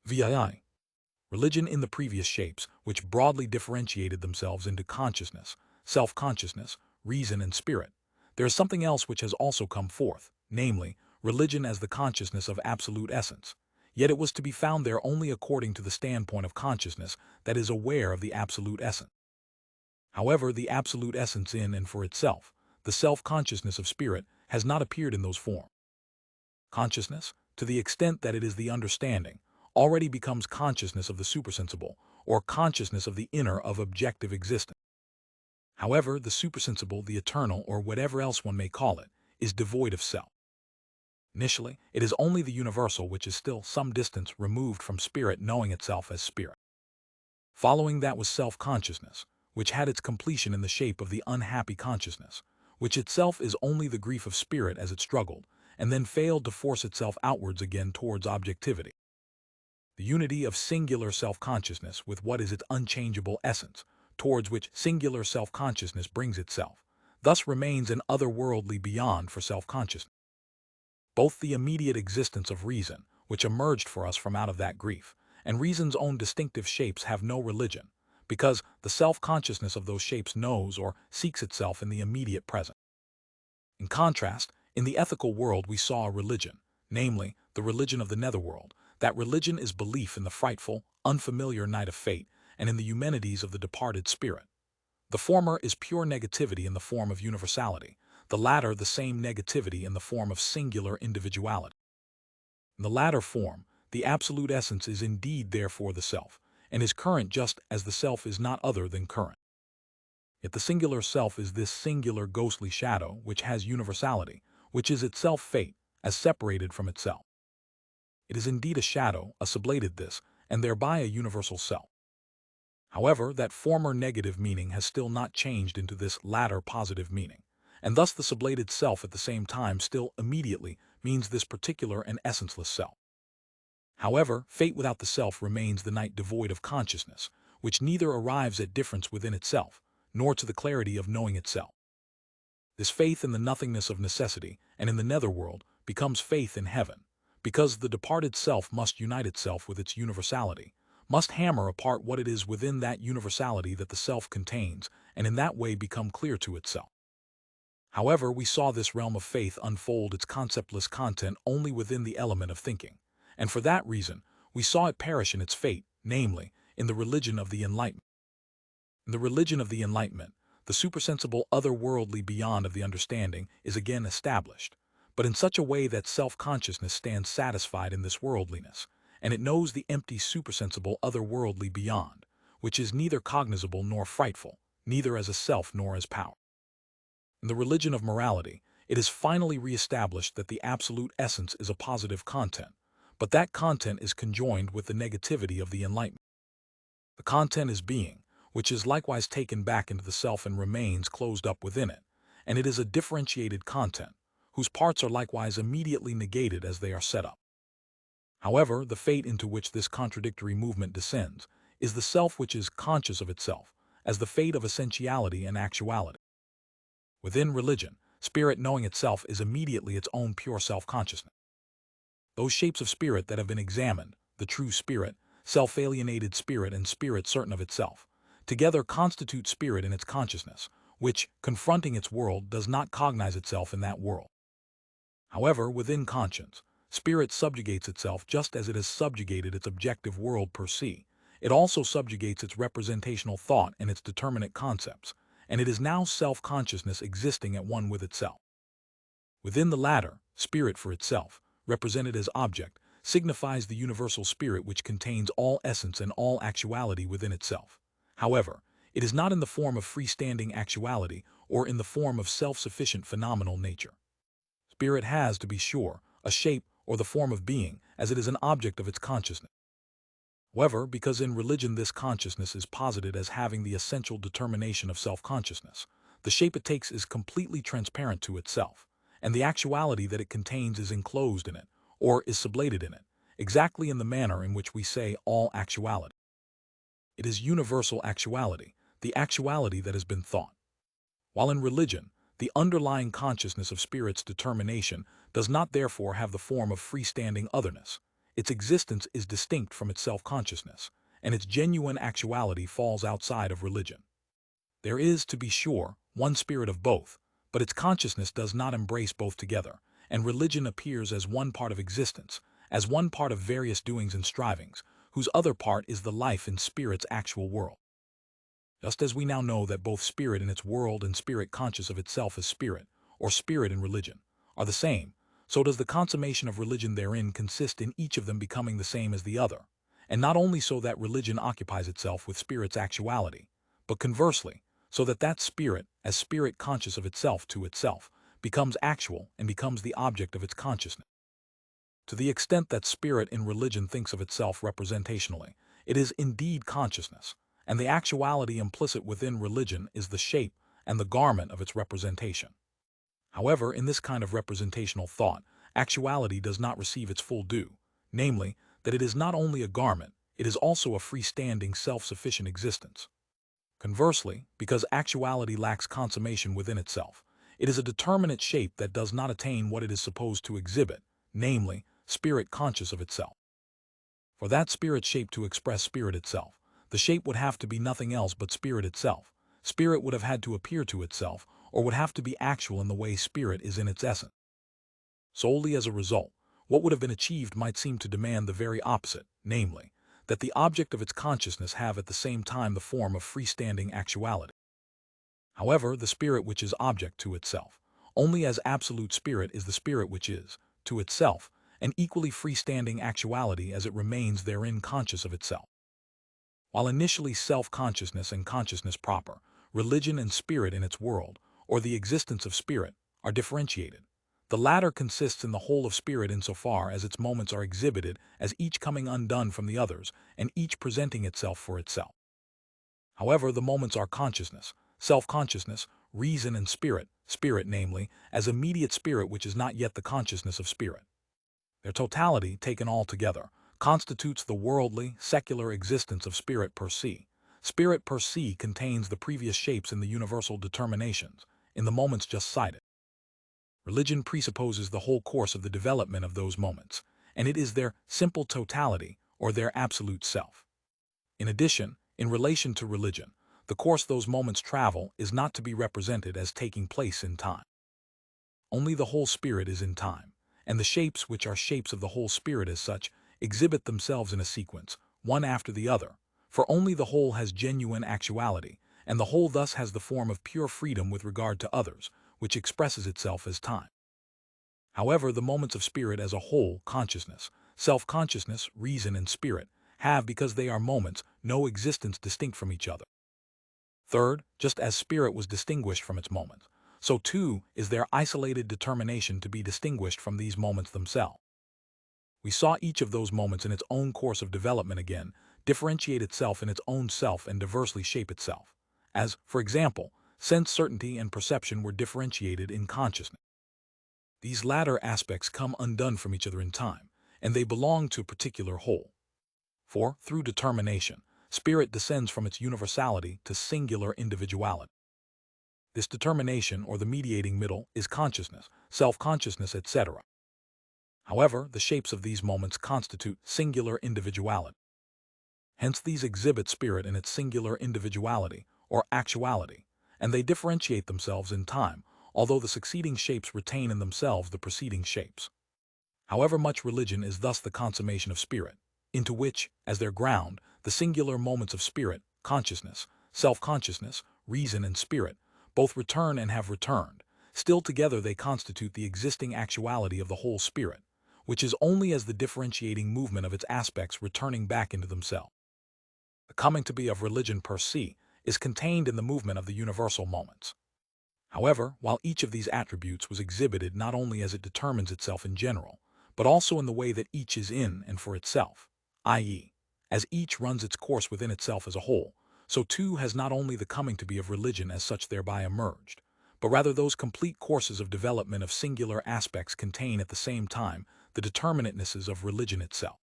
VII. Religion in the previous shapes, which broadly differentiated themselves into consciousness, self-consciousness, reason, and spirit. There is something else which has also come forth, namely, religion as the consciousness of absolute essence. Yet it was to be found there only according to the standpoint of consciousness that is aware of the absolute essence. However, the absolute essence in and for itself, the self-consciousness of spirit, has not appeared in those forms. Consciousness, to the extent that it is the understanding, already becomes consciousness of the supersensible, or consciousness of the inner of objective existence. However, the supersensible, the eternal, or whatever else one may call it, is devoid of self. Initially, it is only the universal which is still some distance removed from spirit knowing itself as spirit. Following that was self-consciousness, which had its completion in the shape of the unhappy consciousness, which itself is only the grief of spirit as it struggled, and then failed to force itself outwards again towards objectivity. The unity of singular self-consciousness with what is its unchangeable essence, towards which singular self-consciousness brings itself, thus remains an otherworldly beyond for self-consciousness. Both the immediate existence of reason, which emerged for us from out of that grief, and reason's own distinctive shapes have no religion, because the self-consciousness of those shapes knows or seeks itself in the immediate present. In contrast, in the ethical world we saw a religion, namely, the religion of the netherworld. That religion is belief in the frightful, unfamiliar night of fate, and in the eumenides of the departed spirit. The former is pure negativity in the form of universality, the latter the same negativity in the form of singular individuality. In the latter form, the absolute essence is indeed therefore the self, and is current just as the self is not other than current. Yet the singular self is this singular ghostly shadow which has universality, which is itself fate, as separated from itself. It is indeed a shadow, a sublated this, and thereby a universal self. However, that former negative meaning has still not changed into this latter positive meaning, and thus the sublated self at the same time still immediately means this particular and essenceless self. However, fate without the self remains the night devoid of consciousness, which neither arrives at difference within itself, nor to the clarity of knowing itself. This faith in the nothingness of necessity and in the netherworld becomes faith in heaven, because the departed self must unite itself with its universality, must hammer apart what it is within that universality that the self contains, and in that way become clear to itself. However, we saw this realm of faith unfold its conceptless content only within the element of thinking, and for that reason, we saw it perish in its fate, namely, in the religion of the Enlightenment. In the religion of the Enlightenment, the supersensible otherworldly beyond of the understanding is again established, but in such a way that self-consciousness stands satisfied in this worldliness, and it knows the empty supersensible otherworldly beyond, which is neither cognizable nor frightful, neither as a self nor as power. In the religion of morality, it is finally re-established that the absolute essence is a positive content, but that content is conjoined with the negativity of the Enlightenment. The content is being, which is likewise taken back into the self and remains closed up within it, and it is a differentiated content, whose parts are likewise immediately negated as they are set up. However, the fate into which this contradictory movement descends is the self which is conscious of itself, as the fate of essentiality and actuality. Within religion, spirit knowing itself is immediately its own pure self-consciousness. Those shapes of spirit that have been examined, the true spirit, self-alienated spirit, and spirit certain of itself, together constitute spirit in its consciousness, which, confronting its world, does not cognize itself in that world. However, within conscience, spirit subjugates itself just as it has subjugated its objective world per se. It also subjugates its representational thought and its determinate concepts, and it is now self-consciousness existing at one with itself. Within the latter, spirit for itself, represented as object, signifies the universal spirit which contains all essence and all actuality within itself. However, it is not in the form of freestanding actuality or in the form of self-sufficient phenomenal nature. Spirit has, to be sure, a shape or the form of being, as it is an object of its consciousness. However, because in religion this consciousness is posited as having the essential determination of self-consciousness, the shape it takes is completely transparent to itself, and the actuality that it contains is enclosed in it, or is sublated in it, exactly in the manner in which we say all actuality. It is universal actuality, the actuality that has been thought. While in religion, the underlying consciousness of spirit's determination does not therefore have the form of freestanding otherness. its existence is distinct from its self-consciousness, and its genuine actuality falls outside of religion. There is, to be sure, one spirit of both, but its consciousness does not embrace both together, and religion appears as one part of existence, as one part of various doings and strivings, whose other part is the life in spirit's actual world. Just as we now know that both spirit in its world and spirit conscious of itself as spirit, or spirit in religion, are the same, so does the consummation of religion therein consist in each of them becoming the same as the other, and not only so that religion occupies itself with spirit's actuality, but conversely, so that that spirit, as spirit conscious of itself to itself, becomes actual and becomes the object of its consciousness. To the extent that spirit in religion thinks of itself representationally, it is indeed consciousness, and the actuality implicit within religion is the shape and the garment of its representation. However, in this kind of representational thought, actuality does not receive its full due, namely, that it is not only a garment, it is also a freestanding self-sufficient existence. Conversely, because actuality lacks consummation within itself, it is a determinate shape that does not attain what it is supposed to exhibit, namely, spirit conscious of itself. For that spirit shape to express spirit itself, the shape would have to be nothing else but spirit itself. Spirit would have had to appear to itself, or would have to be actual in the way spirit is in its essence. Solely as a result, what would have been achieved might seem to demand the very opposite, namely, that the object of its consciousness have at the same time the form of freestanding actuality. However, the spirit which is object to itself, only as absolute spirit is the spirit which is, to itself, an equally freestanding actuality as it remains therein conscious of itself. While initially self-consciousness and consciousness proper, religion and spirit in its world, or the existence of spirit, are differentiated. The latter consists in the whole of spirit insofar as its moments are exhibited as each coming undone from the others and each presenting itself for itself. However, the moments are consciousness, self-consciousness, reason and spirit, spirit namely, as immediate spirit which is not yet the consciousness of spirit. Their totality, taken all together, constitutes the worldly, secular existence of spirit per se. Spirit per se contains the previous shapes in the universal determinations, in the moments just cited. Religion presupposes the whole course of the development of those moments, and it is their simple totality, or their absolute self. In addition, in relation to religion, the course those moments travel is not to be represented as taking place in time. Only the whole spirit is in time, and the shapes which are shapes of the whole spirit as such exhibit themselves in a sequence, one after the other, for only the whole has genuine actuality, and the whole thus has the form of pure freedom with regard to others, which expresses itself as time. However, the moments of spirit as a whole, consciousness, self-consciousness, reason, and spirit, have, because they are moments, no existence distinct from each other. Third, just as spirit was distinguished from its moments, so too is their isolated determination to be distinguished from these moments themselves. We saw each of those moments in its own course of development again, differentiate itself in its own self and diversely shape itself, as, for example, sense certainty and perception were differentiated in consciousness. These latter aspects come undone from each other in time, and they belong to a particular whole. For, through determination, spirit descends from its universality to singular individuality. This determination, or the mediating middle, is consciousness, self-consciousness, etc. However, the shapes of these moments constitute singular individuality. Hence these exhibit spirit in its singular individuality, or actuality, and they differentiate themselves in time, although the succeeding shapes retain in themselves the preceding shapes. However much religion is thus the consummation of spirit, into which, as their ground, the singular moments of spirit, consciousness, self-consciousness, reason, and spirit, both return and have returned, still together they constitute the existing actuality of the whole spirit, which is only as the differentiating movement of its aspects returning back into themselves. The coming to be of religion per se is contained in the movement of the universal moments. However, while each of these attributes was exhibited not only as it determines itself in general, but also in the way that each is in and for itself, i.e., as each runs its course within itself as a whole, so too has not only the coming to be of religion as such thereby emerged, but rather those complete courses of development of singular aspects contain at the same time the determinatenesses of religion itself.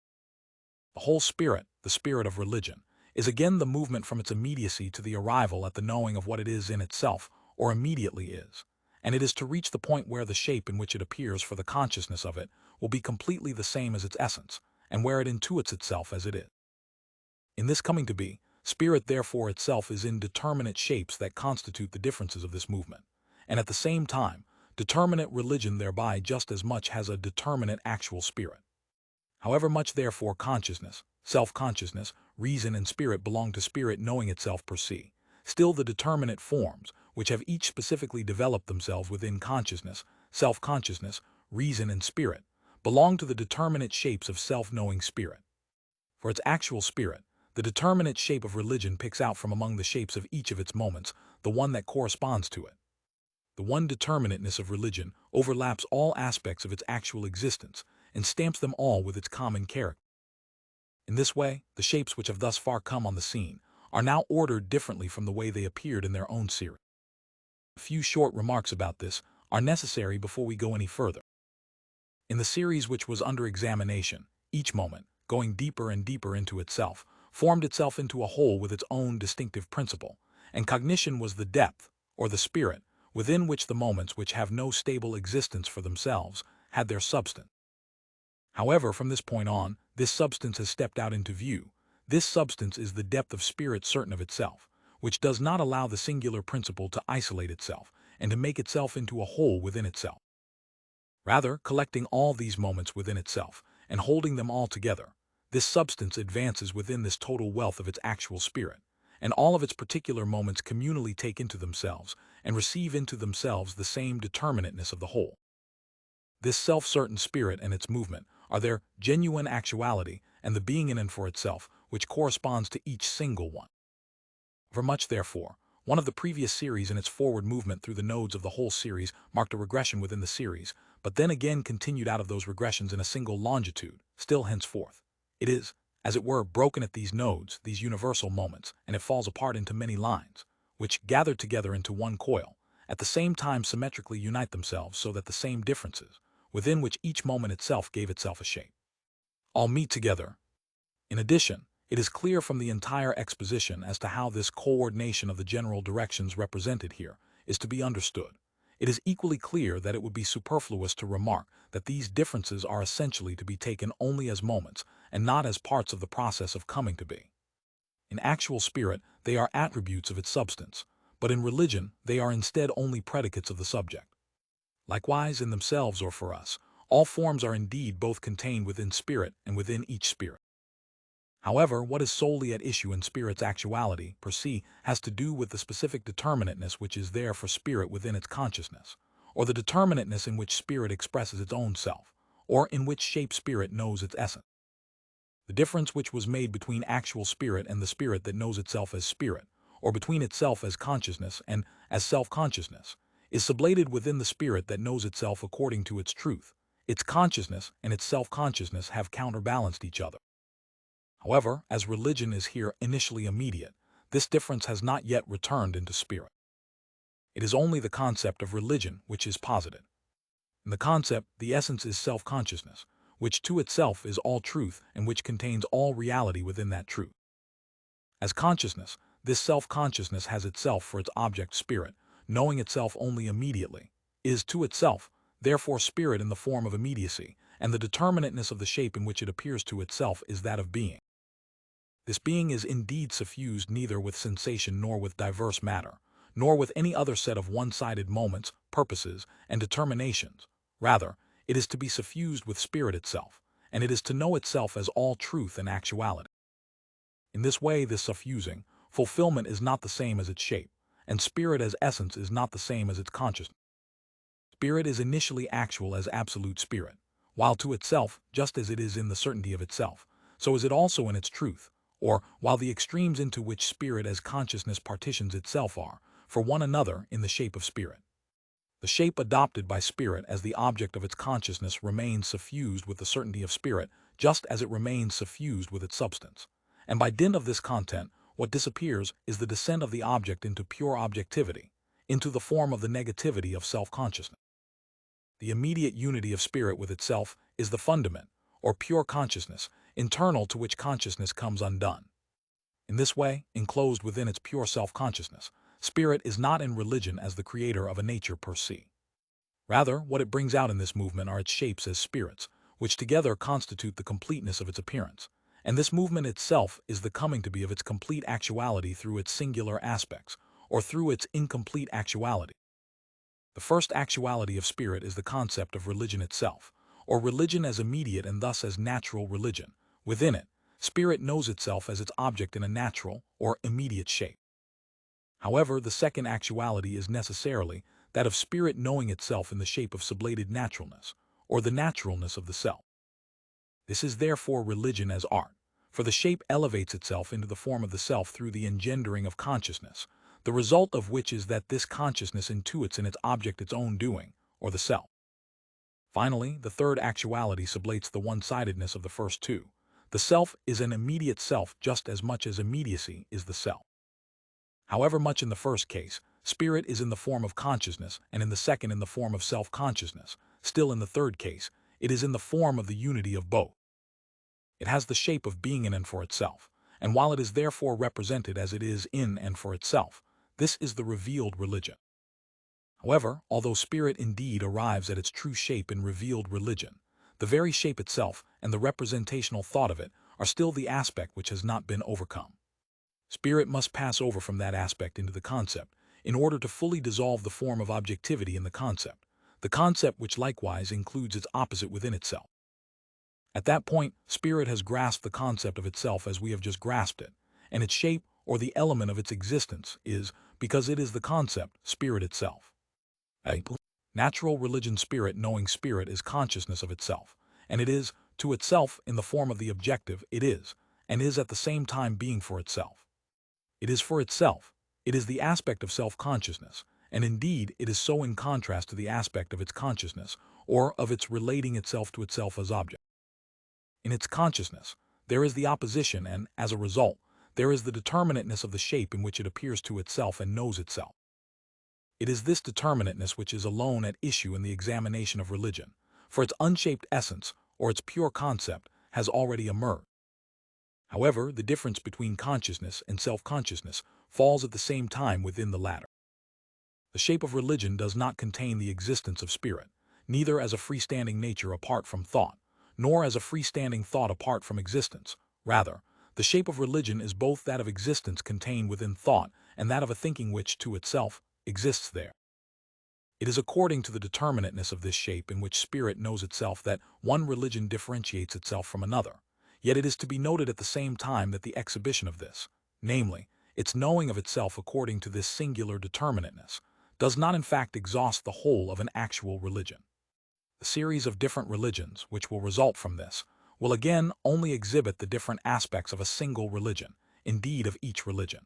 The whole spirit, the spirit of religion, is again the movement from its immediacy to the arrival at the knowing of what it is in itself, or immediately is, and it is to reach the point where the shape in which it appears for the consciousness of it will be completely the same as its essence, and where it intuits itself as it is. In this coming to be, spirit therefore itself is in determinate shapes that constitute the differences of this movement, and at the same time, determinate religion thereby just as much has a determinate actual spirit. However much therefore consciousness, self-consciousness, reason and spirit belong to spirit knowing itself per se, still the determinate forms, which have each specifically developed themselves within consciousness, self-consciousness, reason and spirit, belong to the determinate shapes of self-knowing spirit. For its actual spirit, the determinate shape of religion picks out from among the shapes of each of its moments the one that corresponds to it. The one determinateness of religion overlaps all aspects of its actual existence and stamps them all with its common character. In this way, the shapes which have thus far come on the scene are now ordered differently from the way they appeared in their own series. A few short remarks about this are necessary before we go any further. In the series which was under examination, each moment, going deeper and deeper into itself, formed itself into a whole with its own distinctive principle, and cognition was the depth, or the spirit, within which the moments which have no stable existence for themselves had their substance. However, from this point on, this substance has stepped out into view. This substance is the depth of spirit certain of itself, which does not allow the singular principle to isolate itself and to make itself into a whole within itself. Rather, collecting all these moments within itself and holding them all together, this substance advances within this total wealth of its actual spirit, and all of its particular moments communally take into themselves and receive into themselves the same determinateness of the whole. This self-certain spirit and its movement are their genuine actuality and the being in and for itself, which corresponds to each single one. For much, therefore, one of the previous series in its forward movement through the nodes of the whole series marked a regression within the series, but then again continued out of those regressions in a single longitude, still henceforth. It is, as it were, broken at these nodes, these universal moments, and it falls apart into many lines, which, gathered together into one coil, at the same time symmetrically unite themselves so that the same differences, within which each moment itself gave itself a shape, all meet together. In addition, it is clear from the entire exposition as to how this coordination of the general directions represented here is to be understood. It is equally clear that it would be superfluous to remark that these differences are essentially to be taken only as moments and not as parts of the process of coming to be. In actual spirit, they are attributes of its substance, but in religion, they are instead only predicates of the subject. Likewise, in themselves or for us, all forms are indeed both contained within spirit and within each spirit. However, what is solely at issue in spirit's actuality, per se, has to do with the specific determinateness which is there for spirit within its consciousness, or the determinateness in which spirit expresses its own self, or in which shape spirit knows its essence. The difference which was made between actual spirit and the spirit that knows itself as spirit, or between itself as consciousness and as self-consciousness, is sublated within the spirit that knows itself according to its truth. Its consciousness and its self-consciousness have counterbalanced each other. However, as religion is here initially immediate, this difference has not yet returned into spirit. It is only the concept of religion which is posited. In the concept, the essence is self-consciousness, which to itself is all truth and which contains all reality within that truth. As consciousness, this self-consciousness has itself for its object spirit, knowing itself only immediately, is to itself, therefore spirit in the form of immediacy, and the determinateness of the shape in which it appears to itself is that of being. This being is indeed suffused neither with sensation nor with diverse matter, nor with any other set of one-sided moments, purposes, and determinations. Rather, it is to be suffused with spirit itself, and it is to know itself as all truth and actuality. In this way, this suffusing, fulfillment is not the same as its shape, and spirit as essence is not the same as its consciousness. Spirit is initially actual as absolute spirit, while to itself, just as it is in the certainty of itself, so is it also in its truth, or while the extremes into which spirit as consciousness partitions itself are, for one another, in the shape of spirit. The shape adopted by spirit as the object of its consciousness remains suffused with the certainty of spirit, just as it remains suffused with its substance. And by dint of this content, what disappears is the descent of the object into pure objectivity, into the form of the negativity of self-consciousness. The immediate unity of spirit with itself is the fundament, or pure consciousness, internal to which consciousness comes undone. In this way, enclosed within its pure self-consciousness, spirit is not in religion as the creator of a nature per se. Rather, what it brings out in this movement are its shapes as spirits, which together constitute the completeness of its appearance, and this movement itself is the coming to be of its complete actuality through its singular aspects, or through its incomplete actuality. The first actuality of spirit is the concept of religion itself, or religion as immediate and thus as natural religion. Within it, spirit knows itself as its object in a natural or immediate shape. However, the second actuality is necessarily that of spirit knowing itself in the shape of sublated naturalness, or the naturalness of the self. This is therefore religion as art, for the shape elevates itself into the form of the self through the engendering of consciousness, the result of which is that this consciousness intuits in its object its own doing, or the self. Finally, the third actuality sublates the one-sidedness of the first two. The self is an immediate self just as much as immediacy is the self. However much in the first case, spirit is in the form of consciousness, and in the second in the form of self-consciousness, still in the third case, it is in the form of the unity of both. It has the shape of being in and for itself, and while it is therefore represented as it is in and for itself, this is the revealed religion. However, although spirit indeed arrives at its true shape in revealed religion, the very shape itself and the representational thought of it are still the aspect which has not been overcome. Spirit must pass over from that aspect into the concept in order to fully dissolve the form of objectivity in the concept which likewise includes its opposite within itself. At that point, spirit has grasped the concept of itself as we have just grasped it, and its shape, or the element of its existence, is, because it is the concept, spirit itself. Natural religion spirit knowing spirit is consciousness of itself, and it is, to itself in the form of the objective, it is, and is at the same time being for itself. It is for itself, it is the aspect of self-consciousness, and indeed it is so in contrast to the aspect of its consciousness, or of its relating itself to itself as object. In its consciousness, there is the opposition and, as a result, there is the determinateness of the shape in which it appears to itself and knows itself. It is this determinateness which is alone at issue in the examination of religion, for its unshaped essence, or its pure concept, has already emerged. However, the difference between consciousness and self-consciousness falls at the same time within the latter. The shape of religion does not contain the existence of spirit, neither as a freestanding nature apart from thought, nor as a freestanding thought apart from existence. Rather, the shape of religion is both that of existence contained within thought and that of a thinking which, to itself, exists there. It is according to the determinateness of this shape in which spirit knows itself that one religion differentiates itself from another. Yet it is to be noted at the same time that the exhibition of this, namely, its knowing of itself according to this singular determinateness, does not in fact exhaust the whole of an actual religion. The series of different religions, which will result from this, will again only exhibit the different aspects of a single religion, indeed of each religion.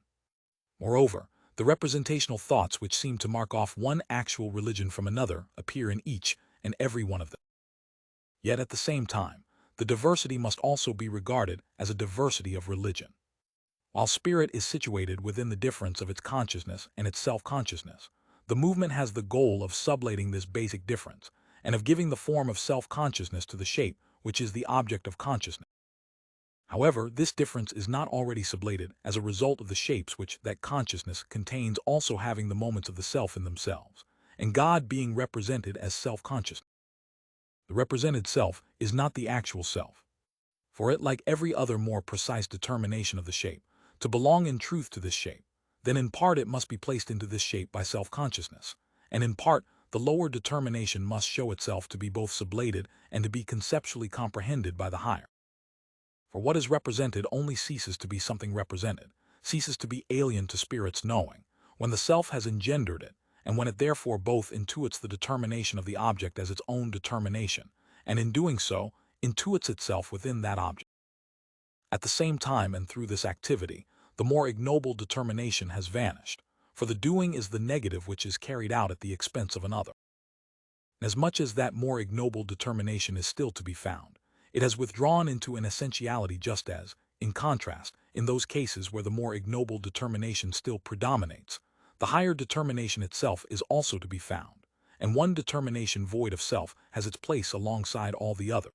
Moreover, the representational thoughts which seem to mark off one actual religion from another appear in each and every one of them. Yet at the same time, the diversity must also be regarded as a diversity of religion. While spirit is situated within the difference of its consciousness and its self-consciousness, the movement has the goal of sublating this basic difference and of giving the form of self-consciousness to the shape which is the object of consciousness. However, this difference is not already sublated as a result of the shapes which that consciousness contains also having the moments of the self in themselves, and God being represented as self-consciousness. The represented self is not the actual self. For it, like every other more precise determination of the shape, to belong in truth to this shape, then in part it must be placed into this shape by self-consciousness, and in part the lower determination must show itself to be both sublated and to be conceptually comprehended by the higher. For what is represented only ceases to be something represented, ceases to be alien to spirit's knowing, when the self has engendered it, and when it therefore both intuits the determination of the object as its own determination, and in doing so, intuits itself within that object. At the same time and through this activity, the more ignoble determination has vanished, for the doing is the negative which is carried out at the expense of another. As much as that more ignoble determination is still to be found, it has withdrawn into an essentiality just as, in contrast, in those cases where the more ignoble determination still predominates, the higher determination itself is also to be found, and one determination void of self has its place alongside all the other.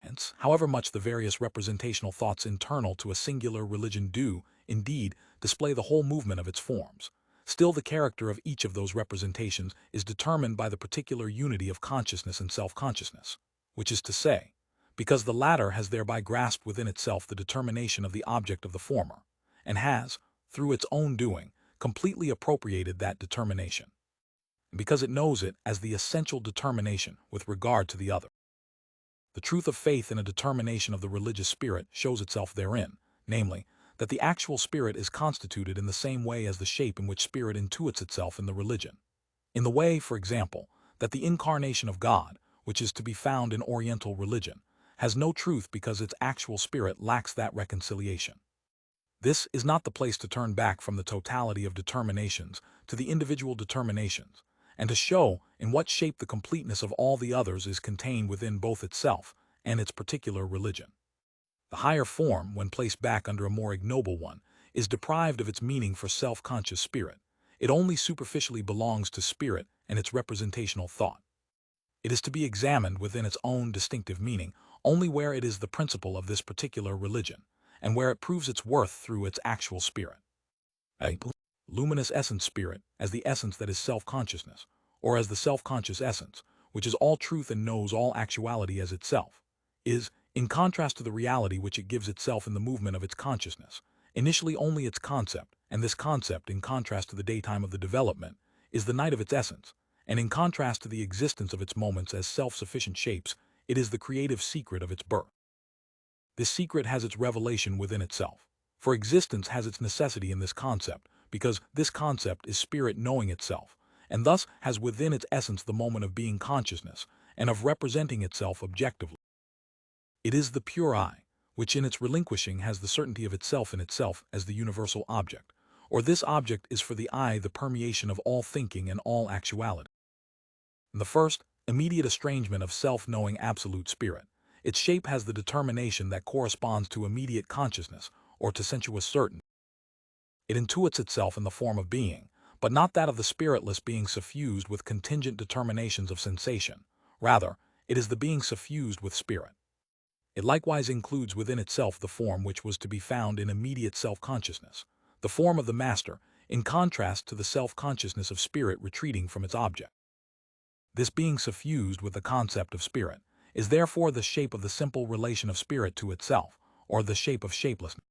Hence, however much the various representational thoughts internal to a singular religion do, indeed, display the whole movement of its forms, still the character of each of those representations is determined by the particular unity of consciousness and self-consciousness, which is to say, because the latter has thereby grasped within itself the determination of the object of the former, and has, through its own doing, completely appropriated that determination, and because it knows it as the essential determination with regard to the other. The truth of faith in a determination of the religious spirit shows itself therein, namely, that the actual spirit is constituted in the same way as the shape in which spirit intuits itself in the religion. In the way, for example, that the incarnation of God, which is to be found in Oriental religion, has no truth because its actual spirit lacks that reconciliation. This is not the place to turn back from the totality of determinations to the individual determinations, and to show in what shape the completeness of all the others is contained within both itself and its particular religion. The higher form, when placed back under a more ignoble one, is deprived of its meaning for self-conscious spirit. It only superficially belongs to spirit and its representational thought. It is to be examined within its own distinctive meaning only where it is the principle of this particular religion, and where it proves its worth through its actual spirit. A luminous essence spirit, as the essence that is self-consciousness, or as the self-conscious essence, which is all truth and knows all actuality as itself, is, in contrast to the reality which it gives itself in the movement of its consciousness, initially only its concept, and this concept, in contrast to the daytime of the development, is the night of its essence, and in contrast to the existence of its moments as self-sufficient shapes, it is the creative secret of its birth. This secret has its revelation within itself, for existence has its necessity in this concept, because this concept is spirit knowing itself, and thus has within its essence the moment of being consciousness, and of representing itself objectively. It is the pure I, which in its relinquishing has the certainty of itself in itself as the universal object, or this object is for the I the permeation of all thinking and all actuality. In the first, immediate estrangement of self-knowing absolute spirit, its shape has the determination that corresponds to immediate consciousness or to sensuous certainty. It intuits itself in the form of being, but not that of the spiritless being suffused with contingent determinations of sensation. Rather, it is the being suffused with spirit. It likewise includes within itself the form which was to be found in immediate self-consciousness, the form of the master, in contrast to the self-consciousness of spirit retreating from its object. This being suffused with the concept of spirit is therefore the shape of the simple relation of spirit to itself, or the shape of shapelessness.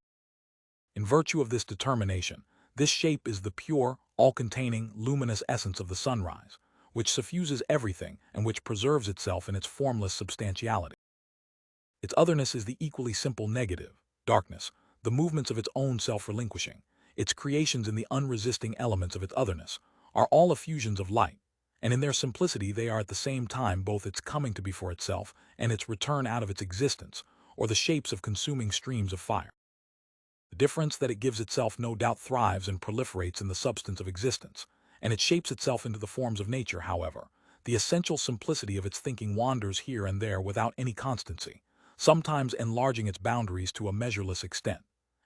In virtue of this determination, this shape is the pure, all-containing, luminous essence of the sunrise, which suffuses everything and which preserves itself in its formless substantiality. Its otherness is the equally simple negative, darkness, the movements of its own self-relinquishing, its creations in the unresisting elements of its otherness, are all effusions of light, and in their simplicity they are at the same time both its coming to be for itself and its return out of its existence, or the shapes of consuming streams of fire. The difference that it gives itself no doubt thrives and proliferates in the substance of existence, and it shapes itself into the forms of nature, however. The essential simplicity of its thinking wanders here and there without any constancy, sometimes enlarging its boundaries to a measureless extent,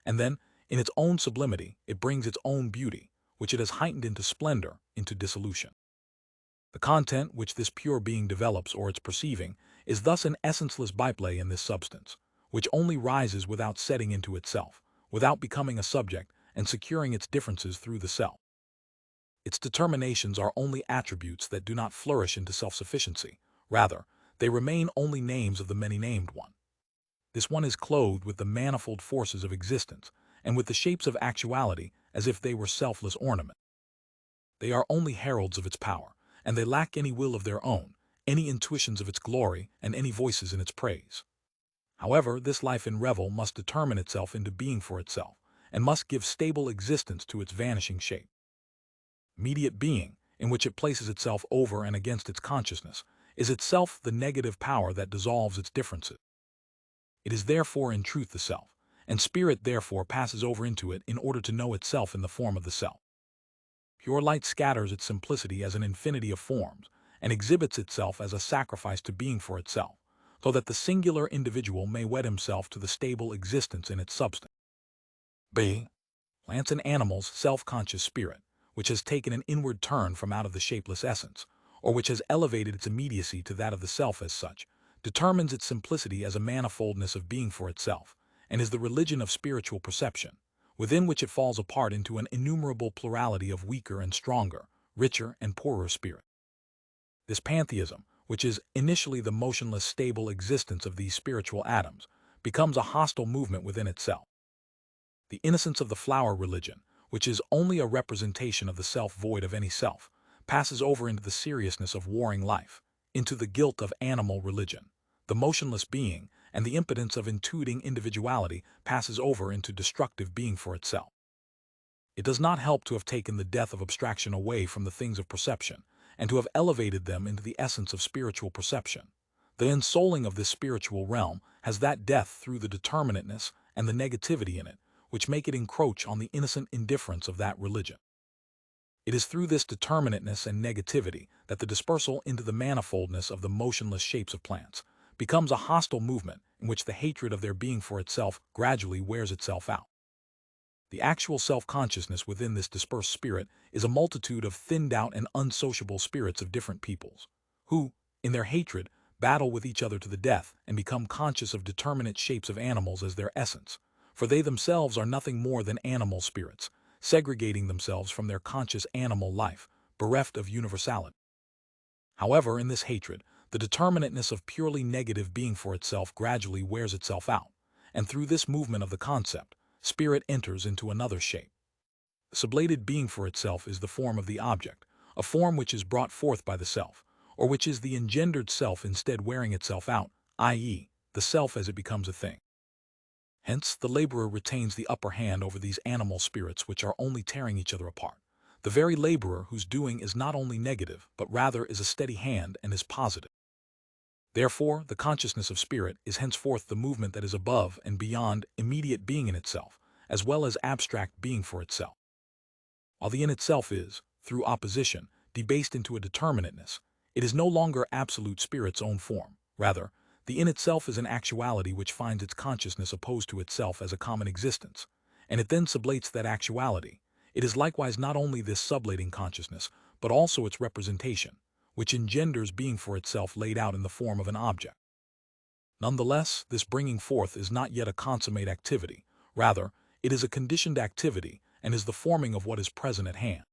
and then, in its own sublimity, it brings its own beauty, which it has heightened into splendor, into dissolution. The content which this pure being develops or its perceiving is thus an essenceless byplay in this substance, which only rises without setting into itself, without becoming a subject and securing its differences through the self. Its determinations are only attributes that do not flourish into self-sufficiency. Rather, they remain only names of the many-named one. This one is clothed with the manifold forces of existence and with the shapes of actuality as if they were selfless ornament. They are only heralds of its power, and they lack any will of their own, any intuitions of its glory, and any voices in its praise. However, this life in revel must determine itself into being for itself, and must give stable existence to its vanishing shape. Immediate being, in which it places itself over and against its consciousness, is itself the negative power that dissolves its differences. It is therefore in truth the self, and spirit therefore passes over into it in order to know itself in the form of the self. Pure light scatters its simplicity as an infinity of forms, and exhibits itself as a sacrifice to being for itself, so that the singular individual may wed himself to the stable existence in its substance. B. Plants and animals' self-conscious spirit, which has taken an inward turn from out of the shapeless essence, or which has elevated its immediacy to that of the self as such, determines its simplicity as a manifoldness of being for itself, and is the religion of spiritual perception, within which it falls apart into an innumerable plurality of weaker and stronger, richer and poorer spirit. This pantheism, which is initially the motionless stable existence of these spiritual atoms, becomes a hostile movement within itself. The innocence of the flower religion, which is only a representation of the self void of any self, passes over into the seriousness of warring life, into the guilt of animal religion. The motionless being and the impotence of intuiting individuality passes over into destructive being for itself. It does not help to have taken the death of abstraction away from the things of perception, and to have elevated them into the essence of spiritual perception. The ensouling of this spiritual realm has that death through the determinateness and the negativity in it, which make it encroach on the innocent indifference of that religion. It is through this determinateness and negativity that the dispersal into the manifoldness of the motionless shapes of plants becomes a hostile movement in which the hatred of their being for itself gradually wears itself out. The actual self-consciousness within this dispersed spirit is a multitude of thinned-out and unsociable spirits of different peoples, who, in their hatred, battle with each other to the death and become conscious of determinate shapes of animals as their essence, for they themselves are nothing more than animal spirits, segregating themselves from their conscious animal life, bereft of universality. However, in this hatred, the determinateness of purely negative being for itself gradually wears itself out, and through this movement of the concept, spirit enters into another shape. The sublated being for itself is the form of the object, a form which is brought forth by the self, or which is the engendered self instead wearing itself out, i.e., the self as it becomes a thing. Hence, the laborer retains the upper hand over these animal spirits which are only tearing each other apart. The very laborer whose doing is not only negative, but rather is a steady hand and is positive. Therefore, the consciousness of spirit is henceforth the movement that is above and beyond immediate being in itself, as well as abstract being for itself. While the in itself is, through opposition, debased into a determinateness, it is no longer absolute spirit's own form. Rather, the in itself is an actuality which finds its consciousness opposed to itself as a common existence, and it then sublates that actuality. It is likewise not only this sublating consciousness, but also its representation, which engenders being for itself laid out in the form of an object. Nonetheless, this bringing forth is not yet a consummate activity. Rather, it is a conditioned activity and is the forming of what is present at hand.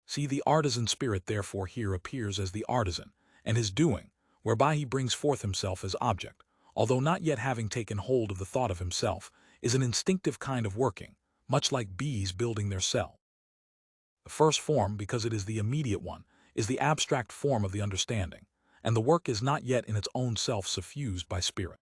See, the artisan spirit therefore here appears as the artisan, and his doing, whereby he brings forth himself as object, although not yet having taken hold of the thought of himself, is an instinctive kind of working, much like bees building their cell. The first form, because it is the immediate one, is the abstract form of the understanding, and the work is not yet in its own self suffused by spirit.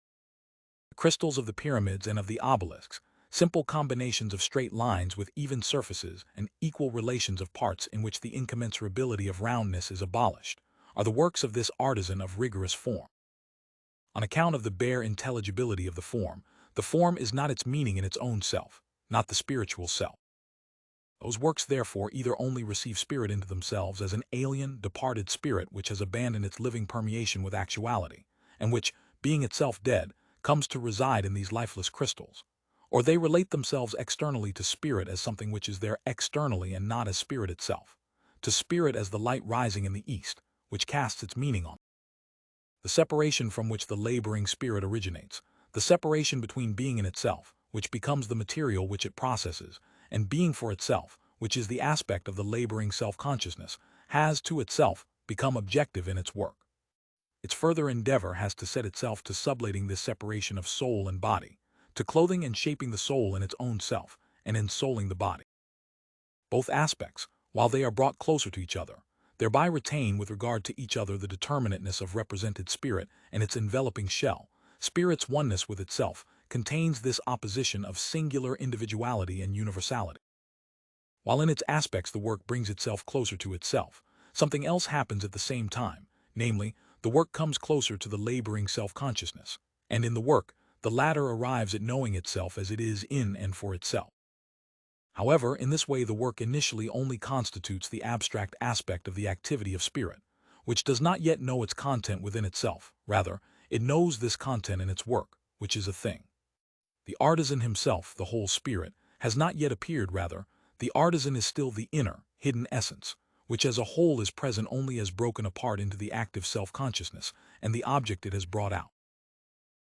The crystals of the pyramids and of the obelisks, simple combinations of straight lines with even surfaces and equal relations of parts in which the incommensurability of roundness is abolished, are the works of this artisan of rigorous form. On account of the bare intelligibility of the form is not its meaning in its own self, not the spiritual self. Those works therefore either only receive spirit into themselves as an alien, departed spirit which has abandoned its living permeation with actuality, and which, being itself dead, comes to reside in these lifeless crystals, or they relate themselves externally to spirit as something which is there externally and not as spirit itself, to spirit as the light rising in the east, which casts its meaning on it. The separation from which the laboring spirit originates, the separation between being in itself, which becomes the material which it processes, and being for itself, which is the aspect of the laboring self-consciousness, has to itself become objective in its work. Its further endeavor has to set itself to sublating this separation of soul and body, to clothing and shaping the soul in its own self, and ensouling the body. Both aspects, while they are brought closer to each other, thereby retain with regard to each other the determinateness of represented spirit and its enveloping shell. Spirit's oneness with itself contains this opposition of singular individuality and universality. While in its aspects the work brings itself closer to itself, something else happens at the same time, namely, the work comes closer to the laboring self-consciousness, and in the work, the latter arrives at knowing itself as it is in and for itself. However, in this way the work initially only constitutes the abstract aspect of the activity of spirit, which does not yet know its content within itself. Rather, it knows this content in its work, which is a thing. The artisan himself, the whole spirit, has not yet appeared. Rather, the artisan is still the inner, hidden essence, which as a whole is present only as broken apart into the active self-consciousness and the object it has brought out.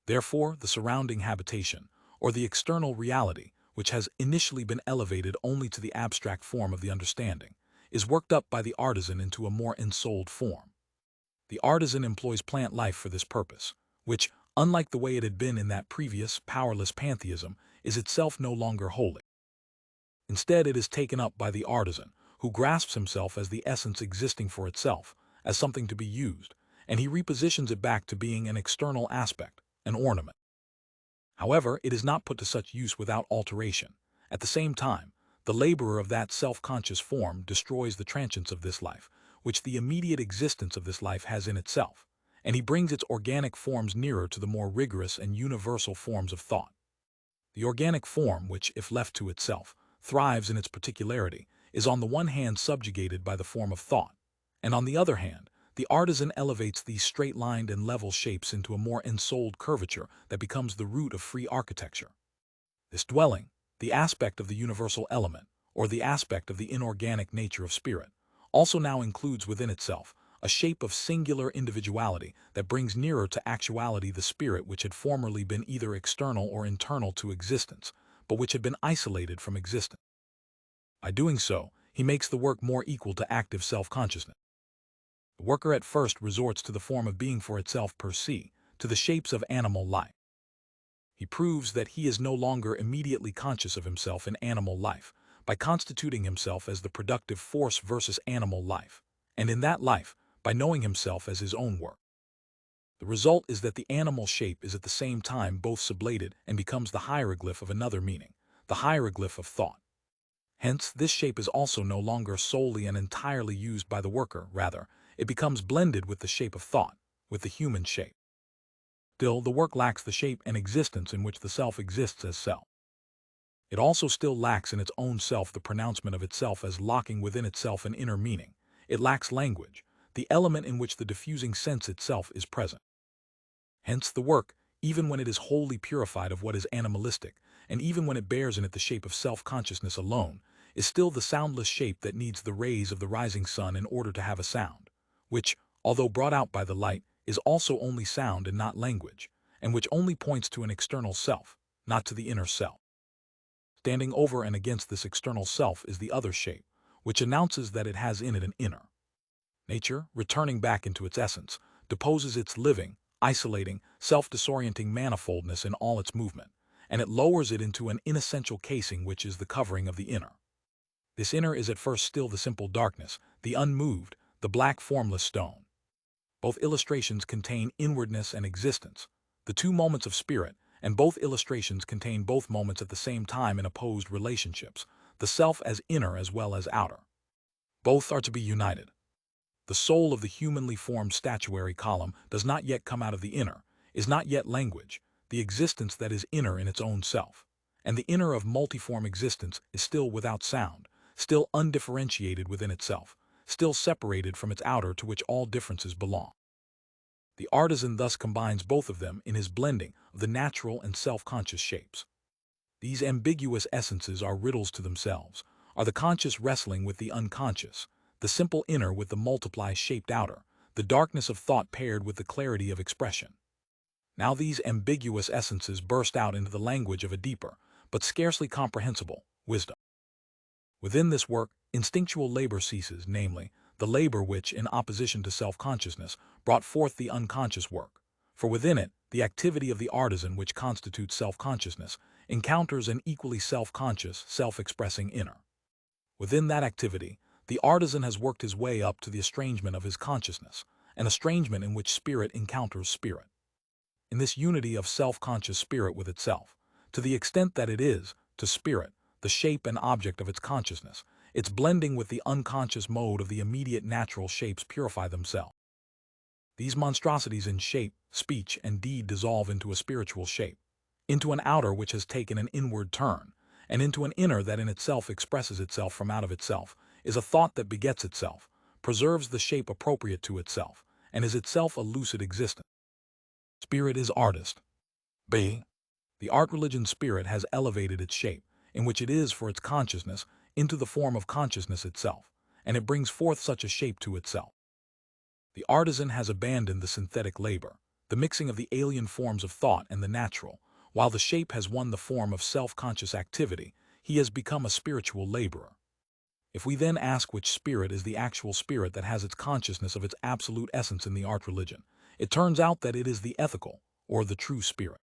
Therefore, the surrounding habitation, or the external reality, which has initially been elevated only to the abstract form of the understanding, is worked up by the artisan into a more ensouled form. The artisan employs plant life for this purpose, which, unlike the way it had been in that previous, powerless pantheism, is itself no longer holy. Instead, it is taken up by the artisan, who grasps himself as the essence existing for itself, as something to be used, and he repositions it back to being an external aspect, an ornament. However, it is not put to such use without alteration. At the same time, the laborer of that self-conscious form destroys the transience of this life, which the immediate existence of this life has in itself, and he brings its organic forms nearer to the more rigorous and universal forms of thought. The organic form, which, if left to itself, thrives in its particularity, is on the one hand subjugated by the form of thought, and on the other hand, the artisan elevates these straight-lined and level shapes into a more ensouled curvature that becomes the root of free architecture. This dwelling, the aspect of the universal element, or the aspect of the inorganic nature of spirit, also now includes within itself a shape of singular individuality that brings nearer to actuality the spirit which had formerly been either external or internal to existence, but which had been isolated from existence. By doing so, he makes the work more equal to active self-consciousness. The worker at first resorts to the form of being for itself per se, to the shapes of animal life. He proves that he is no longer immediately conscious of himself in animal life, by constituting himself as the productive force versus animal life, and in that life, by knowing himself as his own work. The result is that the animal shape is at the same time both sublated and becomes the hieroglyph of another meaning, the hieroglyph of thought. Hence, this shape is also no longer solely and entirely used by the worker, rather, it becomes blended with the shape of thought, with the human shape. Still, the work lacks the shape and existence in which the self exists as self. It also still lacks in its own self the pronouncement of itself as locking within itself an inner meaning. It lacks language, the element in which the diffusing sense itself is present. Hence the work, even when it is wholly purified of what is animalistic, and even when it bears in it the shape of self-consciousness alone, is still the soundless shape that needs the rays of the rising sun in order to have a sound, which, although brought out by the light, is also only sound and not language, and which only points to an external self, not to the inner self. Standing over and against this external self is the other shape, which announces that it has in it an inner. Nature, returning back into its essence, deposes its living, isolating, self-disorienting manifoldness in all its movement, and it lowers it into an inessential casing which is the covering of the inner. This inner is at first still the simple darkness, the unmoved, the black formless stone. Both illustrations contain inwardness and existence, the two moments of spirit, and both illustrations contain both moments at the same time in opposed relationships, the self as inner as well as outer. Both are to be united. The soul of the humanly formed statuary column does not yet come out of the inner, is not yet language, the existence that is inner in its own self, and the inner of multiform existence is still without sound, still undifferentiated within itself, still separated from its outer to which all differences belong. The artisan thus combines both of them in his blending of the natural and self-conscious shapes. These ambiguous essences are riddles to themselves, are the conscious wrestling with the unconscious, the simple inner with the multiply-shaped outer, the darkness of thought paired with the clarity of expression. Now these ambiguous essences burst out into the language of a deeper, but scarcely comprehensible, wisdom. Within this work, instinctual labor ceases, namely, the labor which, in opposition to self-consciousness, brought forth the unconscious work. For within it, the activity of the artisan which constitutes self-consciousness encounters an equally self-conscious, self-expressing inner. Within that activity, the artisan has worked his way up to the estrangement of his consciousness, an estrangement in which spirit encounters spirit. In this unity of self-conscious spirit with itself, to the extent that it is, to spirit, the shape and object of its consciousness, its blending with the unconscious mode of the immediate natural shapes purify themselves. These monstrosities in shape, speech, and deed dissolve into a spiritual shape, into an outer which has taken an inward turn, and into an inner that in itself expresses itself from out of itself, is a thought that begets itself, preserves the shape appropriate to itself, and is itself a lucid existence. Spirit is artist. B. The art-religion spirit has elevated its shape, in which it is for its consciousness, into the form of consciousness itself, and it brings forth such a shape to itself. The artisan has abandoned the synthetic labor, the mixing of the alien forms of thought and the natural, while the shape has won the form of self-conscious activity. He has become a spiritual laborer. If we then ask which spirit is the actual spirit that has its consciousness of its absolute essence in the art religion, it turns out that it is the ethical, or the true spirit.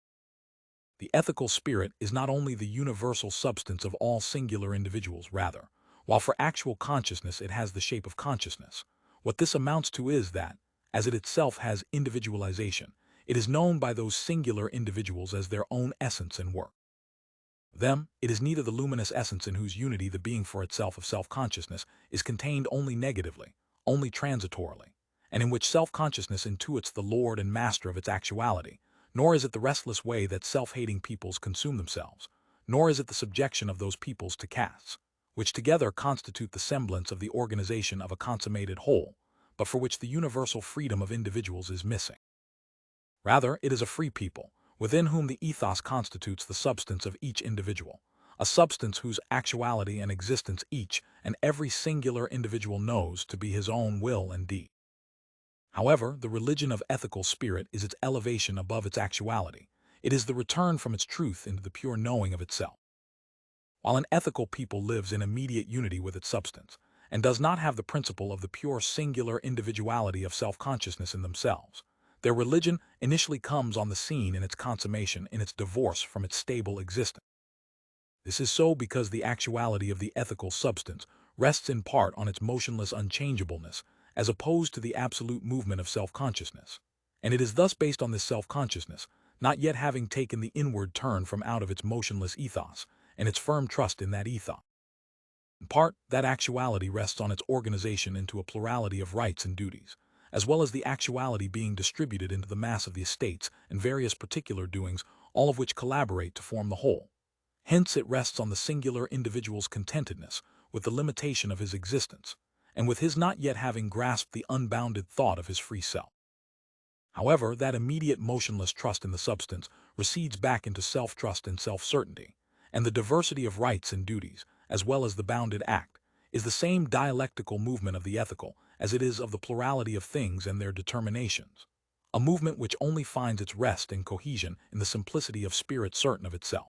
The ethical spirit is not only the universal substance of all singular individuals, rather, while for actual consciousness it has the shape of consciousness. What this amounts to is that, as it itself has individualization, it is known by those singular individuals as their own essence and work. Them, it is neither the luminous essence in whose unity the being for itself of self-consciousness is contained only negatively, only transitorily, and in which self-consciousness intuits the lord and master of its actuality, nor is it the restless way that self-hating peoples consume themselves, nor is it the subjection of those peoples to castes, which together constitute the semblance of the organization of a consummated whole, but for which the universal freedom of individuals is missing. Rather, it is a free people, within whom the ethos constitutes the substance of each individual, a substance whose actuality and existence each and every singular individual knows to be his own will and deed. However, the religion of ethical spirit is its elevation above its actuality. It is the return from its truth into the pure knowing of itself. While an ethical people lives in immediate unity with its substance, and does not have the principle of the pure singular individuality of self-consciousness in themselves, their religion initially comes on the scene in its consummation, in its divorce from its stable existence. This is so because the actuality of the ethical substance rests in part on its motionless unchangeableness, as opposed to the absolute movement of self-consciousness. And it is thus based on this self-consciousness, not yet having taken the inward turn from out of its motionless ethos, and its firm trust in that ethos. In part, that actuality rests on its organization into a plurality of rights and duties, as well as the actuality being distributed into the mass of the estates and various particular doings, all of which collaborate to form the whole. Hence it rests on the singular individual's contentedness with the limitation of his existence, and with his not yet having grasped the unbounded thought of his free self. However, that immediate motionless trust in the substance recedes back into self-trust and self-certainty, and the diversity of rights and duties, as well as the bounded act, is the same dialectical movement of the ethical as it is of the plurality of things and their determinations, a movement which only finds its rest and cohesion in the simplicity of spirit certain of itself.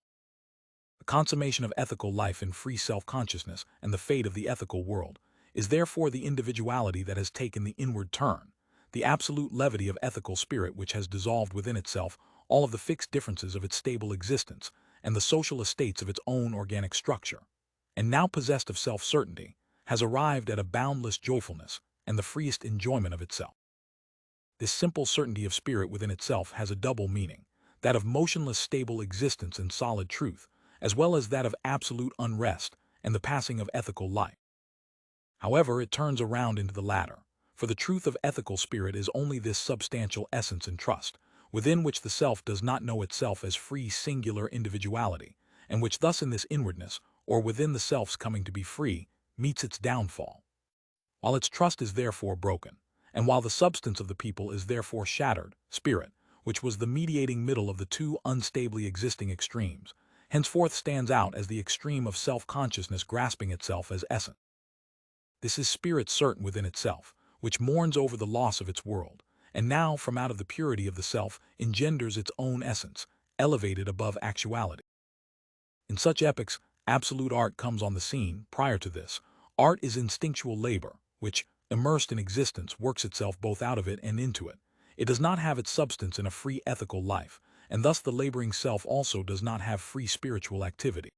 The consummation of ethical life in free self-consciousness and the fate of the ethical world is therefore the individuality that has taken the inward turn, the absolute levity of ethical spirit which has dissolved within itself all of the fixed differences of its stable existence and the social estates of its own organic structure, and now possessed of self-certainty, has arrived at a boundless joyfulness and the freest enjoyment of itself. This simple certainty of spirit within itself has a double meaning, that of motionless stable existence and solid truth, as well as that of absolute unrest and the passing of ethical life. However, it turns around into the latter, for the truth of ethical spirit is only this substantial essence and trust, within which the self does not know itself as free singular individuality, and which thus in this inwardness, or within the self's coming to be free, meets its downfall. While its trust is therefore broken, and while the substance of the people is therefore shattered, spirit, which was the mediating middle of the two unstably existing extremes, henceforth stands out as the extreme of self-consciousness grasping itself as essence. This is spirit certain within itself, which mourns over the loss of its world, and now from out of the purity of the self engenders its own essence, elevated above actuality. In such epochs, absolute art comes on the scene. Prior to this, art is instinctual labor, which, immersed in existence, works itself both out of it and into it. It does not have its substance in a free ethical life, and thus the laboring self also does not have free spiritual activity.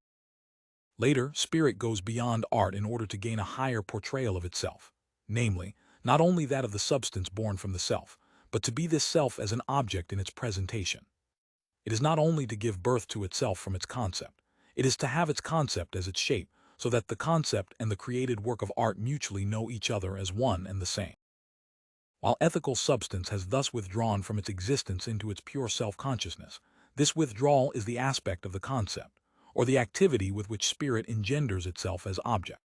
Later, spirit goes beyond art in order to gain a higher portrayal of itself, namely, not only that of the substance born from the self, but to be this self as an object in its presentation. It is not only to give birth to itself from its concept, it is to have its concept as its shape, so that the concept and the created work of art mutually know each other as one and the same. While ethical substance has thus withdrawn from its existence into its pure self-consciousness, this withdrawal is the aspect of the concept, or the activity with which spirit engenders itself as object.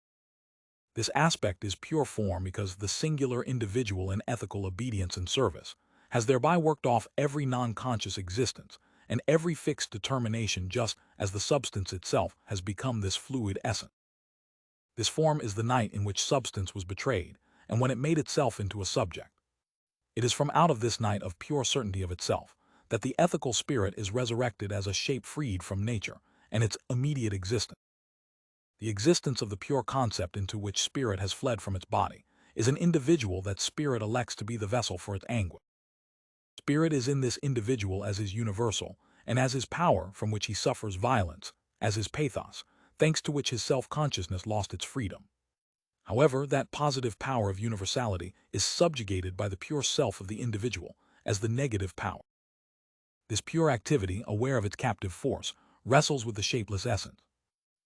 This aspect is pure form because the singular individual in ethical obedience and service has thereby worked off every non-conscious existence and every fixed determination, just as the substance itself has become this fluid essence. This form is the night in which substance was betrayed, and when it made itself into a subject. It is from out of this night of pure certainty of itself that the ethical spirit is resurrected as a shape freed from nature and its immediate existence. The existence of the pure concept into which spirit has fled from its body is an individual that spirit elects to be the vessel for its anguish. Spirit is in this individual as his universal, and as his power from which he suffers violence, as his pathos, thanks to which his self-consciousness lost its freedom. However, that positive power of universality is subjugated by the pure self of the individual as the negative power. This pure activity, aware of its captive force, wrestles with the shapeless essence.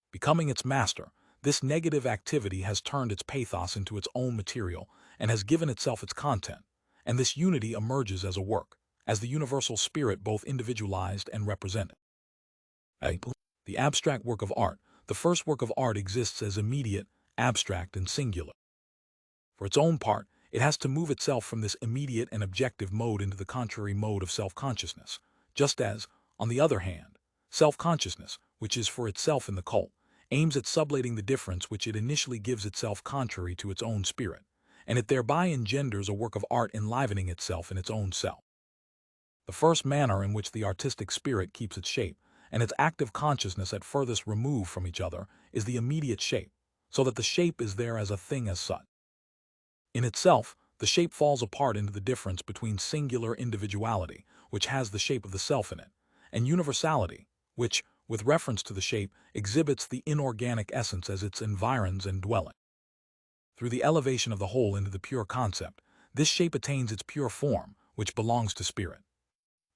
Becoming its master, this negative activity has turned its pathos into its own material and has given itself its content, and this unity emerges as a work, as the universal spirit both individualized and represented. The abstract work of art. The first work of art exists as immediate, abstract, and singular. For its own part, it has to move itself from this immediate and objective mode into the contrary mode of self-consciousness, just as, on the other hand, self-consciousness, which is for itself in the cult, aims at sublating the difference which it initially gives itself contrary to its own spirit, and it thereby engenders a work of art enlivening itself in its own self. The first manner in which the artistic spirit keeps its shape, and its active consciousness at furthest remove from each other, is the immediate shape, so that the shape is there as a thing as such. In itself, the shape falls apart into the difference between singular individuality, which has the shape of the self in it, and universality, which, with reference to the shape, exhibits the inorganic essence as its environs and dwelling. Through the elevation of the whole into the pure concept, this shape attains its pure form, which belongs to spirit.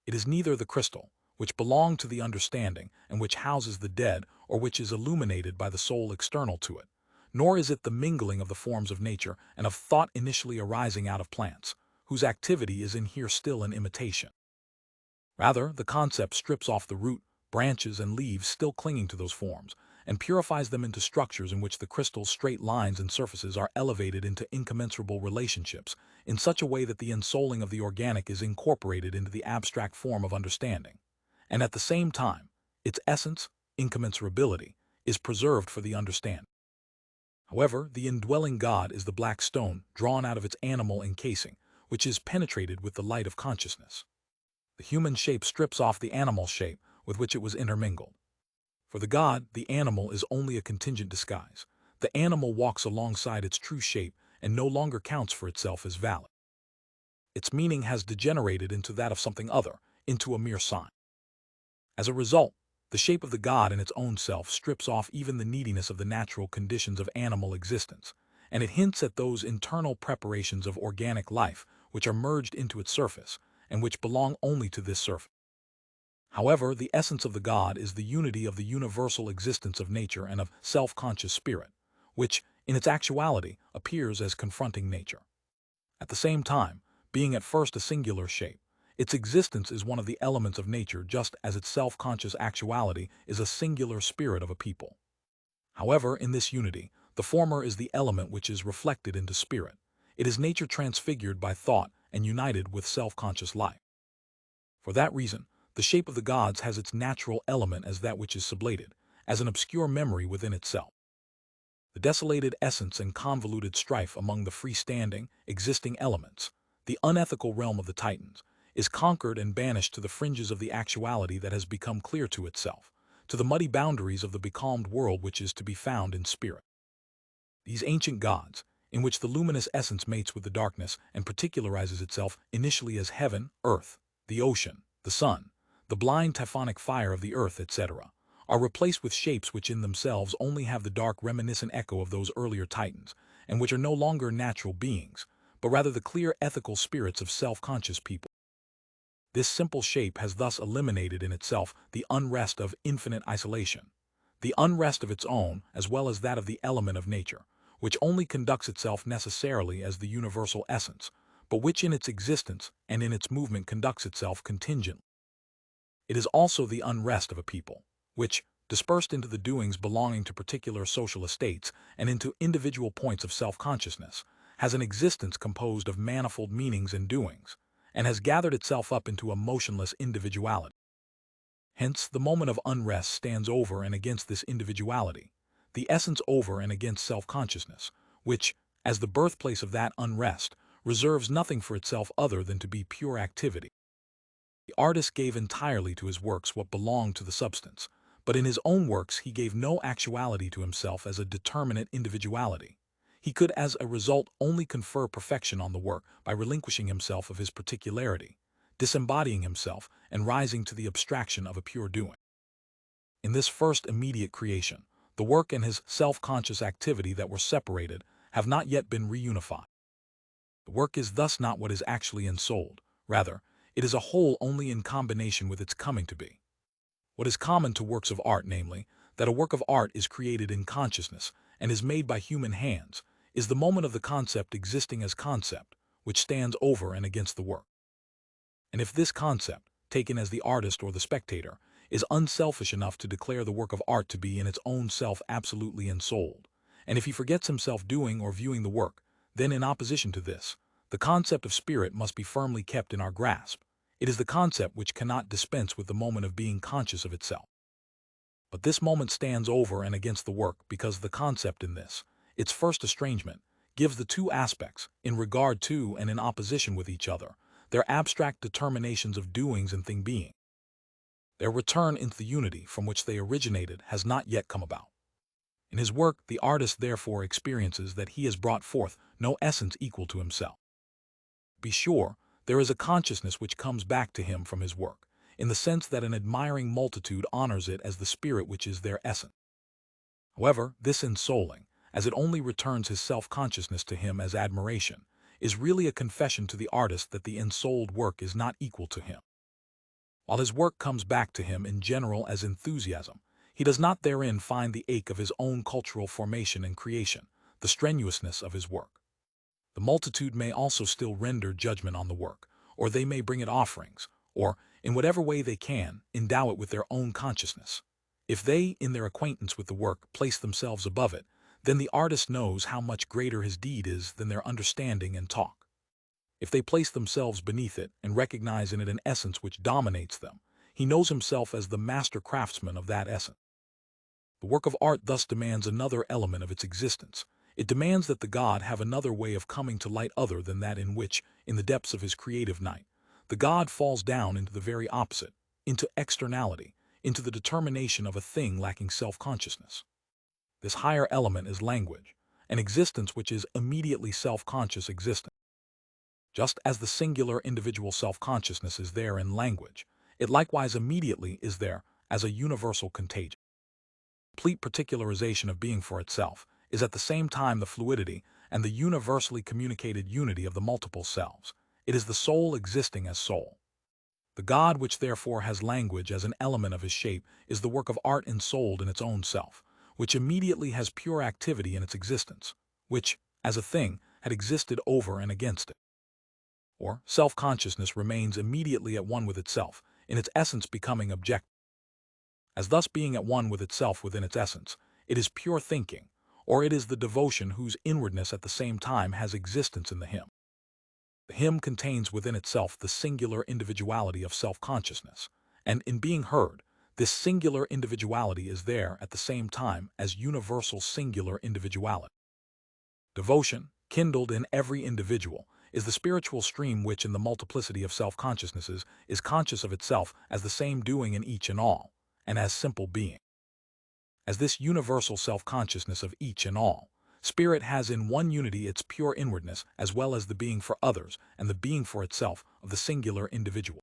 It is neither the crystal, which belongs to the understanding and which houses the dead or which is illuminated by the soul external to it, nor is it the mingling of the forms of nature and of thought initially arising out of plants, whose activity is in here still an imitation. Rather, the concept strips off the root, branches, and leaves still clinging to those forms, and purifies them into structures in which the crystal's straight lines and surfaces are elevated into incommensurable relationships, in such a way that the ensouling of the organic is incorporated into the abstract form of understanding, and at the same time, its essence, incommensurability, is preserved for the understanding. However, the indwelling God is the black stone drawn out of its animal encasing, which is penetrated with the light of consciousness. The human shape strips off the animal shape with which it was intermingled. For the God, the animal is only a contingent disguise. The animal walks alongside its true shape and no longer counts for itself as valid. Its meaning has degenerated into that of something other, into a mere sign. As a result, the shape of the God in its own self strips off even the neediness of the natural conditions of animal existence, and it hints at those internal preparations of organic life which are merged into its surface, and which belong only to this surface. However, the essence of the God is the unity of the universal existence of nature and of self-conscious spirit, which, in its actuality, appears as confronting nature. At the same time, being at first a singular shape, its existence is one of the elements of nature just as its self-conscious actuality is a singular spirit of a people. However, in this unity, the former is the element which is reflected into spirit. It is nature transfigured by thought and united with self-conscious life. For that reason, the shape of the gods has its natural element as that which is sublated, as an obscure memory within itself. The desolated essence and convoluted strife among the freestanding, existing elements, the unethical realm of the Titans, is conquered and banished to the fringes of the actuality that has become clear to itself, to the muddy boundaries of the becalmed world which is to be found in spirit. These ancient gods, in which the luminous essence mates with the darkness and particularizes itself initially as heaven, earth, the ocean, the sun, the blind typhonic fire of the earth, etc., are replaced with shapes which in themselves only have the dark reminiscent echo of those earlier Titans, and which are no longer natural beings, but rather the clear ethical spirits of self-conscious people. This simple shape has thus eliminated in itself the unrest of infinite isolation, the unrest of its own as well as that of the element of nature, which only conducts itself necessarily as the universal essence, but which in its existence and in its movement conducts itself contingently. It is also the unrest of a people, which, dispersed into the doings belonging to particular social estates and into individual points of self-consciousness, has an existence composed of manifold meanings and doings, and has gathered itself up into a motionless individuality. Hence, the moment of unrest stands over and against this individuality, the essence over and against self-consciousness, which, as the birthplace of that unrest, reserves nothing for itself other than to be pure activity. The artist gave entirely to his works what belonged to the substance, but in his own works he gave no actuality to himself as a determinate individuality. He could as a result only confer perfection on the work by relinquishing himself of his particularity, disembodying himself, and rising to the abstraction of a pure doing. In this first immediate creation, the work and his self-conscious activity that were separated have not yet been reunified. The work is thus not what is actually ensouled. Rather, it is a whole only in combination with its coming to be. What is common to works of art, namely, that a work of art is created in consciousness and is made by human hands, is the moment of the concept existing as concept, which stands over and against the work. And if this concept, taken as the artist or the spectator, is unselfish enough to declare the work of art to be in its own self absolutely ensouled, and if he forgets himself doing or viewing the work, then in opposition to this, the concept of spirit must be firmly kept in our grasp. It is the concept which cannot dispense with the moment of being conscious of itself. But this moment stands over and against the work because the concept in this, its first estrangement, gives the two aspects, in regard to and in opposition with each other, their abstract determinations of doings and thing-being. Their return into the unity from which they originated has not yet come about. In his work, the artist therefore experiences that he has brought forth no essence equal to himself. Be sure, there is a consciousness which comes back to him from his work, in the sense that an admiring multitude honors it as the spirit which is their essence. However, this ensouling, as it only returns his self-consciousness to him as admiration, is really a confession to the artist that the ensouled work is not equal to him. While his work comes back to him in general as enthusiasm, he does not therein find the ache of his own cultural formation and creation, the strenuousness of his work. The multitude may also still render judgment on the work, or they may bring it offerings, or, in whatever way they can, endow it with their own consciousness. If they, in their acquaintance with the work, place themselves above it, then the artist knows how much greater his deed is than their understanding and talk. If they place themselves beneath it and recognize in it an essence which dominates them, he knows himself as the master craftsman of that essence. The work of art thus demands another element of its existence. It demands that the God have another way of coming to light other than that in which, in the depths of his creative night, the God falls down into the very opposite, into externality, into the determination of a thing lacking self-consciousness. This higher element is language, an existence which is immediately self-conscious existence. Just as the singular individual self-consciousness is there in language, it likewise immediately is there as a universal contagion. Complete particularization of being for itself is at the same time the fluidity and the universally communicated unity of the multiple selves. It is the soul existing as soul. The God which therefore has language as an element of his shape is the work of art ensouled in its own self, which immediately has pure activity in its existence, which, as a thing, had existed over and against it. Or self-consciousness remains immediately at one with itself, in its essence becoming objective. As thus being at one with itself within its essence, it is pure thinking, or it is the devotion whose inwardness at the same time has existence in the hymn. The hymn contains within itself the singular individuality of self-consciousness, and in being heard, this singular individuality is there at the same time as universal singular individuality. Devotion, kindled in every individual, is the spiritual stream which in the multiplicity of self-consciousnesses is conscious of itself as the same doing in each and all, and as simple being. As this universal self-consciousness of each and all, spirit has in one unity its pure inwardness as well as the being for others and the being for itself of the singular individual.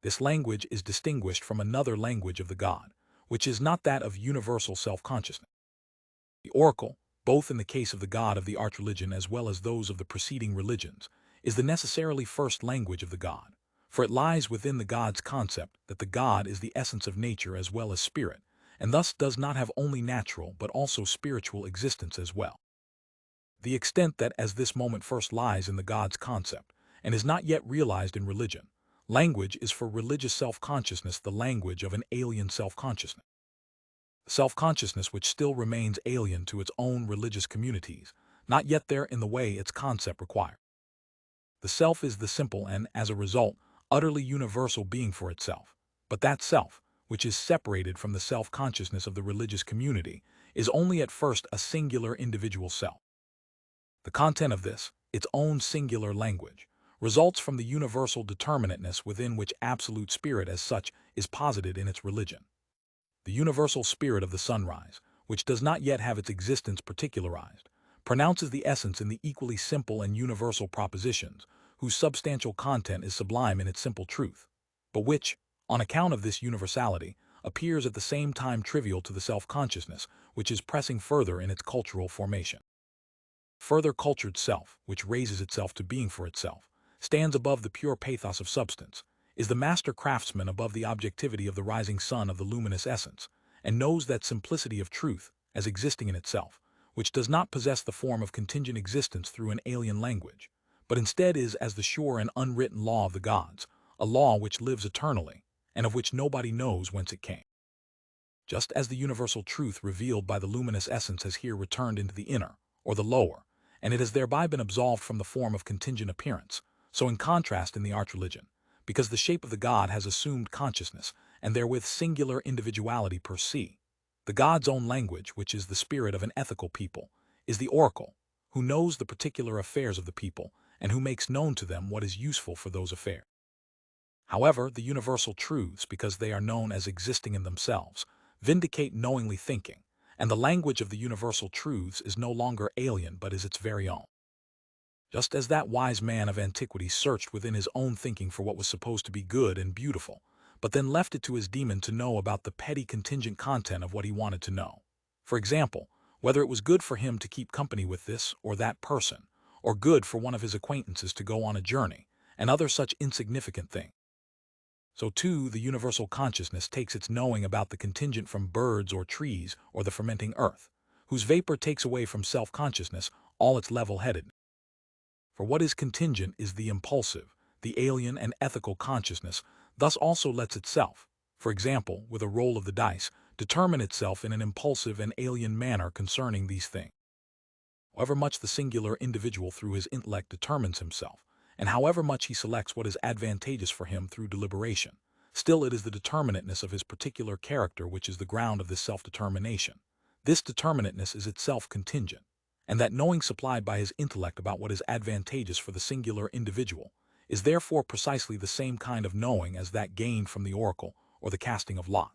This language is distinguished from another language of the God, which is not that of universal self-consciousness. The oracle, both in the case of the God of the arch-religion as well as those of the preceding religions, is the necessarily first language of the God, for it lies within the God's concept that the God is the essence of nature as well as spirit, and thus does not have only natural but also spiritual existence as well. The extent that as this moment first lies in the God's concept, and is not yet realized in religion, language is for religious self-consciousness the language of an alien self-consciousness. Self-consciousness which still remains alien to its own religious communities, not yet there in the way its concept requires. The self is the simple and, as a result, utterly universal being for itself, but that self, which is separated from the self-consciousness of the religious community, is only at first a singular individual self. The content of this, its own singular language, results from the universal determinateness within which absolute spirit as such is posited in its religion. The universal spirit of the sunrise, which does not yet have its existence particularized, pronounces the essence in the equally simple and universal propositions, whose substantial content is sublime in its simple truth, but which, on account of this universality, appears at the same time trivial to the self-consciousness which is pressing further in its cultural formation. Further cultured self, which raises itself to being for itself, stands above the pure pathos of substance, is the master craftsman above the objectivity of the rising sun of the luminous essence, and knows that simplicity of truth, as existing in itself, which does not possess the form of contingent existence through an alien language, but instead is as the sure and unwritten law of the gods, a law which lives eternally, and of which nobody knows whence it came. Just as the universal truth revealed by the luminous essence has here returned into the inner, or the lower, and it has thereby been absolved from the form of contingent appearance, so in contrast in the arch-religion, because the shape of the God has assumed consciousness, and therewith singular individuality per se, the God's own language, which is the spirit of an ethical people, is the oracle, who knows the particular affairs of the people, and who makes known to them what is useful for those affairs. However, the universal truths, because they are known as existing in themselves, vindicate knowingly thinking, and the language of the universal truths is no longer alien but is its very own. Just as that wise man of antiquity searched within his own thinking for what was supposed to be good and beautiful, but then left it to his demon to know about the petty contingent content of what he wanted to know. For example, whether it was good for him to keep company with this or that person, or good for one of his acquaintances to go on a journey, and other such insignificant things. So too, the universal consciousness takes its knowing about the contingent from birds or trees or the fermenting earth, whose vapor takes away from self-consciousness all its level-headedness. For what is contingent is the impulsive, the alien and ethical consciousness, thus also lets itself, for example, with a roll of the dice, determine itself in an impulsive and alien manner concerning these things. However much the singular individual through his intellect determines himself, and however much he selects what is advantageous for him through deliberation, still it is the determinateness of his particular character which is the ground of this self-determination. This determinateness is itself contingent, and that knowing supplied by his intellect about what is advantageous for the singular individual is therefore precisely the same kind of knowing as that gained from the oracle or the casting of lot.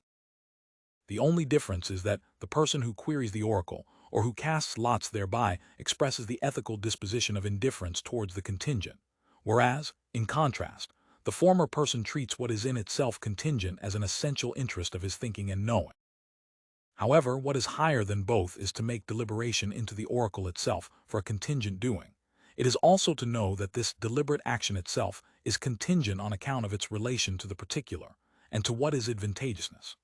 The only difference is that the person who queries the oracle or who casts lots thereby expresses the ethical disposition of indifference towards the contingent, whereas, in contrast, the former person treats what is in itself contingent as an essential interest of his thinking and knowing. However, what is higher than both is to make deliberation into the oracle itself for a contingent doing. It is also to know that this deliberate action itself is contingent on account of its relation to the particular, and to what is advantageousness.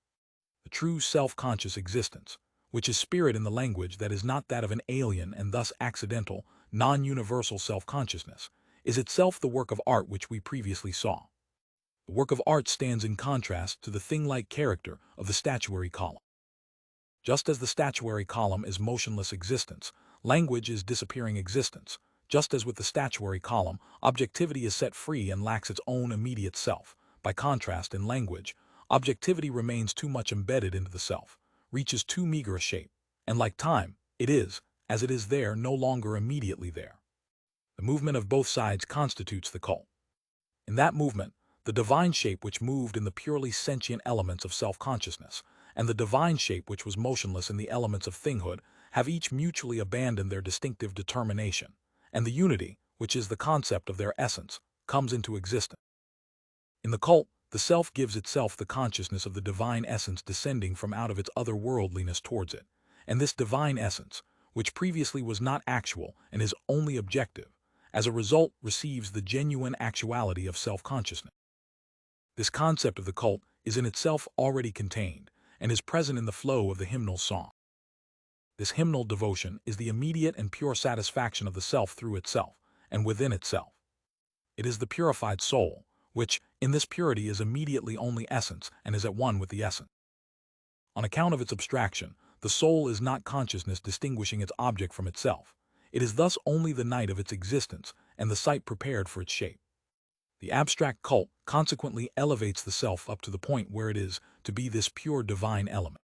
The true self-conscious existence, which is spirit in the language that is not that of an alien and thus accidental, non-universal self-consciousness, is itself the work of art which we previously saw. The work of art stands in contrast to the thing-like character of the statuary column. Just as the statuary column is motionless existence, language is disappearing existence. Just as with the statuary column, objectivity is set free and lacks its own immediate self. By contrast, in language, objectivity remains too much embedded into the self, reaches too meager a shape, and like time, it is, as it is there, no longer immediately there. The movement of both sides constitutes the cult. In that movement, the divine shape which moved in the purely sentient elements of self-consciousness, and the divine shape which was motionless in the elements of thinghood, have each mutually abandoned their distinctive determination, and the unity, which is the concept of their essence, comes into existence. In the cult, the self gives itself the consciousness of the divine essence descending from out of its otherworldliness towards it, and this divine essence, which previously was not actual and is only objective, as a result receives the genuine actuality of self-consciousness. This concept of the cult is in itself already contained, and is present in the flow of the hymnal song. This hymnal devotion is the immediate and pure satisfaction of the self through itself, and within itself. It is the purified soul, which, in this purity, is immediately only essence and is at one with the essence. On account of its abstraction, the soul is not consciousness distinguishing its object from itself. It is thus only the night of its existence and the site prepared for its shape. The abstract cult consequently elevates the self up to the point where it is to be this pure divine element.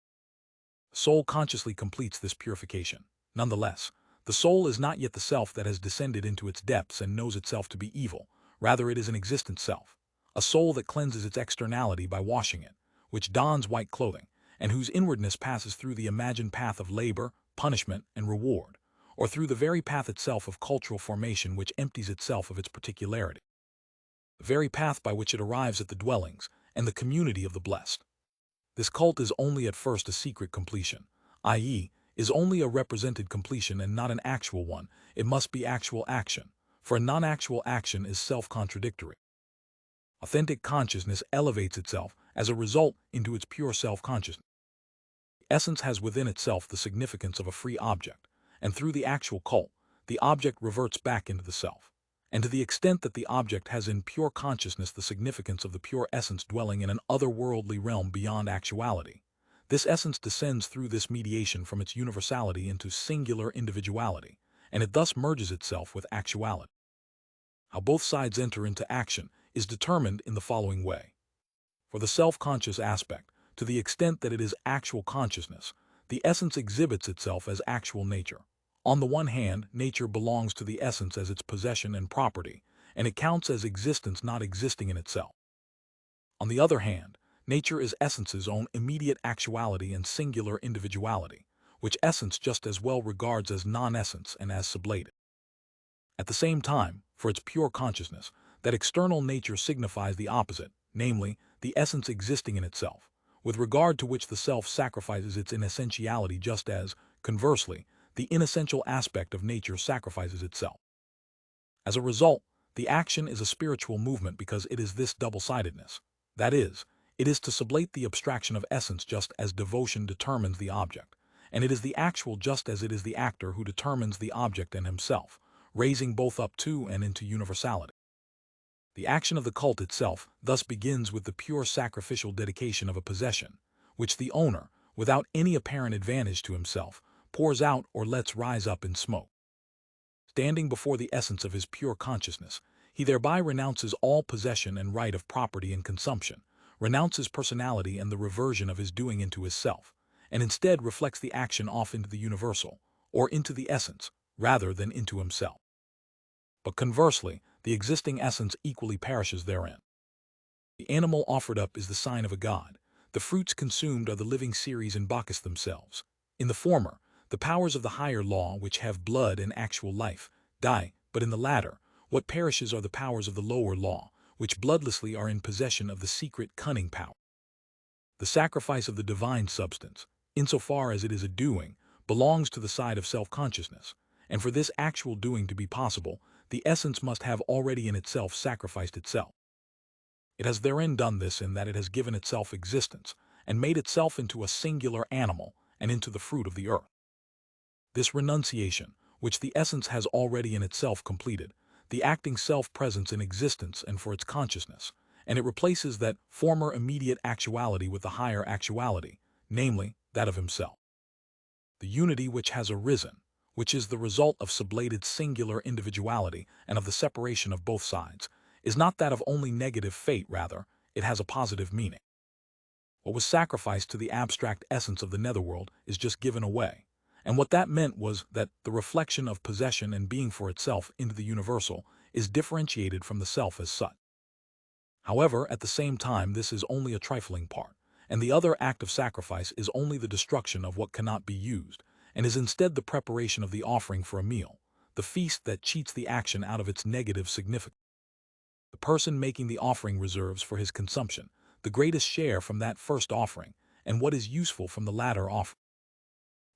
The soul consciously completes this purification. Nonetheless, the soul is not yet the self that has descended into its depths and knows itself to be evil. Rather, it is an existent self, a soul that cleanses its externality by washing it, which dons white clothing, and whose inwardness passes through the imagined path of labor, punishment, and reward, or through the very path itself of cultural formation which empties itself of its particularity, the very path by which it arrives at the dwellings and the community of the blessed. This cult is only at first a secret completion, i.e., is only a represented completion and not an actual one. It must be actual action, for a non-actual action is self-contradictory. Authentic consciousness elevates itself, as a result, into its pure self-consciousness. Essence has within itself the significance of a free object, and through the actual cult, the object reverts back into the self. And to the extent that the object has in pure consciousness the significance of the pure essence dwelling in an otherworldly realm beyond actuality, this essence descends through this mediation from its universality into singular individuality, and it thus merges itself with actuality. How both sides enter into action is determined in the following way. For the self-conscious aspect, to the extent that it is actual consciousness, the essence exhibits itself as actual nature. On the one hand, nature belongs to the essence as its possession and property, and it counts as existence not existing in itself. On the other hand, nature is essence's own immediate actuality and singular individuality, which essence just as well regards as non-essence and as sublated. At the same time, for its pure consciousness, that external nature signifies the opposite, namely, the essence existing in itself, with regard to which the self sacrifices its inessentiality just as, conversely, the inessential aspect of nature sacrifices itself. As a result, the action is a spiritual movement because it is this double-sidedness. That is, it is to sublate the abstraction of essence just as devotion determines the object, and it is the actual just as it is the actor who determines the object and himself, raising both up to and into universality. The action of the cult itself thus begins with the pure sacrificial dedication of a possession, which the owner, without any apparent advantage to himself, pours out or lets rise up in smoke. Standing before the essence of his pure consciousness, he thereby renounces all possession and right of property and consumption, renounces personality and the reversion of his doing into his self, and instead reflects the action off into the universal, or into the essence, rather than into himself. But conversely, the existing essence equally perishes therein. The animal offered up is the sign of a god. The fruits consumed are the living series and Bacchus themselves. In the former, the powers of the higher law, which have blood and actual life, die, but in the latter, what perishes are the powers of the lower law, which bloodlessly are in possession of the secret cunning power. The sacrifice of the divine substance, insofar as it is a doing, belongs to the side of self-consciousness, and for this actual doing to be possible, the essence must have already in itself sacrificed itself. It has therein done this in that it has given itself existence, and made itself into a singular animal, and into the fruit of the earth. This renunciation, which the essence has already in itself completed, the acting self-presence in existence and for its consciousness, and it replaces that former immediate actuality with the higher actuality, namely, that of himself. The unity which has arisen, which is the result of sublated singular individuality and of the separation of both sides, is not that of only negative fate, rather, it has a positive meaning. What was sacrificed to the abstract essence of the netherworld is just given away, and what that meant was that the reflection of possession and being for itself into the universal is differentiated from the self as such. However, at the same time, this is only a trifling part, and the other act of sacrifice is only the destruction of what cannot be used, and is instead the preparation of the offering for a meal, the feast that cheats the action out of its negative significance. The person making the offering reserves for his consumption the greatest share from that first offering, and what is useful from the latter offering.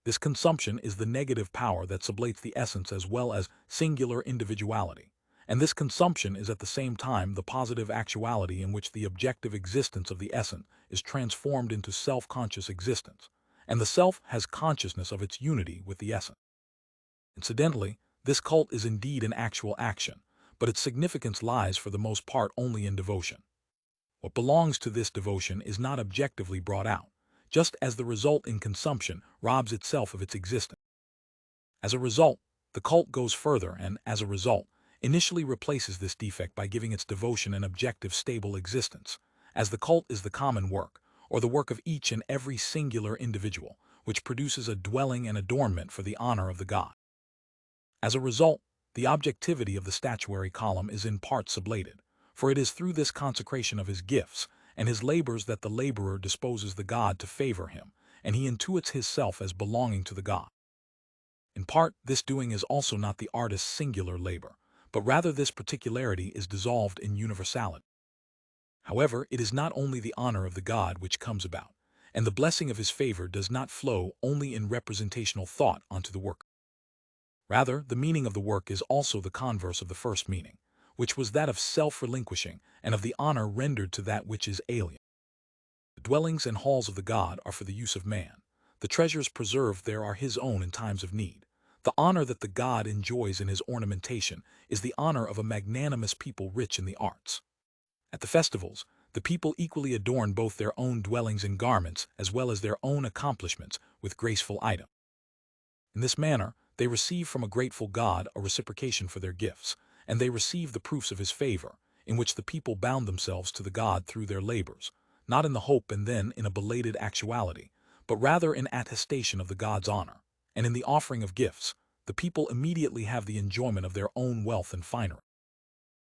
This consumption is the negative power that sublates the essence as well as singular individuality, and this consumption is at the same time the positive actuality in which the objective existence of the essence is transformed into self-conscious existence, and the self has consciousness of its unity with the essence. Incidentally, this cult is indeed an actual action, but its significance lies for the most part only in devotion. What belongs to this devotion is not objectively brought out, just as the result in consumption robs itself of its existence. As a result, the cult goes further and, as a result, initially replaces this defect by giving its devotion an objective stable existence, as the cult is the common work, or the work of each and every singular individual, which produces a dwelling and adornment for the honor of the god. As a result, the objectivity of the statuary column is in part sublated, for it is through this consecration of his gifts, and his labors that the laborer disposes the god to favor him, and he intuits his self as belonging to the god. In part, this doing is also not the artist's singular labor, but rather this particularity is dissolved in universality. However, it is not only the honor of the god which comes about, and the blessing of his favor does not flow only in representational thought onto the work. Rather, the meaning of the work is also the converse of the first meaning, which was that of self-relinquishing and of the honor rendered to that which is alien. The dwellings and halls of the god are for the use of man. The treasures preserved there are his own in times of need. The honor that the god enjoys in his ornamentation is the honor of a magnanimous people rich in the arts. At the festivals, the people equally adorn both their own dwellings and garments as well as their own accomplishments with graceful items. In this manner, they receive from a grateful God a reciprocation for their gifts, and they receive the proofs of his favor, in which the people bound themselves to the God through their labors, not in the hope and then in a belated actuality, but rather in attestation of the God's honor, and in the offering of gifts, the people immediately have the enjoyment of their own wealth and finery.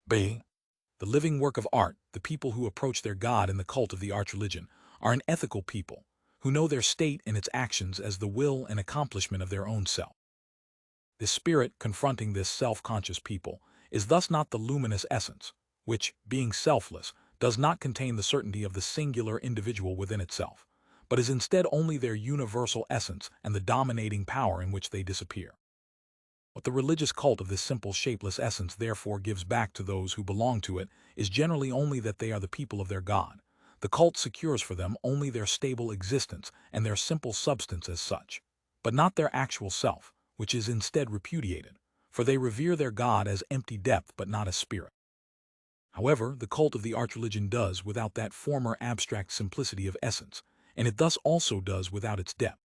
B. The living work of art, the people who approach their God in the cult of the arch-religion, are an ethical people, who know their state and its actions as the will and accomplishment of their own self. This spirit confronting this self-conscious people is thus not the luminous essence, which, being selfless, does not contain the certainty of the singular individual within itself, but is instead only their universal essence and the dominating power in which they disappear. What the religious cult of this simple shapeless essence therefore gives back to those who belong to it is generally only that they are the people of their God. The cult secures for them only their stable existence and their simple substance as such, but not their actual self, which is instead repudiated, for they revere their God as empty depth but not as spirit. However, the cult of the arch-religion does without that former abstract simplicity of essence, and it thus also does without its depth.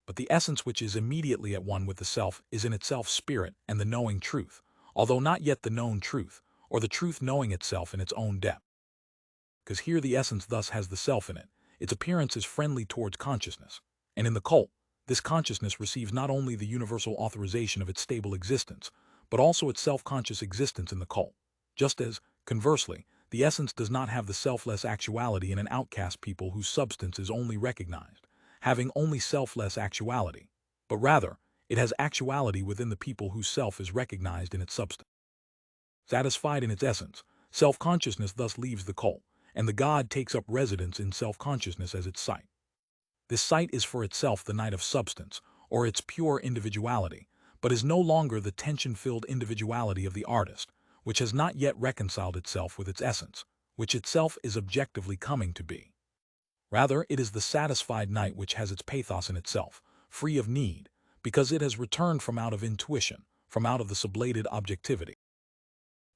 But the essence which is immediately at one with the self is in itself spirit and the knowing truth, although not yet the known truth, or the truth knowing itself in its own depth. Because here the essence thus has the self in it, its appearance is friendly towards consciousness, and in the cult, this consciousness receives not only the universal authorization of its stable existence, but also its self-conscious existence in the cult, just as, conversely, the essence does not have the selfless actuality in an outcast people whose substance is only recognized, having only selfless actuality, but rather, it has actuality within the people whose self is recognized in its substance. Satisfied in its essence, self-consciousness thus leaves the cult, and the God takes up residence in self-consciousness as its site. This site is for itself the night of substance, or its pure individuality, but is no longer the tension-filled individuality of the artist, which has not yet reconciled itself with its essence, which itself is objectively coming to be. Rather, it is the satisfied night which has its pathos in itself, free of need, because it has returned from out of intuition, from out of the sublated objectivity.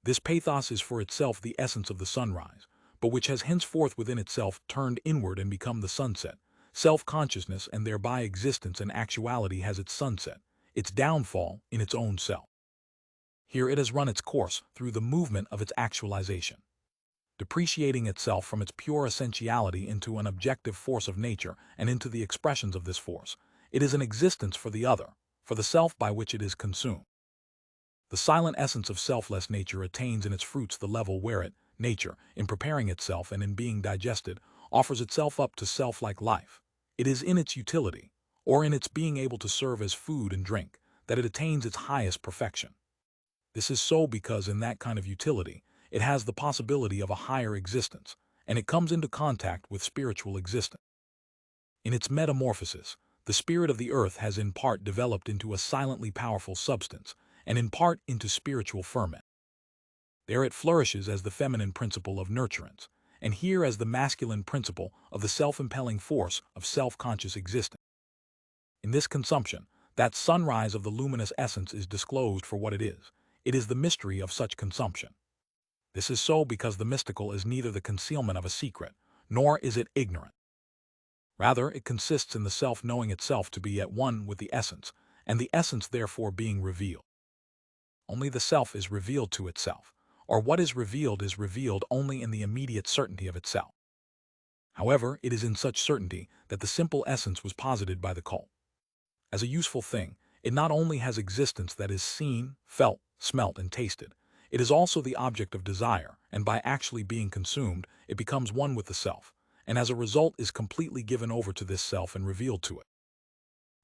This pathos is for itself the essence of the sunrise, but which has henceforth within itself turned inward and become the sunset. Self-consciousness and thereby existence and actuality has its sunset, its downfall in its own self. Here it has run its course through the movement of its actualization, depreciating itself from its pure essentiality into an objective force of nature and into the expressions of this force. It is an existence for the other, for the self by which it is consumed. The silent essence of selfless nature attains in its fruits the level where it, nature, in preparing itself and in being digested, offers itself up to self-like life. It is in its utility, or in its being able to serve as food and drink, that it attains its highest perfection. This is so because in that kind of utility, it has the possibility of a higher existence, and it comes into contact with spiritual existence. In its metamorphosis, the spirit of the earth has in part developed into a silently powerful substance, and in part into spiritual ferment. There it flourishes as the feminine principle of nurturance, and here as the masculine principle of the self-impelling force of self-conscious existence. In this consumption, that sunrise of the luminous essence is disclosed for what it is. It is the mystery of such consumption. This is so because the mystical is neither the concealment of a secret, nor is it ignorant. Rather, it consists in the self knowing itself to be at one with the essence, and the essence therefore being revealed. Only the self is revealed to itself, or what is revealed only in the immediate certainty of itself. However, it is in such certainty that the simple essence was posited by the cult. As a useful thing, it not only has existence that is seen, felt, smelt, and tasted, It is also the object of desire, and by actually being consumed, it becomes one with the self, and as a result is completely given over to this self and revealed to it.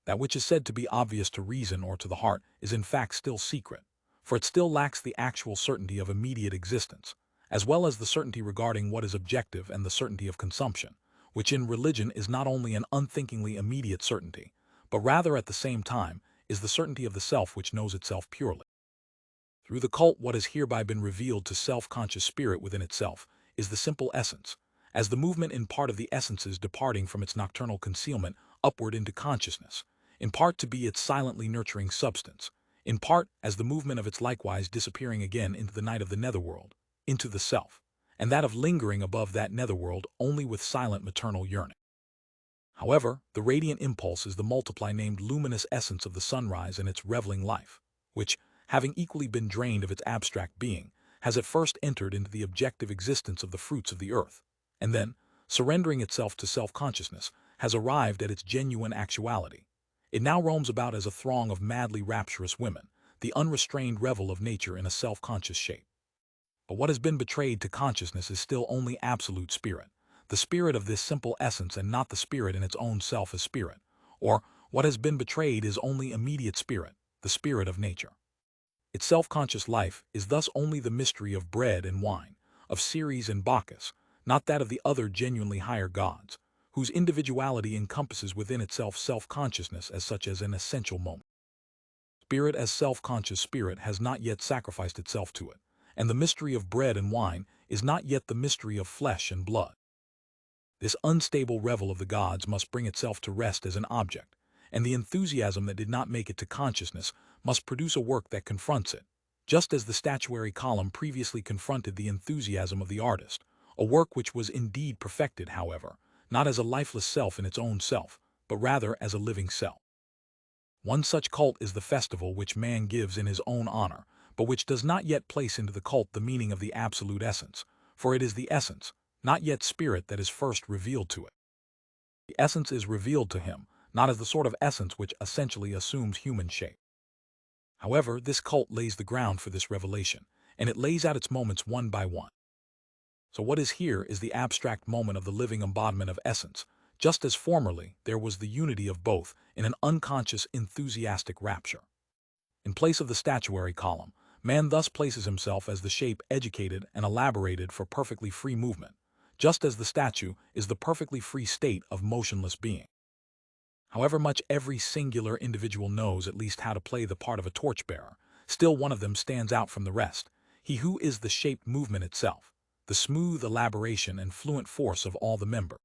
That which is said to be obvious to reason or to the heart is in fact still secret, for it still lacks the actual certainty of immediate existence, as well as the certainty regarding what is objective and the certainty of consumption, which in religion is not only an unthinkingly immediate certainty, but rather at the same time is the certainty of the self which knows itself purely. Through the cult, what has hereby been revealed to self-conscious spirit within itself is the simple essence, as the movement in part of the essences departing from its nocturnal concealment upward into consciousness, in part to be its silently nurturing substance, in part as the movement of its likewise disappearing again into the night of the netherworld, into the self, and that of lingering above that netherworld only with silent maternal yearning. However, the radiant impulse is the multiply named luminous essence of the sunrise and its reveling life, which, having equally been drained of its abstract being, has at first entered into the objective existence of the fruits of the earth, and then, surrendering itself to self-consciousness, has arrived at its genuine actuality. It now roams about as a throng of madly rapturous women, the unrestrained revel of nature in a self-conscious shape. But what has been betrayed to consciousness is still only absolute spirit, the spirit of this simple essence and not the spirit in its own self as spirit, or what has been betrayed is only immediate spirit, the spirit of nature. Its self-conscious life is thus only the mystery of bread and wine, of Ceres and Bacchus, not that of the other genuinely higher gods, whose individuality encompasses within itself self-consciousness as such as an essential moment. Spirit as self-conscious spirit has not yet sacrificed itself to it, and the mystery of bread and wine is not yet the mystery of flesh and blood. This unstable revel of the gods must bring itself to rest as an object, and the enthusiasm that did not make it to consciousness must produce a work that confronts it, just as the statuary column previously confronted the enthusiasm of the artist, a work which was indeed perfected, however, not as a lifeless self in its own self, but rather as a living self. One such cult is the festival which man gives in his own honor, but which does not yet place into the cult the meaning of the absolute essence, for it is the essence, not yet spirit, that is first revealed to it. The essence is revealed to him, not as the sort of essence which essentially assumes human shape. However, this cult lays the ground for this revelation, and it lays out its moments one by one. So what is here is the abstract moment of the living embodiment of essence, just as formerly there was the unity of both in an unconscious enthusiastic rapture. In place of the statuary column, man thus places himself as the shape educated and elaborated for perfectly free movement, just as the statue is the perfectly free state of motionless being. However much every singular individual knows at least how to play the part of a torchbearer, still one of them stands out from the rest, he who is the shaped movement itself, the smooth elaboration and fluent force of all the members.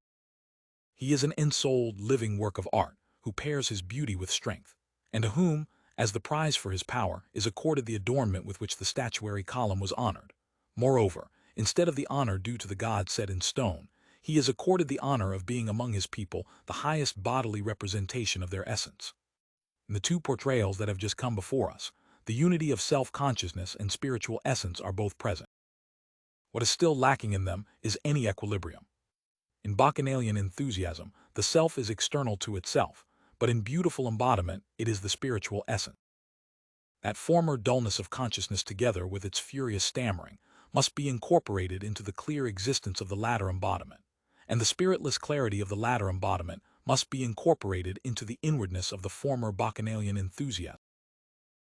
He is an ensouled, living work of art, who pairs his beauty with strength, and to whom, as the prize for his power, is accorded the adornment with which the statuary column was honored. Moreover, instead of the honor due to the gods set in stone, he is accorded the honor of being among his people the highest bodily representation of their essence. In the two portrayals that have just come before us, the unity of self-consciousness and spiritual essence are both present. What is still lacking in them is any equilibrium. In Bacchanalian enthusiasm, the self is external to itself, but in beautiful embodiment, it is the spiritual essence. That former dullness of consciousness together with its furious stammering must be incorporated into the clear existence of the latter embodiment, and the spiritless clarity of the latter embodiment must be incorporated into the inwardness of the former Bacchanalian enthusiasm.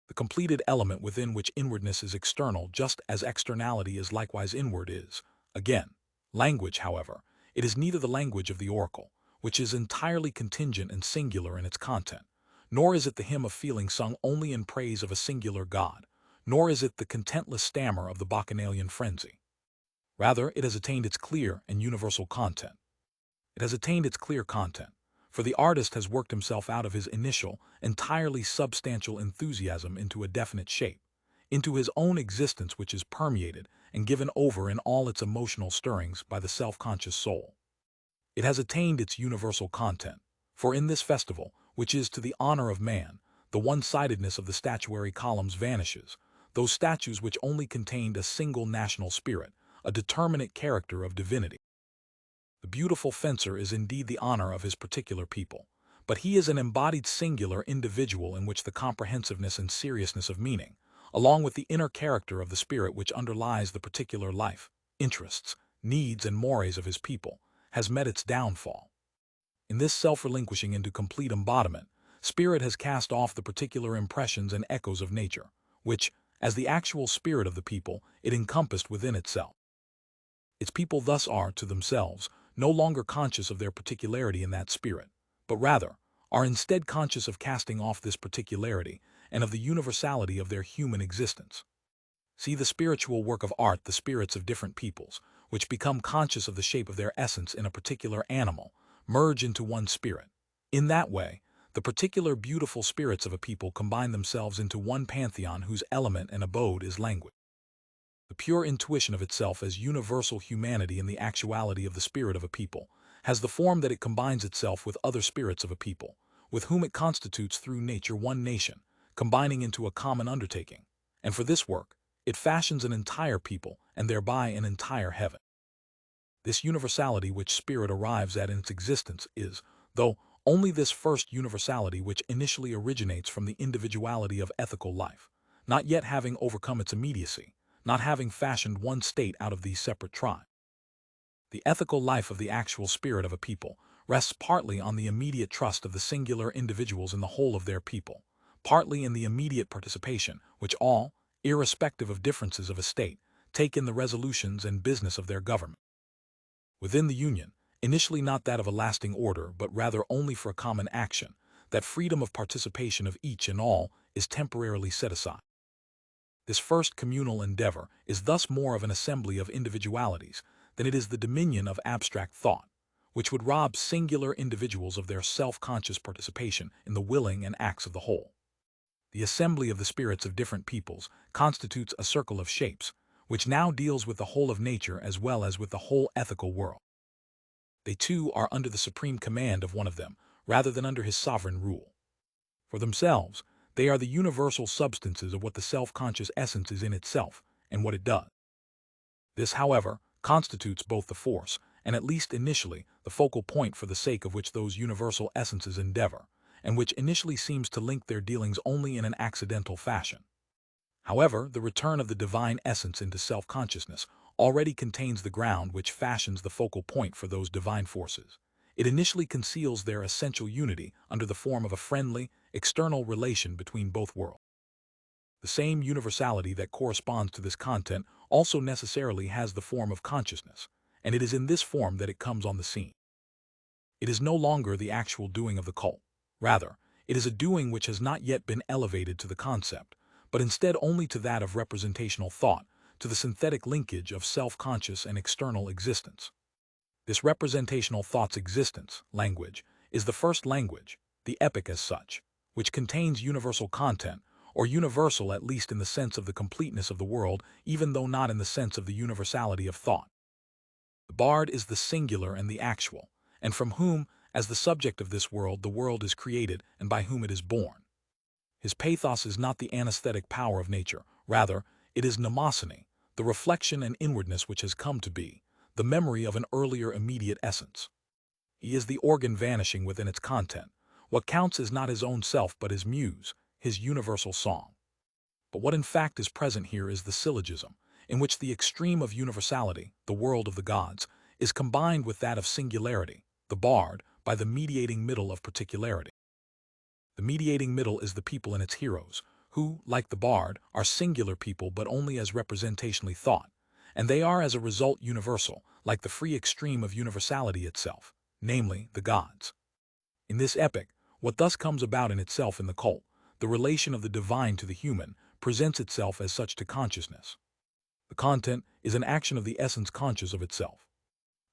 The completed element within which inwardness is external just as externality is likewise inward is, again, language. However, it is neither the language of the oracle, which is entirely contingent and singular in its content, nor is it the hymn of feeling sung only in praise of a singular god, nor is it the contentless stammer of the Bacchanalian frenzy. Rather, it has attained its clear and universal content. It has attained its clear content, for the artist has worked himself out of his initial, entirely substantial enthusiasm into a definite shape, into his own existence which is permeated and given over in all its emotional stirrings by the self-conscious soul. It has attained its universal content, for in this festival, which is to the honor of man, the one-sidedness of the statuary columns vanishes, those statues which only contained a single national spirit, a determinate character of divinity. The beautiful fencer is indeed the honor of his particular people, but he is an embodied singular individual in which the comprehensiveness and seriousness of meaning, along with the inner character of the spirit which underlies the particular life, interests, needs, and mores of his people, has met its downfall. In this self-relinquishing into complete embodiment, spirit has cast off the particular impressions and echoes of nature, which, as the actual spirit of the people, it encompassed within itself. Its people thus are, to themselves, no longer conscious of their particularity in that spirit, but rather are instead conscious of casting off this particularity and of the universality of their human existence. See the spiritual work of art, the spirits of different peoples, which become conscious of the shape of their essence in a particular animal, merge into one spirit. In that way, the particular beautiful spirits of a people combine themselves into one pantheon whose element and abode is language. The pure intuition of itself as universal humanity in the actuality of the spirit of a people has the form that it combines itself with other spirits of a people, with whom it constitutes through nature one nation, combining into a common undertaking. And for this work, it fashions an entire people and thereby an entire heaven. This universality which spirit arrives at in its existence is, though, only this first universality which initially originates from the individuality of ethical life, not yet having overcome its immediacy, not having fashioned one state out of these separate tribes. The ethical life of the actual spirit of a people rests partly on the immediate trust of the singular individuals in the whole of their people, partly in the immediate participation which all, irrespective of differences of estate, take in the resolutions and business of their government. Within the Union, initially not that of a lasting order, but rather only for a common action, that freedom of participation of each and all is temporarily set aside. This first communal endeavor is thus more of an assembly of individualities than it is the dominion of abstract thought, which would rob singular individuals of their self-conscious participation in the willing and acts of the whole. The assembly of the spirits of different peoples constitutes a circle of shapes, which now deals with the whole of nature as well as with the whole ethical world. They too are under the supreme command of one of them, rather than under his sovereign rule. For themselves, they are the universal substances of what the self-conscious essence is in itself and what it does. This, however, constitutes both the force and, at least initially, the focal point for the sake of which those universal essences endeavor, and which initially seems to link their dealings only in an accidental fashion. However, the return of the divine essence into self-consciousness already contains the ground which fashions the focal point for those divine forces. It initially conceals their essential unity under the form of a friendly, external relation between both worlds. The same universality that corresponds to this content also necessarily has the form of consciousness, and it is in this form that it comes on the scene. It is no longer the actual doing of the cult. Rather, it is a doing which has not yet been elevated to the concept, but instead only to that of representational thought, to the synthetic linkage of self-conscious and external existence. This representational thought's existence, language, is the first language, the epic as such, which contains universal content, or universal at least in the sense of the completeness of the world, even though not in the sense of the universality of thought. The bard is the singular and the actual, and from whom, as the subject of this world, the world is created and by whom it is born. His pathos is not the anesthetic power of nature, rather, it is mnemosyne, the reflection and inwardness which has come to be, the memory of an earlier immediate essence. He is the organ vanishing within its content. What counts is not his own self but his muse, his universal song. But what in fact is present here is the syllogism, in which the extreme of universality, the world of the gods, is combined with that of singularity, the bard, by the mediating middle of particularity. The mediating middle is the people and its heroes, who, like the bard, are singular people but only as representationally thought, and they are as a result universal, like the free extreme of universality itself, namely, the gods. In this epic, what thus comes about in itself in the cult, the relation of the divine to the human, presents itself as such to consciousness. The content is an action of the essence conscious of itself.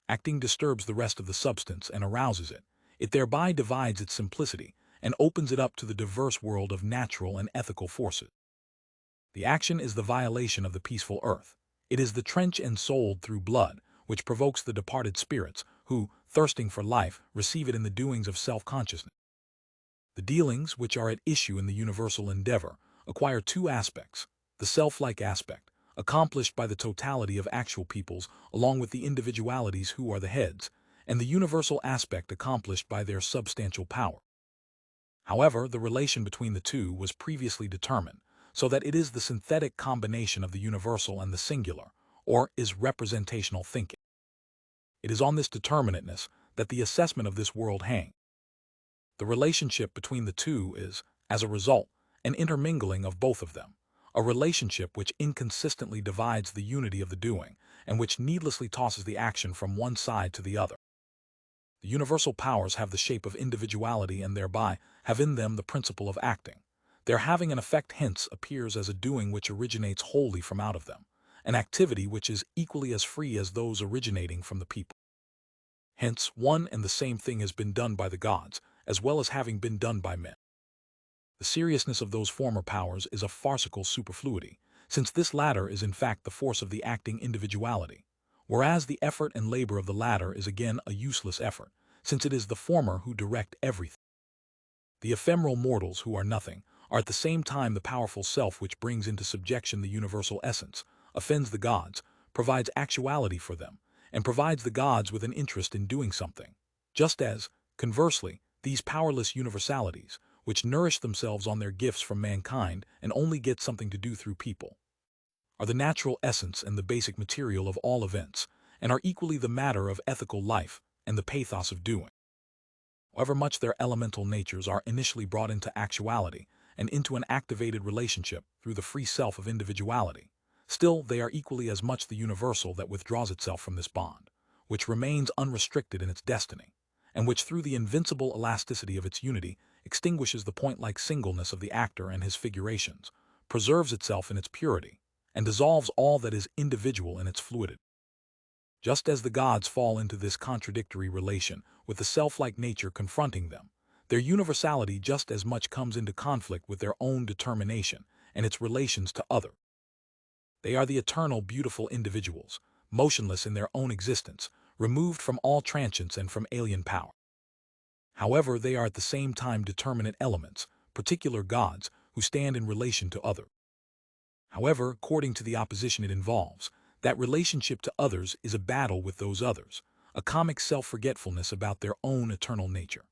Acting disturbs the rest of the substance and arouses it. It thereby divides its simplicity and opens it up to the diverse world of natural and ethical forces. The action is the violation of the peaceful earth. It is the trench ensouled through blood, which provokes the departed spirits, who, thirsting for life, receive it in the doings of self-consciousness. The dealings, which are at issue in the universal endeavor, acquire two aspects: the self-like aspect, accomplished by the totality of actual peoples along with the individualities who are the heads, and the universal aspect accomplished by their substantial power. However, the relation between the two was previously determined, so that it is the synthetic combination of the universal and the singular, or is representational thinking. It is on this determinateness that the assessment of this world hangs. The relationship between the two is, as a result, an intermingling of both of them, a relationship which inconsistently divides the unity of the doing, and which needlessly tosses the action from one side to the other. The universal powers have the shape of individuality and thereby have in them the principle of acting. Their having an effect hence appears as a doing which originates wholly from out of them, an activity which is equally as free as those originating from the people. Hence, one and the same thing has been done by the gods, as well as having been done by men. The seriousness of those former powers is a farcical superfluity, since this latter is in fact the force of the acting individuality, whereas the effort and labor of the latter is again a useless effort, since it is the former who direct everything. The ephemeral mortals who are nothing are at the same time the powerful self which brings into subjection the universal essence, offends the gods, provides actuality for them, and provides the gods with an interest in doing something, just as, conversely, these powerless universalities, which nourish themselves on their gifts from mankind and only get something to do through people, are the natural essence and the basic material of all events, and are equally the matter of ethical life and the pathos of doing. However much their elemental natures are initially brought into actuality and into an activated relationship through the free self of individuality, still they are equally as much the universal that withdraws itself from this bond, which remains unrestricted in its destiny, and which through the invincible elasticity of its unity extinguishes the point-like singleness of the actor and his figurations, preserves itself in its purity, and dissolves all that is individual in its fluidity. Just as the gods fall into this contradictory relation with the self-like nature confronting them, their universality just as much comes into conflict with their own determination and its relations to others. They are the eternal, beautiful individuals, motionless in their own existence, removed from all transience and from alien power. However, they are at the same time determinate elements, particular gods, who stand in relation to others. However, according to the opposition it involves, that relationship to others is a battle with those others, a comic self-forgetfulness about their own eternal nature.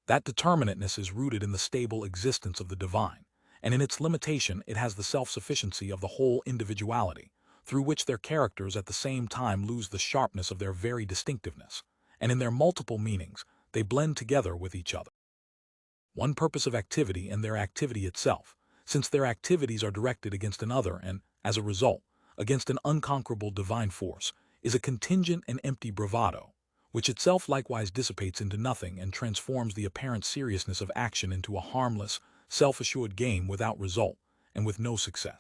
That determinateness is rooted in the stable existence of the divine, and in its limitation it has the self-sufficiency of the whole individuality, through which their characters at the same time lose the sharpness of their very distinctiveness, and in their multiple meanings they blend together with each other. One purpose of activity and their activity itself, since their activities are directed against another and, as a result, against an unconquerable divine force, is a contingent and empty bravado, which itself likewise dissipates into nothing and transforms the apparent seriousness of action into a harmless, self-assured game without result and with no success.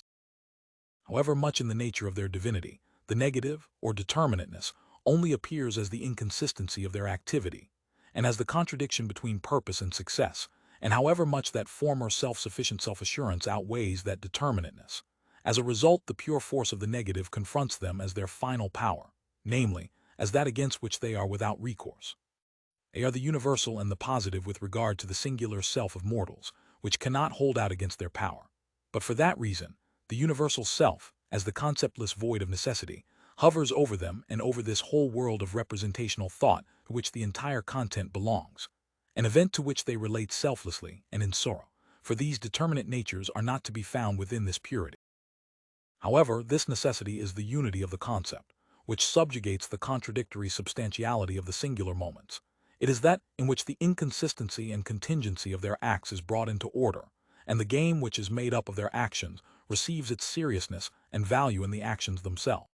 However much in the nature of their divinity, the negative, or determinateness, only appears as the inconsistency of their activity, and as the contradiction between purpose and success, and however much that former self-sufficient self-assurance outweighs that determinateness, as a result the pure force of the negative confronts them as their final power, namely, as that against which they are without recourse. They are the universal and the positive with regard to the singular self of mortals, which cannot hold out against their power. But for that reason, the universal self, as the conceptless void of necessity, hovers over them and over this whole world of representational thought to which the entire content belongs, an event to which they relate selflessly and in sorrow, for these determinate natures are not to be found within this purity. However, this necessity is the unity of the concept, which subjugates the contradictory substantiality of the singular moments. It is that in which the inconsistency and contingency of their acts is brought into order, and the game which is made up of their actions receives its seriousness and value in the actions themselves.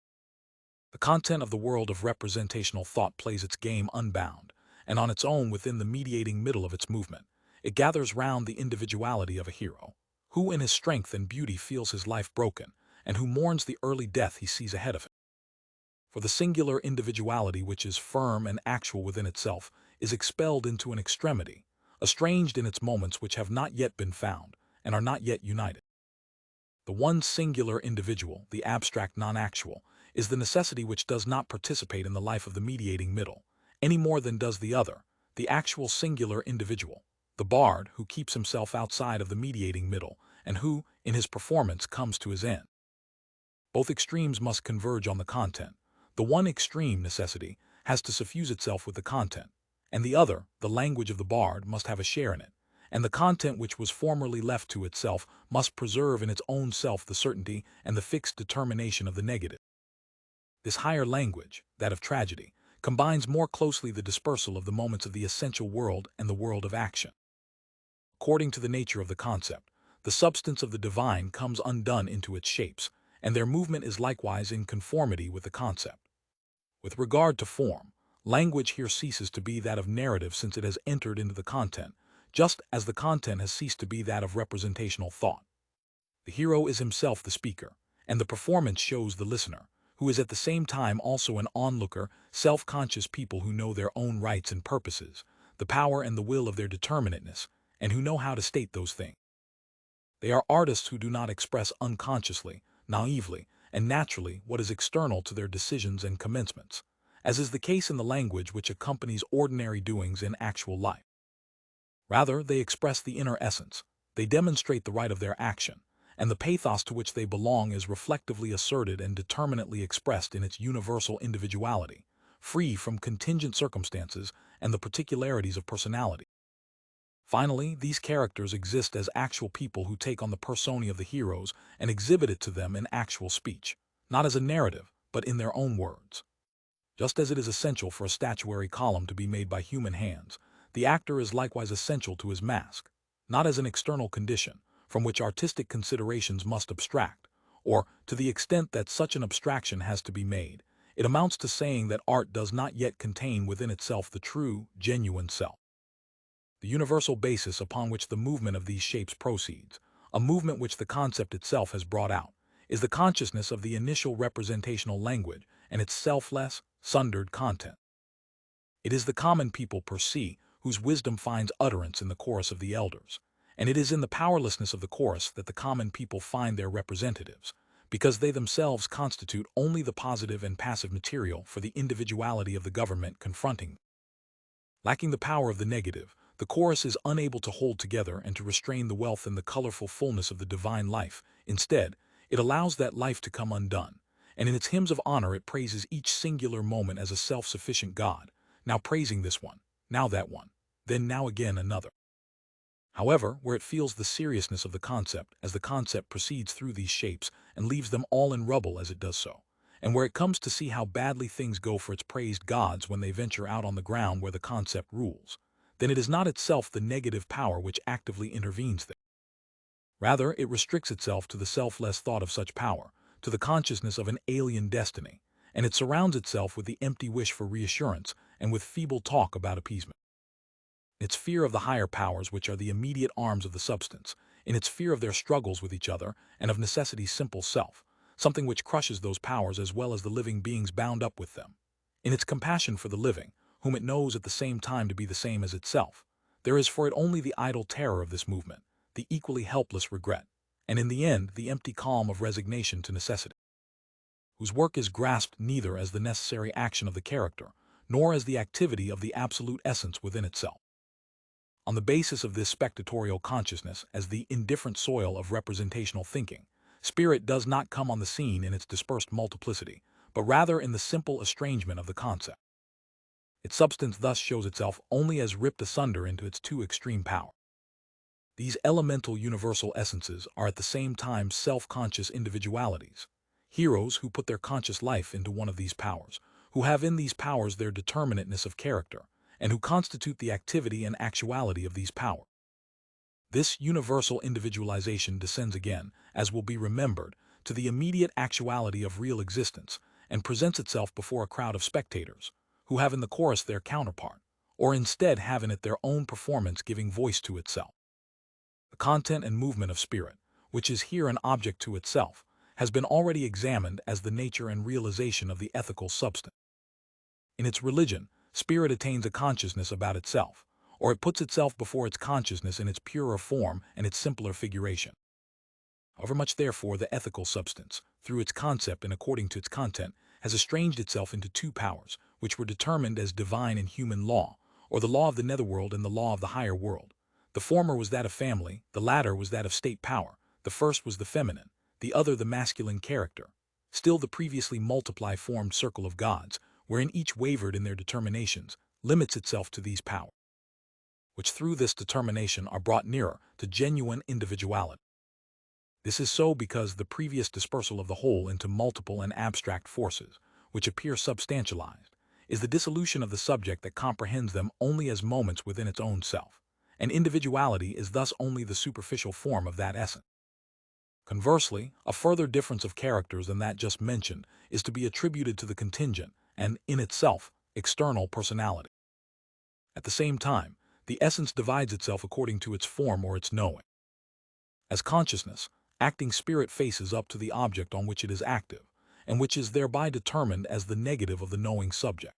The content of the world of representational thought plays its game unbound, and on its own within the mediating middle of its movement. It gathers round the individuality of a hero, who in his strength and beauty feels his life broken, and who mourns the early death he sees ahead of him. For the singular individuality which is firm and actual within itself is expelled into an extremity, estranged in its moments which have not yet been found, and are not yet united. The one singular individual, the abstract non-actual, is the necessity which does not participate in the life of the mediating middle, any more than does the other, the actual singular individual, the bard who keeps himself outside of the mediating middle, and who, in his performance, comes to his end. Both extremes must converge on the content. The one extreme, necessity, has to suffuse itself with the content, and the other, the language of the bard, must have a share in it, and the content which was formerly left to itself must preserve in its own self the certainty and the fixed determination of the negative. This higher language, that of tragedy, combines more closely the dispersal of the moments of the essential world and the world of action. According to the nature of the concept, the substance of the divine comes undone into its shapes, and their movement is likewise in conformity with the concept. With regard to form, language here ceases to be that of narrative since it has entered into the content, just as the content has ceased to be that of representational thought. The hero is himself the speaker, and the performance shows the listener, who is at the same time also an onlooker, self-conscious people who know their own rights and purposes, the power and the will of their determinateness, and who know how to state those things. They are artists who do not express unconsciously, naively, and naturally what is external to their decisions and commencements, as is the case in the language which accompanies ordinary doings in actual life. Rather, they express the inner essence, they demonstrate the right of their action, and the pathos to which they belong is reflectively asserted and determinately expressed in its universal individuality, free from contingent circumstances and the particularities of personality. Finally, these characters exist as actual people who take on the persona of the heroes and exhibit it to them in actual speech, not as a narrative, but in their own words. Just as it is essential for a statuary column to be made by human hands, the actor is likewise essential to his mask, not as an external condition, from which artistic considerations must abstract, or, to the extent that such an abstraction has to be made, it amounts to saying that art does not yet contain within itself the true, genuine self. The universal basis upon which the movement of these shapes proceeds, a movement which the concept itself has brought out, is the consciousness of the initial representational language and its selfless, sundered content. It is the common people per se whose wisdom finds utterance in the chorus of the elders, and it is in the powerlessness of the chorus that the common people find their representatives, because they themselves constitute only the positive and passive material for the individuality of the government confronting them. Lacking the power of the negative, the chorus is unable to hold together and to restrain the wealth and the colorful fullness of the divine life. Instead, it allows that life to come undone, and in its hymns of honor it praises each singular moment as a self-sufficient God, now praising this one, now that one, then now again another. However, where it feels the seriousness of the concept as the concept proceeds through these shapes and leaves them all in rubble as it does so, and where it comes to see how badly things go for its praised gods when they venture out on the ground where the concept rules, then it is not itself the negative power which actively intervenes there. Rather, it restricts itself to the selfless thought of such power, to the consciousness of an alien destiny, and it surrounds itself with the empty wish for reassurance and with feeble talk about appeasement. Its fear of the higher powers which are the immediate arms of the substance, in its fear of their struggles with each other and of necessity's simple self, something which crushes those powers as well as the living beings bound up with them. In its compassion for the living, whom it knows at the same time to be the same as itself, there is for it only the idle terror of this movement, the equally helpless regret, and in the end the empty calm of resignation to necessity, whose work is grasped neither as the necessary action of the character, nor as the activity of the absolute essence within itself. On the basis of this spectatorial consciousness as the indifferent soil of representational thinking, spirit does not come on the scene in its dispersed multiplicity, but rather in the simple estrangement of the concept. Its substance thus shows itself only as ripped asunder into its two extreme powers. These elemental universal essences are at the same time self-conscious individualities, heroes who put their conscious life into one of these powers, who have in these powers their determinateness of character, and who constitute the activity and actuality of these powers. This universal individualization descends again, as will be remembered, to the immediate actuality of real existence, and presents itself before a crowd of spectators, who have in the chorus their counterpart, or instead have in it their own performance giving voice to itself. The content and movement of spirit, which is here an object to itself, has been already examined as the nature and realization of the ethical substance. In its religion, spirit attains a consciousness about itself, or it puts itself before its consciousness in its purer form and its simpler figuration. However much therefore the ethical substance, through its concept and according to its content, has estranged itself into two powers, which were determined as divine and human law, or the law of the netherworld and the law of the higher world. The former was that of family, the latter was that of state power, the first was the feminine, the other the masculine character. Still the previously multiply-formed circle of gods, wherein each wavered in their determinations, limits itself to these powers. which through this determination are brought nearer to genuine individuality. This is so because the previous dispersal of the whole into multiple and abstract forces, which appear substantialized, is the dissolution of the subject that comprehends them only as moments within its own self, and individuality is thus only the superficial form of that essence. Conversely, a further difference of characters than that just mentioned is to be attributed to the contingent and, in itself, external personality. At the same time, the essence divides itself according to its form or its knowing. As consciousness, acting spirit faces up to the object on which it is active, and which is thereby determined as the negative of the knowing subject.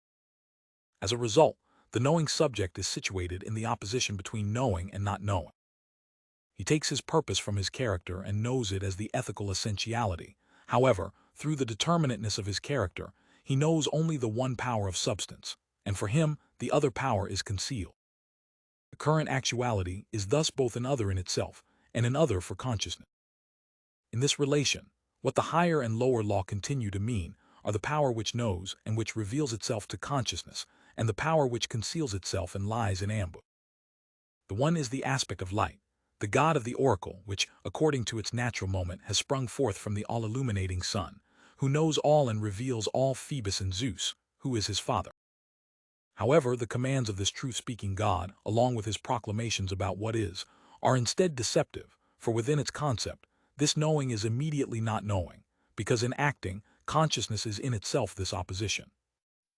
As a result, the knowing subject is situated in the opposition between knowing and not knowing. He takes his purpose from his character and knows it as the ethical essentiality. However, through the determinateness of his character, he knows only the one power of substance, and for him, the other power is concealed. The current actuality is thus both an other in itself and an other for consciousness. In this relation, what the higher and lower law continue to mean are the power which knows and which reveals itself to consciousness, and the power which conceals itself and lies in ambush. The one is the aspect of light, the god of the oracle, which, according to its natural moment, has sprung forth from the all-illuminating sun, who knows all and reveals all Phoebus and Zeus, who is his father. However, the commands of this truth-speaking God, along with his proclamations about what is, are instead deceptive, for within its concept, this knowing is immediately not knowing, because in acting, consciousness is in itself this opposition.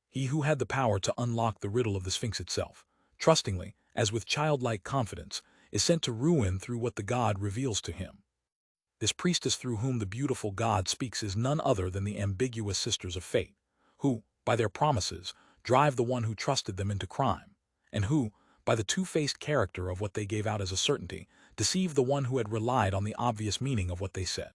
He who had the power to unlock the riddle of the Sphinx itself, trustingly, as with childlike confidence, is sent to ruin through what the God reveals to him. This priestess through whom the beautiful God speaks is none other than the ambiguous sisters of fate, who, by their promises, drive the one who trusted them into crime, and who, by the two-faced character of what they gave out as a certainty, deceive the one who had relied on the obvious meaning of what they said.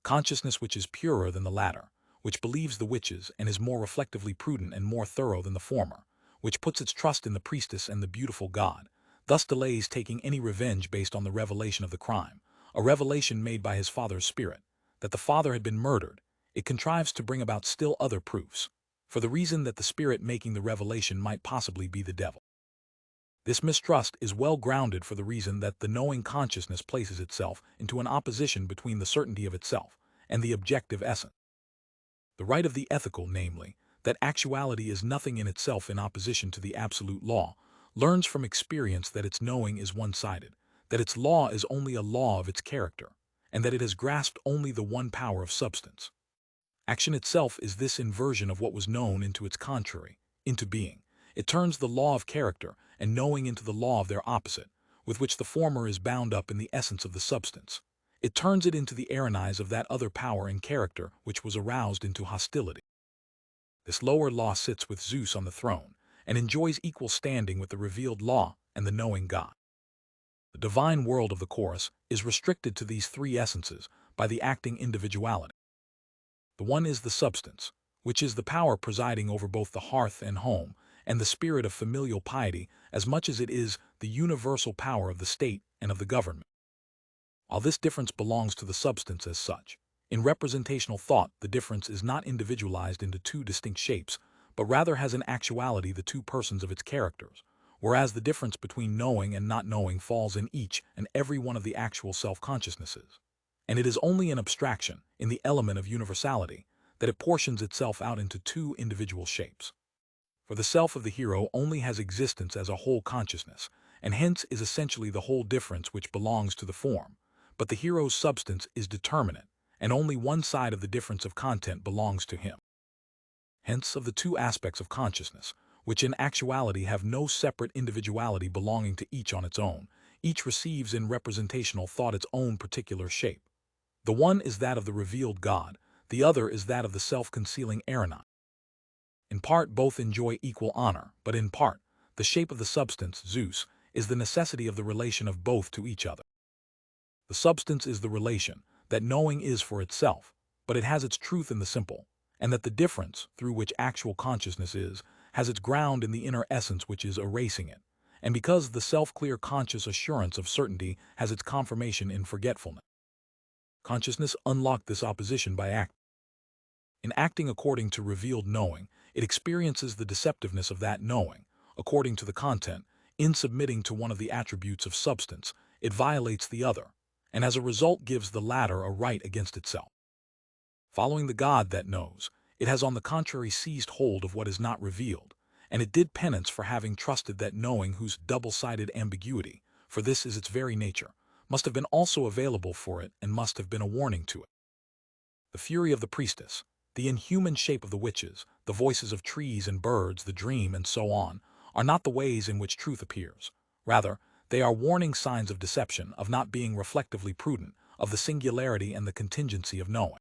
Consciousness which is purer than the latter, which believes the witches and is more reflectively prudent and more thorough than the former, which puts its trust in the priestess and the beautiful God, thus delays taking any revenge based on the revelation of the crime, a revelation made by his father's spirit, that the father had been murdered. It contrives to bring about still other proofs, for the reason that the spirit making the revelation might possibly be the devil. This mistrust is well grounded for the reason that the knowing consciousness places itself into an opposition between the certainty of itself and the objective essence. The right of the ethical, namely, that actuality is nothing in itself in opposition to the absolute law, learns from experience that its knowing is one-sided, that its law is only a law of its character, and that it has grasped only the one power of substance. Action itself is this inversion of what was known into its contrary, into being. It turns the law of character and knowing into the law of their opposite, with which the former is bound up in the essence of the substance. It turns it into the arenize of that other power and character which was aroused into hostility. This lower law sits with Zeus on the throne and enjoys equal standing with the revealed law and the knowing God. The divine world of the chorus is restricted to these three essences by the acting individuality. The one is the substance, which is the power presiding over both the hearth and home, and the spirit of familial piety as much as it is the universal power of the state and of the government. While this difference belongs to the substance as such, in representational thought the difference is not individualized into two distinct shapes, but rather has in actuality the two persons of its characters, whereas the difference between knowing and not knowing falls in each and every one of the actual self-consciousnesses. And it is only in abstraction, in the element of universality, that it portions itself out into two individual shapes. For the self of the hero only has existence as a whole consciousness, and hence is essentially the whole difference which belongs to the form, but the hero's substance is determinate, and only one side of the difference of content belongs to him. Hence, of the two aspects of consciousness, which in actuality have no separate individuality belonging to each on its own, each receives in representational thought its own particular shape. The one is that of the revealed God, the other is that of the self-concealing aeronaut. In part both enjoy equal honor, but in part, the shape of the substance, Zeus, is the necessity of the relation of both to each other. The substance is the relation, that knowing is for itself, but it has its truth in the simple, and that the difference, through which actual consciousness is, has its ground in the inner essence which is erasing it, and because the self-clear conscious assurance of certainty has its confirmation in forgetfulness. Consciousness unlocked this opposition by acting. In acting according to revealed knowing, it experiences the deceptiveness of that knowing. According to the content, In submitting to one of the attributes of substance, it violates the other, and as a result gives the latter a right against itself. Following the God that knows, it has on the contrary seized hold of what is not revealed, and it did penance for having trusted that knowing whose double-sided ambiguity, for this is its very nature, must have been also available for it and must have been a warning to it. The fury of the priestess, the inhuman shape of the witches, the voices of trees and birds, the dream, and so on, are not the ways in which truth appears. Rather, they are warning signs of deception, of not being reflectively prudent, of the singularity and the contingency of knowing.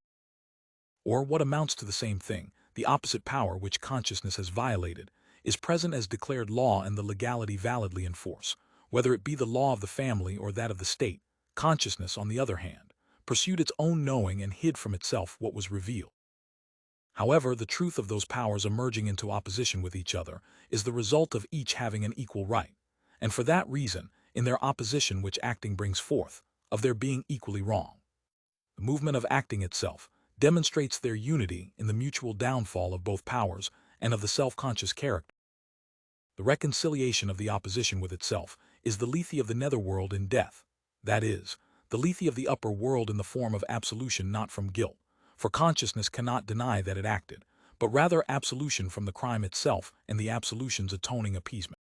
Or what amounts to the same thing, the opposite power which consciousness has violated, is present as declared law and the legality validly in force, whether it be the law of the family or that of the state. Consciousness, on the other hand, pursued its own knowing and hid from itself what was revealed. However, the truth of those powers emerging into opposition with each other is the result of each having an equal right, and for that reason, in their opposition which acting brings forth, of their being equally wrong. The movement of acting itself demonstrates their unity in the mutual downfall of both powers and of the self-conscious character. The reconciliation of the opposition with itself is the lethe of the netherworld in death, that is, the lethe of the upper world in the form of absolution not from guilt, for consciousness cannot deny that it acted, but rather absolution from the crime itself and the absolution's atoning appeasement.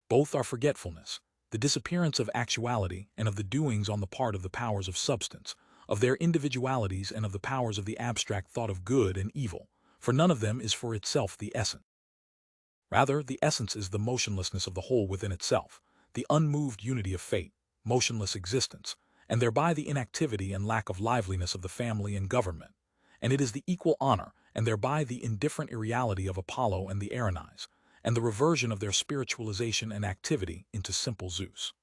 Both are forgetfulness, the disappearance of actuality and of the doings on the part of the powers of substance, of their individualities and of the powers of the abstract thought of good and evil, for none of them is for itself the essence. Rather, the essence is the motionlessness of the whole within itself, the unmoved unity of fate, motionless existence, and thereby the inactivity and lack of liveliness of the family and government, and it is the equal honor, and thereby the indifferent irreality of Apollo and the Erinyes, and the reversion of their spiritualization and activity into simple Zeus.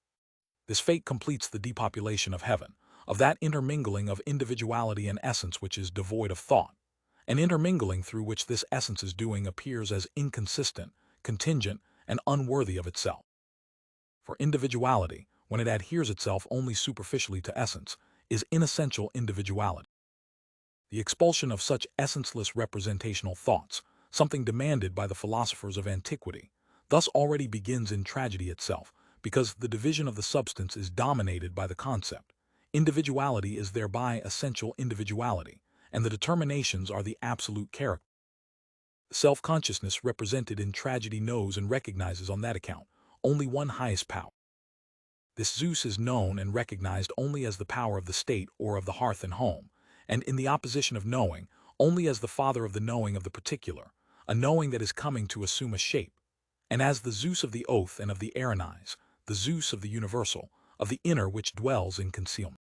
This fate completes the depopulation of heaven, of that intermingling of individuality and essence which is devoid of thought, an intermingling through which this essence's doing appears as inconsistent, contingent, and unworthy of itself. For individuality, when it adheres itself only superficially to essence, is inessential individuality. The expulsion of such essenceless representational thoughts, something demanded by the philosophers of antiquity, thus already begins in tragedy itself, because the division of the substance is dominated by the concept. Individuality is thereby essential individuality, and the determinations are the absolute character. Self-consciousness represented in tragedy knows and recognizes on that account only one highest power. This Zeus is known and recognized only as the power of the state or of the hearth and home, and in the opposition of knowing, only as the father of the knowing of the particular, a knowing that is coming to assume a shape, and as the Zeus of the oath and of the Erinyes, the Zeus of the universal, of the inner which dwells in concealment.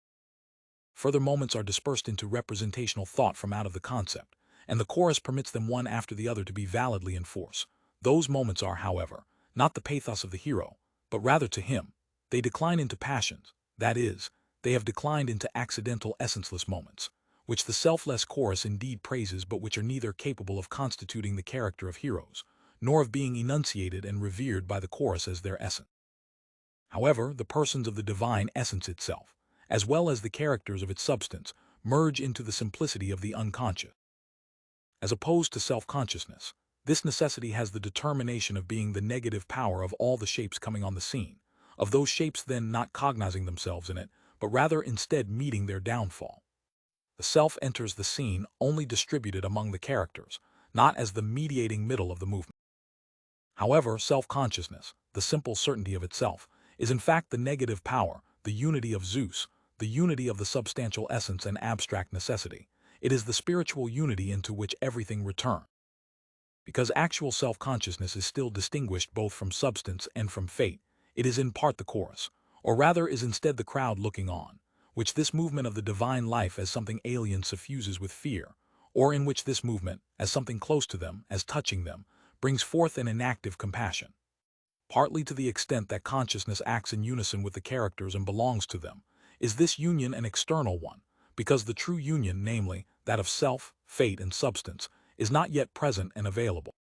Further moments are dispersed into representational thought from out of the concept, and the chorus permits them one after the other to be validly in force. Those moments are, however, not the pathos of the hero, but rather to him. They decline into passions, that is, they have declined into accidental essenceless moments, which the selfless chorus indeed praises but which are neither capable of constituting the character of heroes, nor of being enunciated and revered by the chorus as their essence. However, the persons of the divine essence itself, as well as the characters of its substance, merge into the simplicity of the unconscious. As opposed to self-consciousness, this necessity has the determination of being the negative power of all the shapes coming on the scene, of those shapes then not cognizing themselves in it, but rather instead meeting their downfall. The self enters the scene only distributed among the characters, not as the mediating middle of the movement. However, self-consciousness, the simple certainty of itself, is in fact the negative power, the unity of Zeus, the unity of the substantial essence and abstract necessity. It is the spiritual unity into which everything returns. Because actual self-consciousness is still distinguished both from substance and from fate, it is in part the chorus, or rather is instead the crowd looking on, which this movement of the divine life as something alien suffuses with fear, or in which this movement, as something close to them, as touching them, brings forth an inactive compassion. Partly to the extent that consciousness acts in unison with the characters and belongs to them, is this union an external one, because the true union, namely, that of self, fate, and substance, is not yet present and available.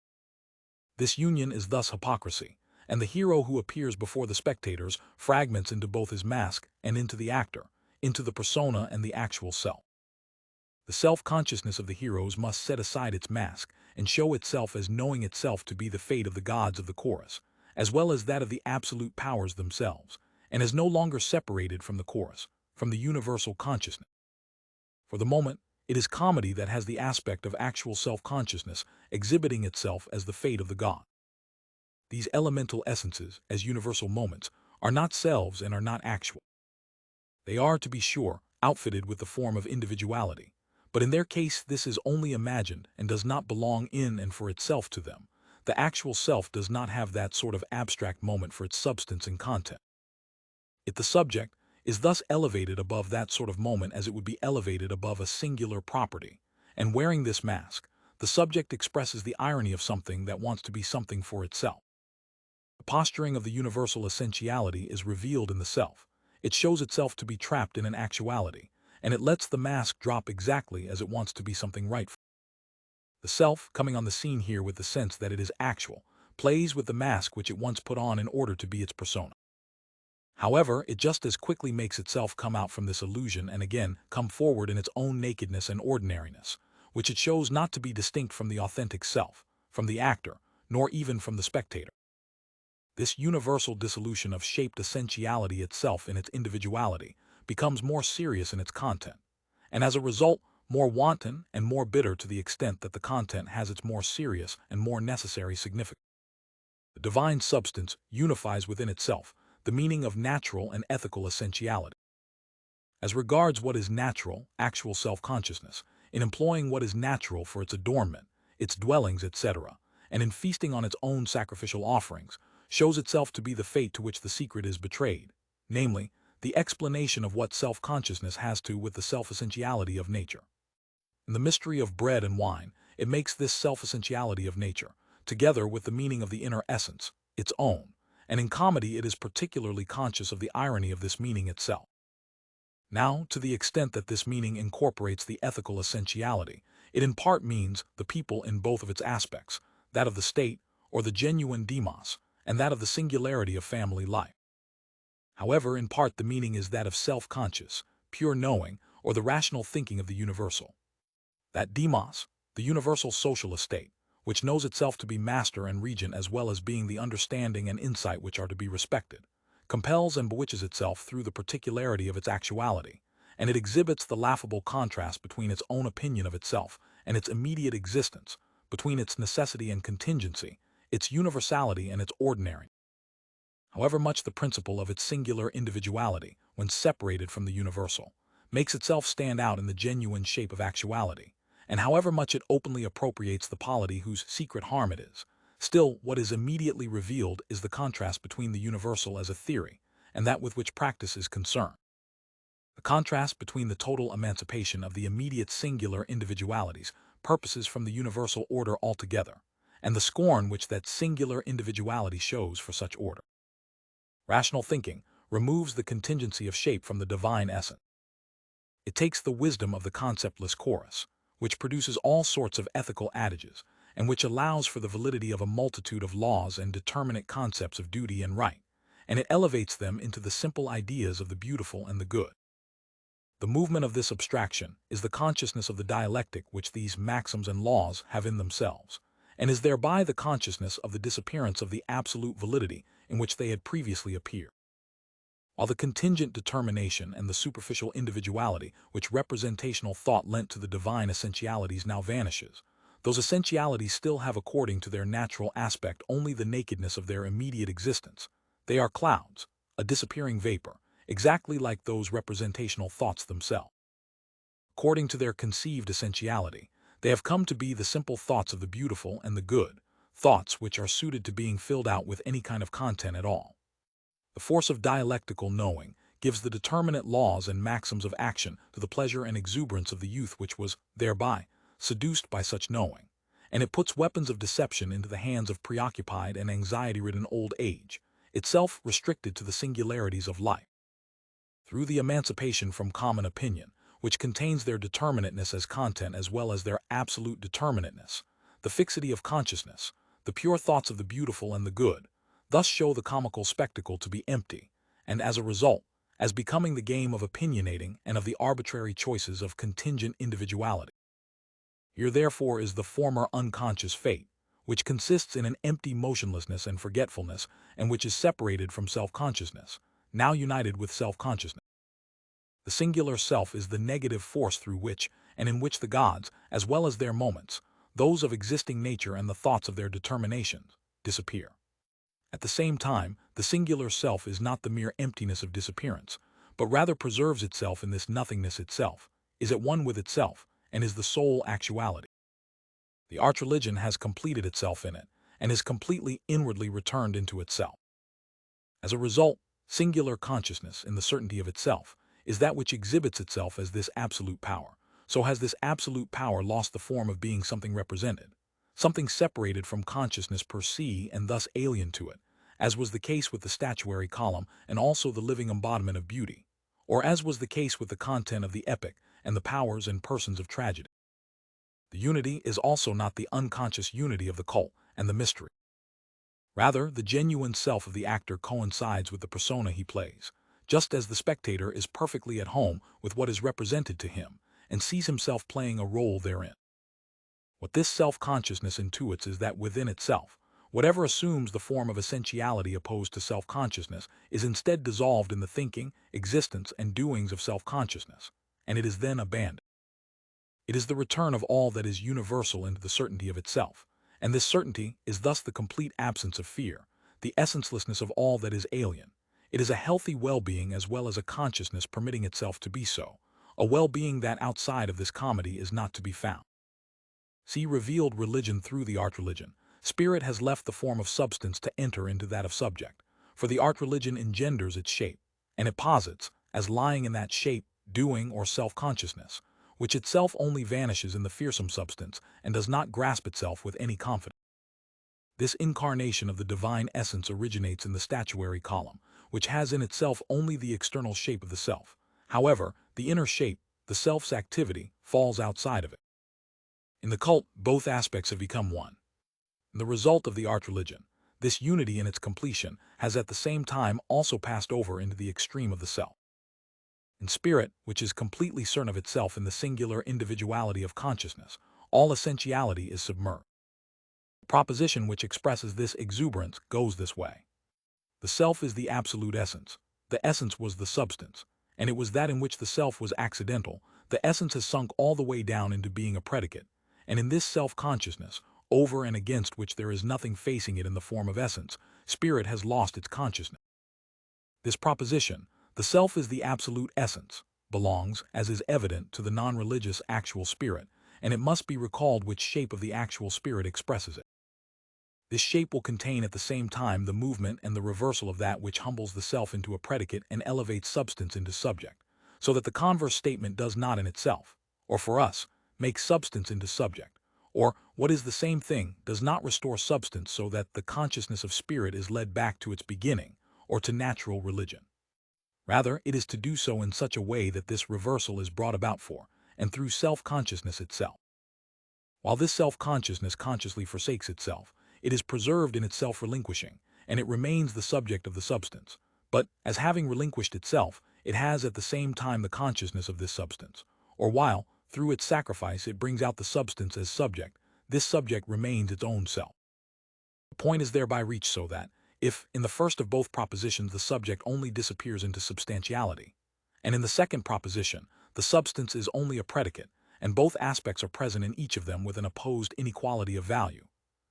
This union is thus hypocrisy, and the hero who appears before the spectators fragments into both his mask and into the actor, into the persona and the actual self. The self-consciousness of the heroes must set aside its mask and show itself as knowing itself to be the fate of the gods of the chorus, as well as that of the absolute powers themselves, and is no longer separated from the chorus, from the universal consciousness. For the moment, it is comedy that has the aspect of actual self-consciousness exhibiting itself as the fate of the god. These elemental essences, as universal moments, are not selves and are not actual. They are, to be sure, outfitted with the form of individuality, but in their case this is only imagined and does not belong in and for itself to them. The actual self does not have that sort of abstract moment for its substance and content. If the subject is thus elevated above that sort of moment as it would be elevated above a singular property, and wearing this mask, the subject expresses the irony of something that wants to be something for itself. The posturing of the universal essentiality is revealed in the self. It shows itself to be trapped in an actuality, and it lets the mask drop exactly as it wants to be something right. The self, coming on the scene here with the sense that it is actual, plays with the mask which it once put on in order to be its persona. However, it just as quickly makes itself come out from this illusion and again come forward in its own nakedness and ordinariness, which it shows not to be distinct from the authentic self, from the actor, nor even from the spectator. This universal dissolution of shaped essentiality itself in its individuality becomes more serious in its content, and as a result, more wanton and more bitter to the extent that the content has its more serious and more necessary significance. The divine substance unifies within itself the meaning of natural and ethical essentiality. As regards what is natural, actual self-consciousness, in employing what is natural for its adornment, its dwellings, etc., and in feasting on its own sacrificial offerings, shows itself to be the fate to which the secret is betrayed, namely, the explanation of what self-consciousness has to with the self-essentiality of nature. In the mystery of bread and wine, it makes this self-essentiality of nature, together with the meaning of the inner essence, its own, and in comedy it is particularly conscious of the irony of this meaning itself. Now, to the extent that this meaning incorporates the ethical essentiality, it in part means the people in both of its aspects, that of the state, or the genuine demos, and that of the singularity of family life. However, in part the meaning is that of self-conscious, pure knowing, or the rational thinking of the universal. That demos, the universal social estate, which knows itself to be master and regent as well as being the understanding and insight which are to be respected, compels and bewitches itself through the particularity of its actuality, and it exhibits the laughable contrast between its own opinion of itself and its immediate existence, between its necessity and contingency, its universality and its ordinary. However much the principle of its singular individuality, when separated from the universal, makes itself stand out in the genuine shape of actuality, and however much it openly appropriates the polity whose secret harm it is, still what is immediately revealed is the contrast between the universal as a theory and that with which practice is concerned. The contrast between the total emancipation of the immediate singular individualities purposes from the universal order altogether, and the scorn which that singular individuality shows for such order. Rational thinking removes the contingency of shape from the divine essence. It takes the wisdom of the conceptless chorus, which produces all sorts of ethical adages, and which allows for the validity of a multitude of laws and determinate concepts of duty and right, and it elevates them into the simple ideas of the beautiful and the good. The movement of this abstraction is the consciousness of the dialectic which these maxims and laws have in themselves, and is thereby the consciousness of the disappearance of the absolute validity in which they had previously appeared. While the contingent determination and the superficial individuality which representational thought lent to the divine essentialities now vanishes, those essentialities still have according to their natural aspect only the nakedness of their immediate existence. They are clouds, a disappearing vapor, exactly like those representational thoughts themselves. According to their conceived essentiality, they have come to be the simple thoughts of the beautiful and the good, thoughts which are suited to being filled out with any kind of content at all. The force of dialectical knowing gives the determinate laws and maxims of action to the pleasure and exuberance of the youth which was, thereby, seduced by such knowing, and it puts weapons of deception into the hands of preoccupied and anxiety-ridden old age, itself restricted to the singularities of life. Through the emancipation from common opinion, which contains their determinateness as content as well as their absolute determinateness, the fixity of consciousness, the pure thoughts of the beautiful and the good, thus show the comical spectacle to be empty, and as a result, as becoming the game of opinionating and of the arbitrary choices of contingent individuality. Here therefore is the former unconscious fate, which consists in an empty motionlessness and forgetfulness, and which is separated from self-consciousness, now united with self-consciousness. The singular self is the negative force through which, and in which the gods, as well as their moments, those of existing nature and the thoughts of their determinations, disappear. At the same time, the singular self is not the mere emptiness of disappearance, but rather preserves itself in this nothingness itself, is at one with itself, and is the sole actuality. The arch-religion has completed itself in it, and is completely inwardly returned into itself. As a result, singular consciousness, in the certainty of itself, is that which exhibits itself as this absolute power. So has this absolute power lost the form of being something represented, something separated from consciousness per se and thus alien to it, as was the case with the statuary column and also the living embodiment of beauty, or as was the case with the content of the epic and the powers and persons of tragedy. The unity is also not the unconscious unity of the cult and the mystery. Rather, the genuine self of the actor coincides with the persona he plays, just as the spectator is perfectly at home with what is represented to him and sees himself playing a role therein. What this self-consciousness intuits is that within itself, whatever assumes the form of essentiality opposed to self-consciousness is instead dissolved in the thinking, existence, and doings of self-consciousness, and it is then abandoned. It is the return of all that is universal into the certainty of itself, and this certainty is thus the complete absence of fear, the essencelessness of all that is alien. It is a healthy well-being as well as a consciousness permitting itself to be so, a well-being that outside of this comedy is not to be found. See revealed religion through the art-religion. Spirit has left the form of substance to enter into that of subject, for the art-religion engenders its shape, and it posits, as lying in that shape, doing or self-consciousness, which itself only vanishes in the fearsome substance and does not grasp itself with any confidence. This incarnation of the divine essence originates in the statuary column, which has in itself only the external shape of the self. However, the inner shape, the self's activity, falls outside of it. In the cult, both aspects have become one. The result of the art-religion, this unity in its completion, has at the same time also passed over into the extreme of the self. In spirit, which is completely certain of itself in the singular individuality of consciousness, all essentiality is submerged. The proposition which expresses this exuberance goes this way. The self is the absolute essence. The essence was the substance, and it was that in which the self was accidental. The essence has sunk all the way down into being a predicate, and in this self-consciousness, over and against which there is nothing facing it in the form of essence, spirit has lost its consciousness. This proposition, the self is the absolute essence, belongs, as is evident, to the non-religious actual spirit, and it must be recalled which shape of the actual spirit expresses it. This shape will contain at the same time the movement and the reversal of that which humbles the self into a predicate and elevates substance into subject, so that the converse statement does not in itself, or for us, make substance into subject, or, what is the same thing, does not restore substance so that the consciousness of spirit is led back to its beginning, or to natural religion. Rather, it is to do so in such a way that this reversal is brought about for, and through self-consciousness itself. While this self-consciousness consciously forsakes itself, it is preserved in its self-relinquishing, and it remains the subject of the substance. But, as having relinquished itself, it has at the same time the consciousness of this substance, or while, through its sacrifice, it brings out the substance as subject, this subject remains its own self. The point is thereby reached so that, if, in the first of both propositions, the subject only disappears into substantiality, and in the second proposition, the substance is only a predicate, and both aspects are present in each of them with an opposed inequality of value,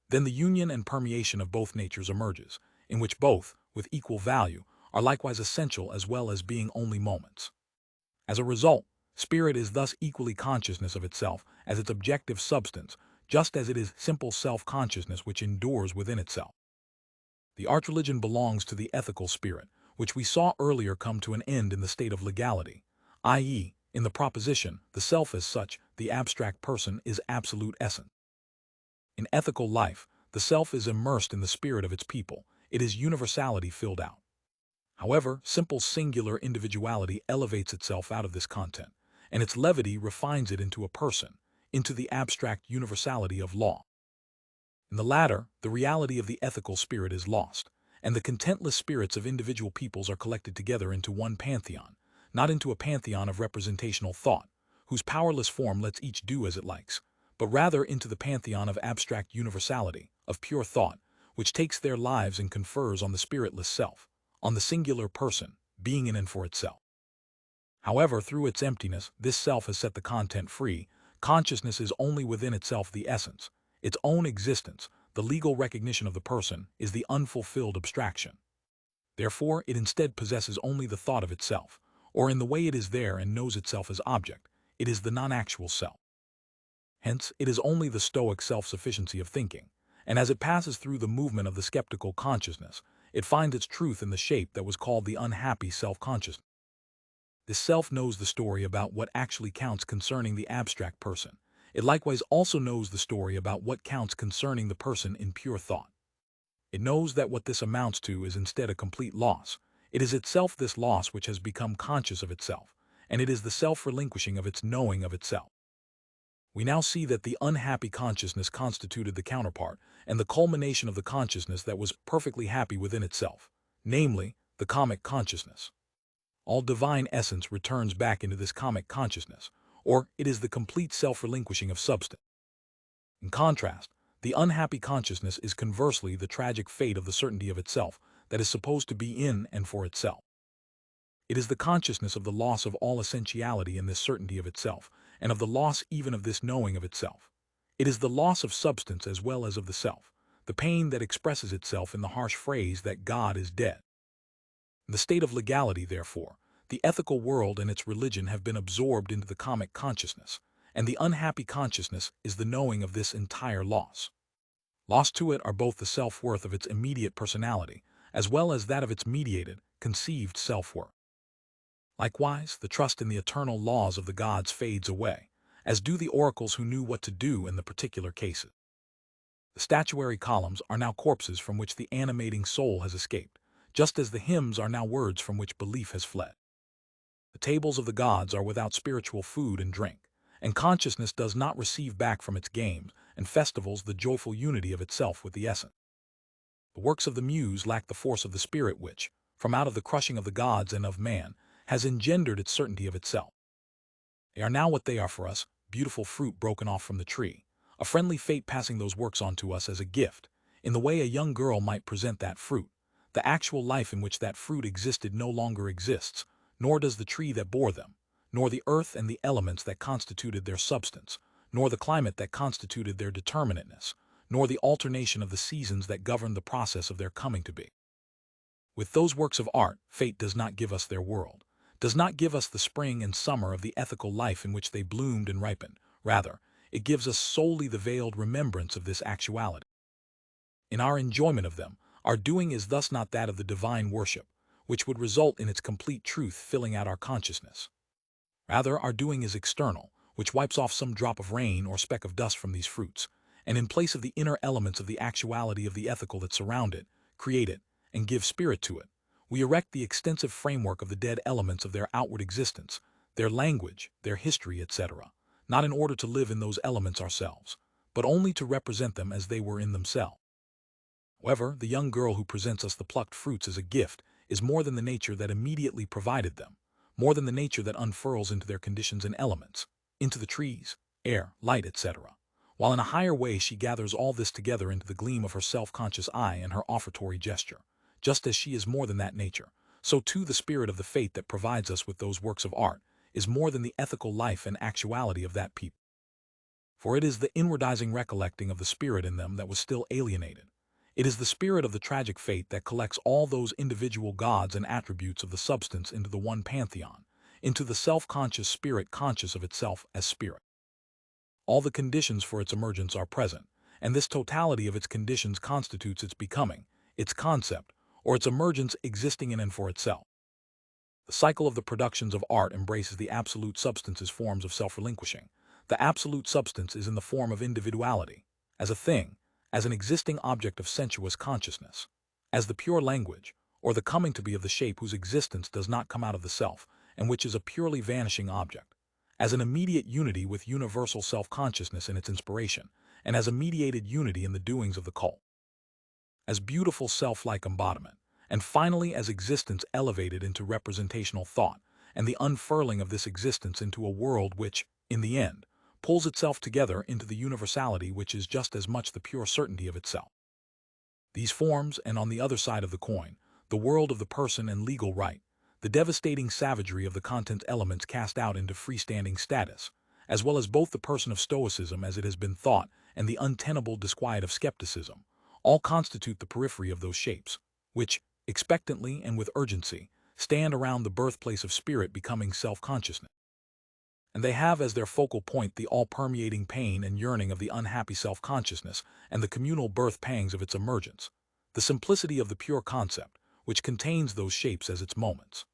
then the union and permeation of both natures emerges, in which both, with equal value, are likewise essential as well as being only moments. As a result, spirit is thus equally consciousness of itself as its objective substance, just as it is simple self-consciousness which endures within itself. The art-religion belongs to the ethical spirit, which we saw earlier come to an end in the state of legality, i.e., in the proposition, the self as such, the abstract person, is absolute essence. In ethical life, the self is immersed in the spirit of its people, it is universality filled out. However, simple singular individuality elevates itself out of this content, and its levity refines it into a person, into the abstract universality of law. In the latter, the reality of the ethical spirit is lost, and the contentless spirits of individual peoples are collected together into one pantheon, not into a pantheon of representational thought, whose powerless form lets each do as it likes, but rather into the pantheon of abstract universality, of pure thought, which takes their lives and confers on the spiritless self, on the singular person, being in and for itself. However, through its emptiness, this self has set the content free. Consciousness is only within itself the essence. Its own existence, the legal recognition of the person, is the unfulfilled abstraction. Therefore, it instead possesses only the thought of itself, or in the way it is there and knows itself as object, it is the non-actual self. Hence, it is only the Stoic self-sufficiency of thinking, and as it passes through the movement of the skeptical consciousness, it finds its truth in the shape that was called the unhappy self-consciousness. This self knows the story about what actually counts concerning the abstract person. It likewise also knows the story about what counts concerning the person in pure thought. It knows that what this amounts to is instead a complete loss. It is itself this loss which has become conscious of itself, and it is the self-relinquishing of its knowing of itself. We now see that the unhappy consciousness constituted the counterpart and the culmination of the consciousness that was perfectly happy within itself, namely, the comic consciousness. All divine essence returns back into this comic consciousness, or it is the complete self-relinquishing of substance. In contrast, the unhappy consciousness is conversely the tragic fate of the certainty of itself that is supposed to be in and for itself. It is the consciousness of the loss of all essentiality in this certainty of itself, and of the loss even of this knowing of itself. It is the loss of substance as well as of the self, the pain that expresses itself in the harsh phrase that God is dead. In the state of legality, therefore, the ethical world and its religion have been absorbed into the comic consciousness, and the unhappy consciousness is the knowing of this entire loss. Lost to it are both the self-worth of its immediate personality, as well as that of its mediated, conceived self-worth. Likewise, the trust in the eternal laws of the gods fades away, as do the oracles who knew what to do in the particular cases. The statuary columns are now corpses from which the animating soul has escaped, just as the hymns are now words from which belief has fled. The tables of the gods are without spiritual food and drink, and consciousness does not receive back from its games and festivals the joyful unity of itself with the essence. The works of the muse lack the force of the spirit which, from out of the crushing of the gods and of man, has engendered its certainty of itself. They are now what they are for us, beautiful fruit broken off from the tree, a friendly fate passing those works on to us as a gift, in the way a young girl might present that fruit. The actual life in which that fruit existed no longer exists, nor does the tree that bore them, nor the earth and the elements that constituted their substance, nor the climate that constituted their determinateness, nor the alternation of the seasons that governed the process of their coming to be. With those works of art, fate does not give us their world, does not give us the spring and summer of the ethical life in which they bloomed and ripened. Rather, it gives us solely the veiled remembrance of this actuality. In our enjoyment of them, our doing is thus not that of the divine worship, which would result in its complete truth filling out our consciousness. Rather, our doing is external, which wipes off some drop of rain or speck of dust from these fruits, and in place of the inner elements of the actuality of the ethical that surround it, create it, and give spirit to it, we erect the extensive framework of the dead elements of their outward existence, their language, their history, etc., not in order to live in those elements ourselves, but only to represent them as they were in themselves. However, the young girl who presents us the plucked fruits as a gift is more than the nature that immediately provided them, more than the nature that unfurls into their conditions and elements, into the trees, air, light, etc., while in a higher way she gathers all this together into the gleam of her self-conscious eye and her offertory gesture. Just as she is more than that nature, so too the spirit of the fate that provides us with those works of art is more than the ethical life and actuality of that people. For it is the inwardizing recollecting of the spirit in them that was still alienated. It is the spirit of the tragic fate that collects all those individual gods and attributes of the substance into the one pantheon, into the self-conscious spirit conscious of itself as spirit. All the conditions for its emergence are present, and this totality of its conditions constitutes its becoming, its concept, or its emergence existing in and for itself. The cycle of the productions of art embraces the absolute substance's forms of self-relinquishing. The absolute substance is in the form of individuality, as a thing, as an existing object of sensuous consciousness, as the pure language, or the coming to be of the shape whose existence does not come out of the self, and which is a purely vanishing object, as an immediate unity with universal self-consciousness in its inspiration, and as a mediated unity in the doings of the cult, as beautiful self-like embodiment, and finally as existence elevated into representational thought, and the unfurling of this existence into a world which, in the end, pulls itself together into the universality which is just as much the pure certainty of itself. These forms, and on the other side of the coin, the world of the person and legal right, the devastating savagery of the content elements cast out into freestanding status, as well as both the person of Stoicism as it has been thought and the untenable disquiet of skepticism, all constitute the periphery of those shapes, which, expectantly and with urgency, stand around the birthplace of spirit becoming self-consciousness. And they have as their focal point the all-permeating pain and yearning of the unhappy self-consciousness and the communal birth pangs of its emergence, the simplicity of the pure concept, which contains those shapes as its moments.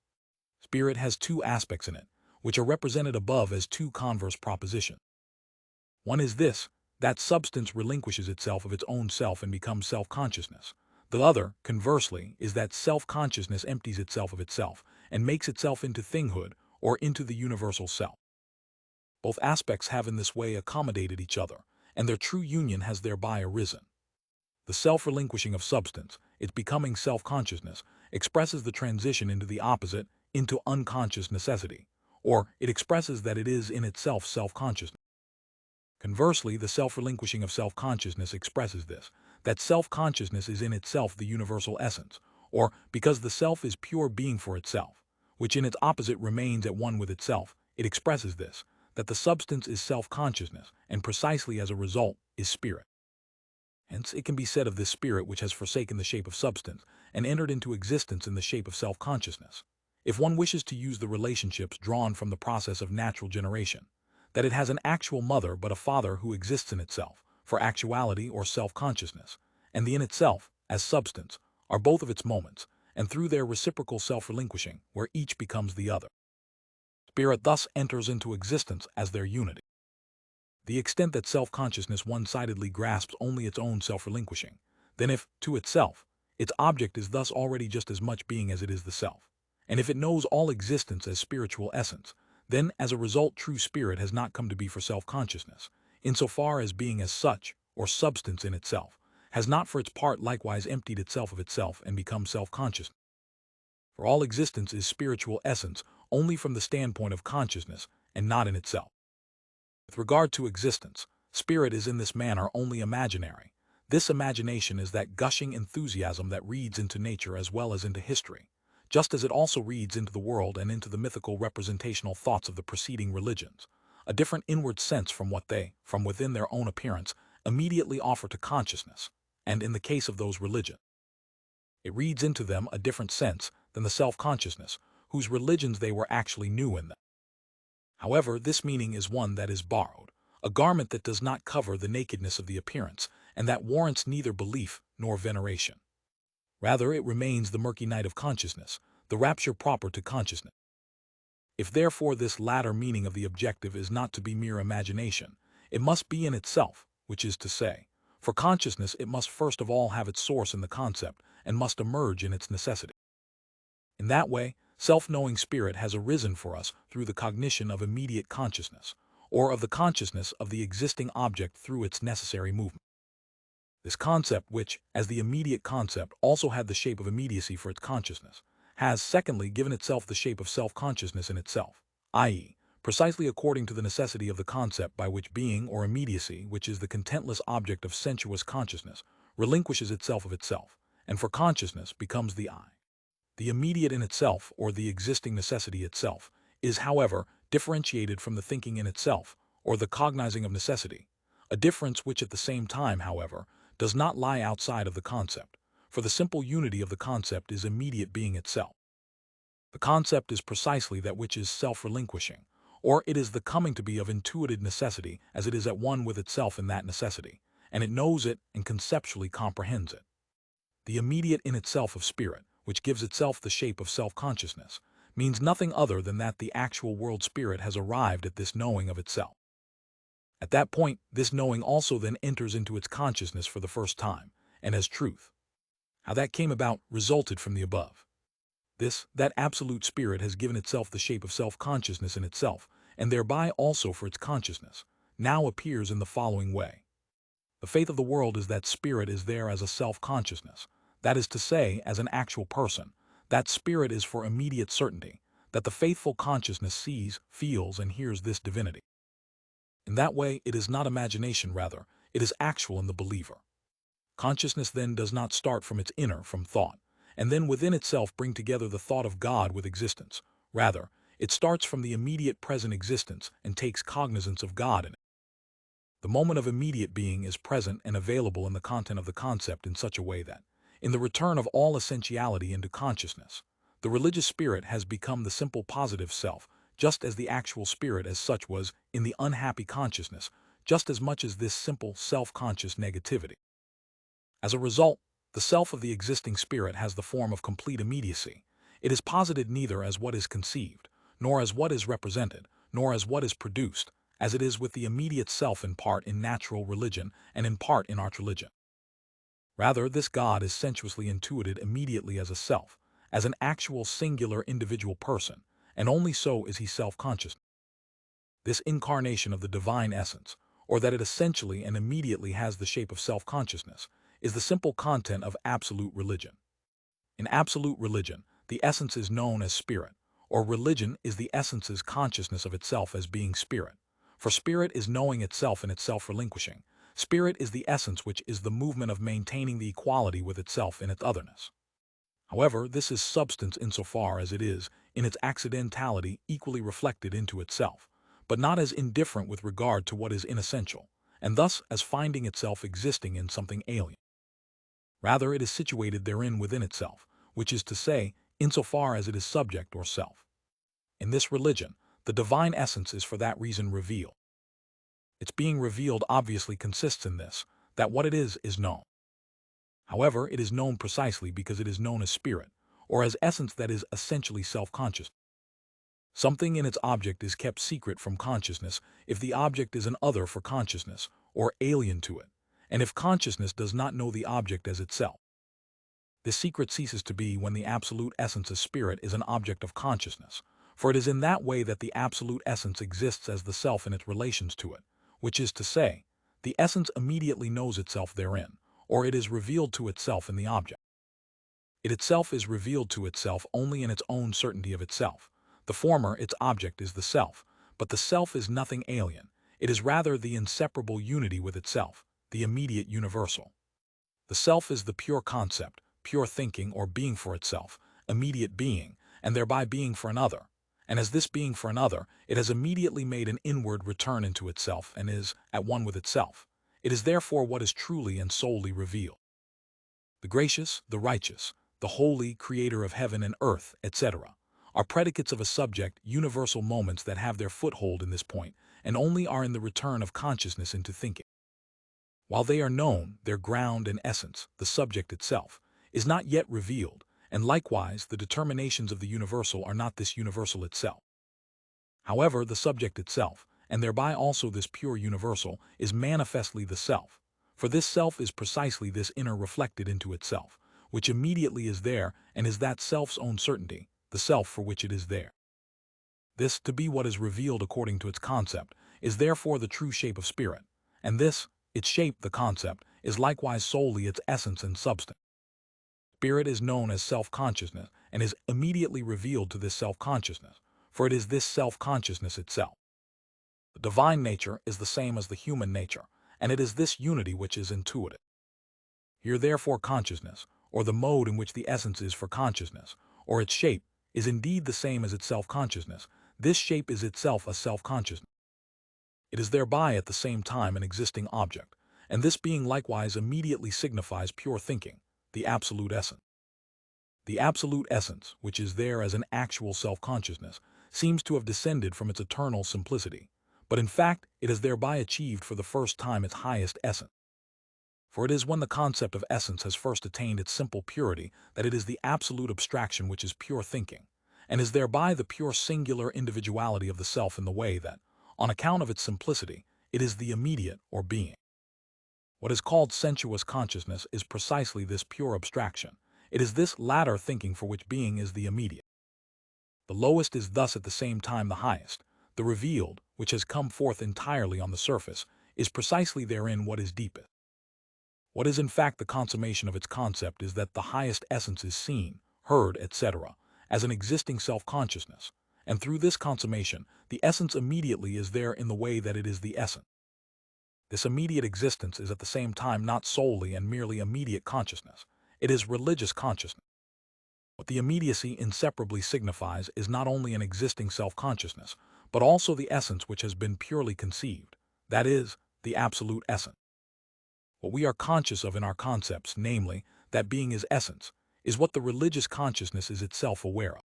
Spirit has two aspects in it, which are represented above as two converse propositions. One is this, that substance relinquishes itself of its own self and becomes self-consciousness. The other, conversely, is that self-consciousness empties itself of itself and makes itself into thinghood or into the universal self. Both aspects have in this way accommodated each other, and their true union has thereby arisen. The self-relinquishing of substance, its becoming self-consciousness, expresses the transition into the opposite, into unconscious necessity, or it expresses that it is in itself self-consciousness. Conversely, the self-relinquishing of self-consciousness expresses this, that self-consciousness is in itself the universal essence, or because the self is pure being for itself, which in its opposite remains at one with itself, it expresses this, that the substance is self-consciousness, and precisely as a result is spirit. Hence, it can be said of this spirit which has forsaken the shape of substance and entered into existence in the shape of self-consciousness, if one wishes to use the relationships drawn from the process of natural generation, that it has an actual mother but a father who exists in itself, for actuality or self-consciousness, and the in itself, as substance, are both of its moments, and through their reciprocal self-relinquishing, where each becomes the other. Spirit thus enters into existence as their unity. The extent that self-consciousness one-sidedly grasps only its own self-relinquishing, then if, to itself, its object is thus already just as much being as it is the self, and if it knows all existence as spiritual essence, then as a result true spirit has not come to be for self-consciousness, insofar as being as such, or substance in itself, has not for its part likewise emptied itself of itself and become self-conscious. For all existence is spiritual essence only from the standpoint of consciousness and not in itself. With regard to existence, spirit is in this manner only imaginary. This imagination is that gushing enthusiasm that reads into nature as well as into history, just as it also reads into the world and into the mythical representational thoughts of the preceding religions, a different inward sense from what they, from within their own appearance, immediately offer to consciousness, and in the case of those religions, it reads into them a different sense than the self-consciousness, whose religions they were actually new in them. However, this meaning is one that is borrowed, a garment that does not cover the nakedness of the appearance, and that warrants neither belief nor veneration. Rather, it remains the murky night of consciousness, the rapture proper to consciousness. If therefore this latter meaning of the objective is not to be mere imagination, it must be in itself, which is to say, for consciousness it must first of all have its source in the concept and must emerge in its necessity. In that way, self-knowing spirit has arisen for us through the cognition of immediate consciousness, or of the consciousness of the existing object through its necessary movement. This concept which, as the immediate concept, also had the shape of immediacy for its consciousness, has, secondly, given itself the shape of self-consciousness in itself, i.e., precisely according to the necessity of the concept by which being or immediacy, which is the contentless object of sensuous consciousness, relinquishes itself of itself, and for consciousness becomes the I. The immediate in itself, or the existing necessity itself, is, however, differentiated from the thinking in itself, or the cognizing of necessity, a difference which at the same time, however, does not lie outside of the concept, for the simple unity of the concept is immediate being itself. The concept is precisely that which is self-relinquishing, or it is the coming to be of intuited necessity as it is at one with itself in that necessity, and it knows it and conceptually comprehends it. The immediate in itself of spirit, which gives itself the shape of self-consciousness, means nothing other than that the actual world spirit has arrived at this knowing of itself. At that point, this knowing also then enters into its consciousness for the first time, and as truth. How that came about resulted from the above. That absolute spirit has given itself the shape of self-consciousness in itself, and thereby also for its consciousness, now appears in the following way. The faith of the world is that spirit is there as a self-consciousness, that is to say, as an actual person. That spirit is for immediate certainty, that the faithful consciousness sees, feels, and hears this divinity. In that way, it is not imagination, rather, it is actual in the believer. Consciousness then does not start from its inner, from thought, and then within itself bring together the thought of God with existence. Rather, it starts from the immediate present existence and takes cognizance of God in it. The moment of immediate being is present and available in the content of the concept in such a way that, in the return of all essentiality into consciousness, the religious spirit has become the simple positive self, just as the actual spirit as such was in the unhappy consciousness, just as much as this simple self-conscious negativity. As a result, the self of the existing spirit has the form of complete immediacy. It is posited neither as what is conceived, nor as what is represented, nor as what is produced, as it is with the immediate self in part in natural religion and in part in art religion. Rather, this God is sensuously intuited immediately as a self, as an actual singular individual person, and only so is he self-conscious. This incarnation of the divine essence, or that it essentially and immediately has the shape of self-consciousness, is the simple content of absolute religion. In absolute religion, the essence is known as spirit, or religion is the essence's consciousness of itself as being spirit. For spirit is knowing itself and itself relinquishing. Spirit is the essence which is the movement of maintaining the equality with itself in its otherness. However, this is substance insofar as it is, in its accidentality, equally reflected into itself, but not as indifferent with regard to what is inessential, and thus as finding itself existing in something alien. Rather, it is situated therein within itself, which is to say, insofar as it is subject or self. In this religion, the divine essence is for that reason revealed. Its being revealed obviously consists in this, that what it is known. However, it is known precisely because it is known as spirit, or as essence that is essentially self-conscious. Something in its object is kept secret from consciousness if the object is an other for consciousness, or alien to it, and if consciousness does not know the object as itself. This secret ceases to be when the absolute essence of spirit is an object of consciousness, for it is in that way that the absolute essence exists as the self in its relations to it, which is to say, the essence immediately knows itself therein, or it is revealed to itself in the object. It itself is revealed to itself only in its own certainty of itself. The former, its object, is the self, but the self is nothing alien. It is rather the inseparable unity with itself, the immediate universal. The self is the pure concept, pure thinking or being for itself, immediate being, and thereby being for another. And as this being for another, it has immediately made an inward return into itself and is at one with itself. It is therefore what is truly and solely revealed. The gracious, the righteous, the holy, creator of heaven and earth, etc., are predicates of a subject, universal moments that have their foothold in this point, and only are in the return of consciousness into thinking. While they are known, their ground and essence, the subject itself, is not yet revealed, and likewise the determinations of the universal are not this universal itself. However, the subject itself, and thereby also this pure universal, is manifestly the self, for this self is precisely this inner reflected into itself, which immediately is there and is that self's own certainty, the self for which it is there. This, to be what is revealed according to its concept, is therefore the true shape of spirit, and this, its shape, the concept, is likewise solely its essence and substance. Spirit is known as self-consciousness and is immediately revealed to this self-consciousness, for it is this self-consciousness itself. The divine nature is the same as the human nature, and it is this unity which is intuitive. Here therefore consciousness, or the mode in which the essence is for consciousness, or its shape, is indeed the same as its self-consciousness. This shape is itself a self-consciousness. It is thereby at the same time an existing object, and this being likewise immediately signifies pure thinking, the absolute essence. The absolute essence, which is there as an actual self-consciousness, seems to have descended from its eternal simplicity, but in fact it has thereby achieved for the first time its highest essence. For it is when the concept of essence has first attained its simple purity that it is the absolute abstraction which is pure thinking, and is thereby the pure singular individuality of the self in the way that, on account of its simplicity, it is the immediate or being. What is called sensuous consciousness is precisely this pure abstraction. It is this latter thinking for which being is the immediate. The lowest is thus at the same time the highest. The revealed, which has come forth entirely on the surface, is precisely therein what is deepest. What is in fact the consummation of its concept is that the highest essence is seen, heard, etc., as an existing self-consciousness, and through this consummation, the essence immediately is there in the way that it is the essence. This immediate existence is at the same time not solely and merely immediate consciousness. It is religious consciousness. What the immediacy inseparably signifies is not only an existing self-consciousness, but also the essence which has been purely conceived, that is, the absolute essence. What we are conscious of in our concepts, namely, that being is essence, is what the religious consciousness is itself aware of.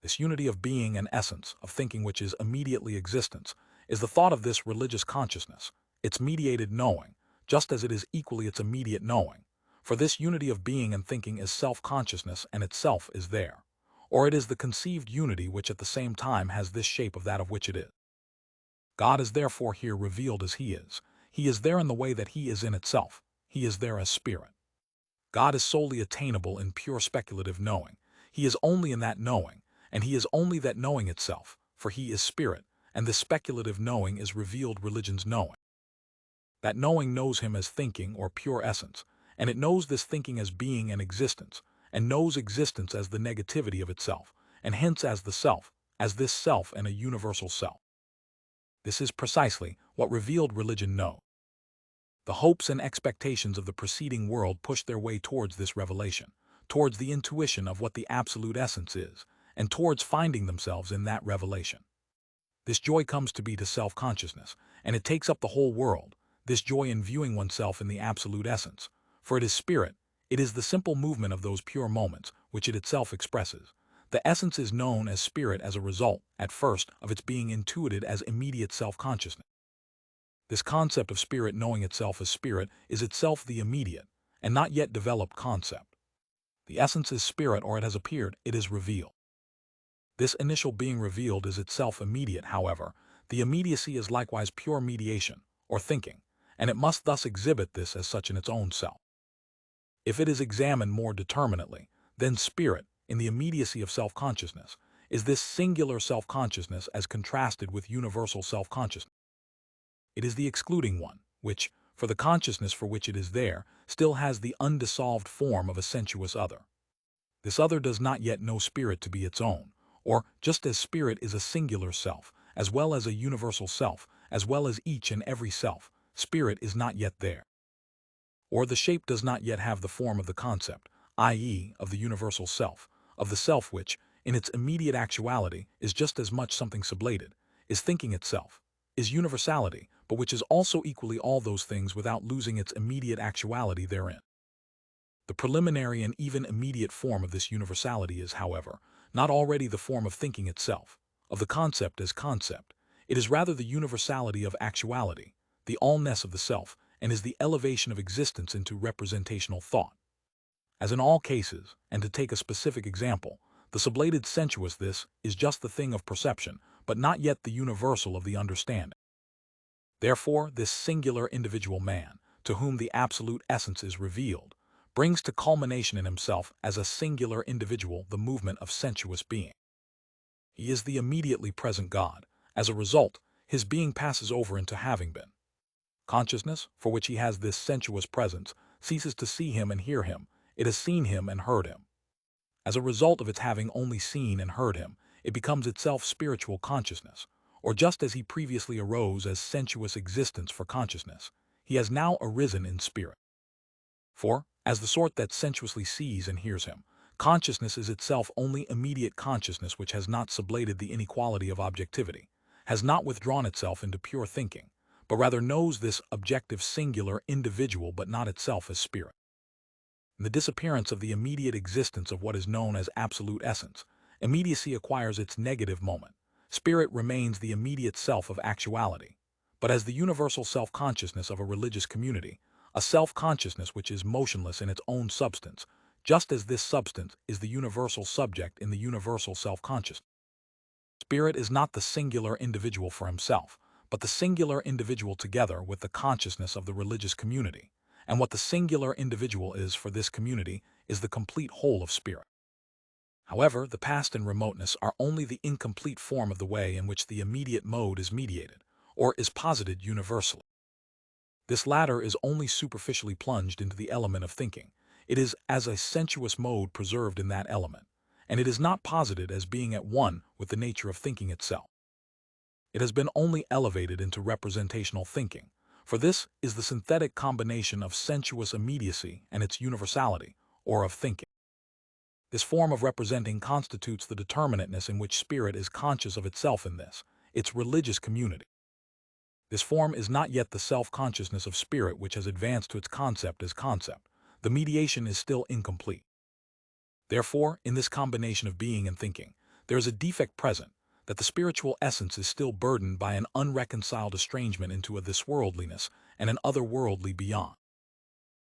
This unity of being and essence, of thinking which is immediately existence, is the thought of this religious consciousness, its mediated knowing, just as it is equally its immediate knowing. For this unity of being and thinking is self-consciousness and itself is there. Or it is the conceived unity which at the same time has this shape of that of which it is. God is therefore here revealed as He is. He is there in the way that He is in itself. He is there as Spirit. God is solely attainable in pure speculative knowing. He is only in that knowing, and He is only that knowing itself, for He is Spirit, and this speculative knowing is revealed religion's knowing. That knowing knows Him as thinking or pure essence, and it knows this thinking as being and existence, and knows existence as the negativity of itself, and hence as the self, as this self and a universal self. This is precisely what revealed religion knows. The hopes and expectations of the preceding world push their way towards this revelation, towards the intuition of what the absolute essence is, and towards finding themselves in that revelation. This joy comes to be to self-consciousness, and it takes up the whole world, this joy in viewing oneself in the absolute essence, for it is spirit, it is the simple movement of those pure moments which it itself expresses. The essence is known as spirit as a result, at first, of its being intuited as immediate self-consciousness. This concept of spirit knowing itself as spirit is itself the immediate, and not yet developed concept. The essence is spirit, or it has appeared, it is revealed. This initial being revealed is itself immediate, however, the immediacy is likewise pure mediation, or thinking, and it must thus exhibit this as such in its own self. If it is examined more determinately, then spirit, in the immediacy of self-consciousness, is this singular self-consciousness as contrasted with universal self-consciousness. It is the excluding one, which, for the consciousness for which it is there, still has the undissolved form of a sensuous other. This other does not yet know spirit to be its own, or just as spirit is a singular self, as well as a universal self, as well as each and every self, spirit is not yet there. Or the shape does not yet have the form of the concept, i.e., of the universal self, of the self which, in its immediate actuality, is just as much something sublated, is thinking itself, is universality, but which is also equally all those things without losing its immediate actuality therein. The preliminary and even immediate form of this universality is, however, not already the form of thinking itself, of the concept as concept. It is rather the universality of actuality, the allness of the self, and is the elevation of existence into representational thought. As in all cases, and to take a specific example, the sublated sensuous this is just the thing of perception, but not yet the universal of the understanding. Therefore, this singular individual man, to whom the absolute essence is revealed, brings to culmination in himself as a singular individual the movement of sensuous being. He is the immediately present God. As a result, his being passes over into having been. Consciousness, for which he has this sensuous presence, ceases to see him and hear him, it has seen him and heard him. As a result of its having only seen and heard him, it becomes itself spiritual consciousness, or just as he previously arose as sensuous existence for consciousness, he has now arisen in spirit. For, as the sort that sensuously sees and hears him, consciousness is itself only immediate consciousness which has not sublated the inequality of objectivity, has not withdrawn itself into pure thinking, but rather knows this objective singular individual but not itself as spirit. In the disappearance of the immediate existence of what is known as absolute essence, immediacy acquires its negative moment. Spirit remains the immediate self of actuality, but as the universal self-consciousness of a religious community, a self-consciousness which is motionless in its own substance, just as this substance is the universal subject in the universal self-consciousness. Spirit is not the singular individual for himself, but the singular individual together with the consciousness of the religious community, and what the singular individual is for this community is the complete whole of spirit. However, the past and remoteness are only the incomplete form of the way in which the immediate mode is mediated, or is posited universally. This latter is only superficially plunged into the element of thinking. It is as a sensuous mode preserved in that element, and it is not posited as being at one with the nature of thinking itself. It has been only elevated into representational thinking, for this is the synthetic combination of sensuous immediacy and its universality, or of thinking. This form of representing constitutes the determinateness in which spirit is conscious of itself in this, its religious community. This form is not yet the self-consciousness of spirit which has advanced to its concept as concept. The mediation is still incomplete. Therefore, in this combination of being and thinking, there is a defect present, that the spiritual essence is still burdened by an unreconciled estrangement into a thisworldliness and an otherworldly beyond.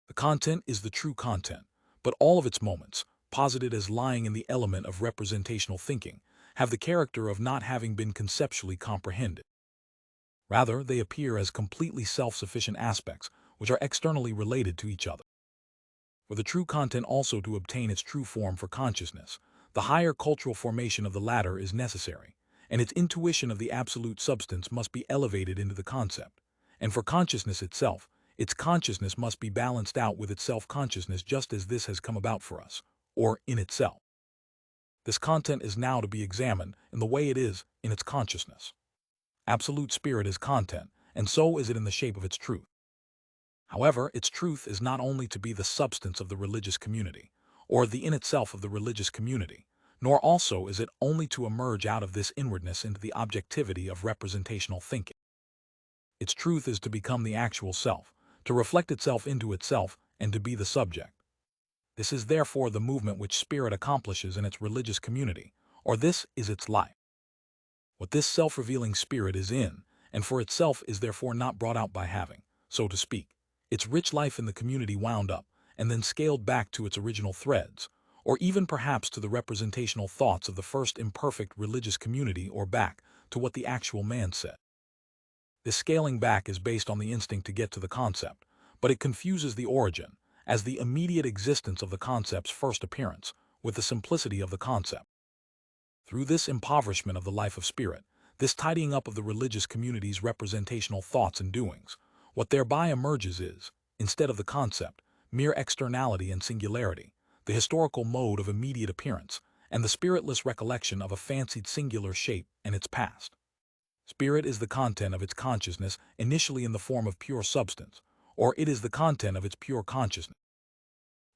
The content is the true content, but all of its moments, posited as lying in the element of representational thinking, have the character of not having been conceptually comprehended. Rather, they appear as completely self-sufficient aspects which are externally related to each other. For the true content also to obtain its true form for consciousness, the higher cultural formation of the latter is necessary, and its intuition of the absolute substance must be elevated into the concept. And for consciousness itself, its consciousness must be balanced out with its self-consciousness just as this has come about for us, or in itself. This content is now to be examined in the way it is in its consciousness. Absolute spirit is content, and so is it in the shape of its truth. However, its truth is not only to be the substance of the religious community, or the in itself of the religious community, nor also is it only to emerge out of this inwardness into the objectivity of representational thinking. Its truth is to become the actual self, to reflect itself into itself, and to be the subject. This is therefore the movement which spirit accomplishes in its religious community, or this is its life. What this self-revealing spirit is in, and for itself is therefore not brought out by having, so to speak, its rich life in the community wound up, and then scaled back to its original threads, or even perhaps to the representational thoughts of the first imperfect religious community or back to what the actual man said. This scaling back is based on the instinct to get to the concept, but it confuses the origin, as the immediate existence of the concept's first appearance, with the simplicity of the concept. Through this impoverishment of the life of spirit, this tidying up of the religious community's representational thoughts and doings, what thereby emerges is, instead of the concept, mere externality and singularity, the historical mode of immediate appearance, and the spiritless recollection of a fancied singular shape and its past. Spirit is the content of its consciousness initially in the form of pure substance, or it is the content of its pure consciousness.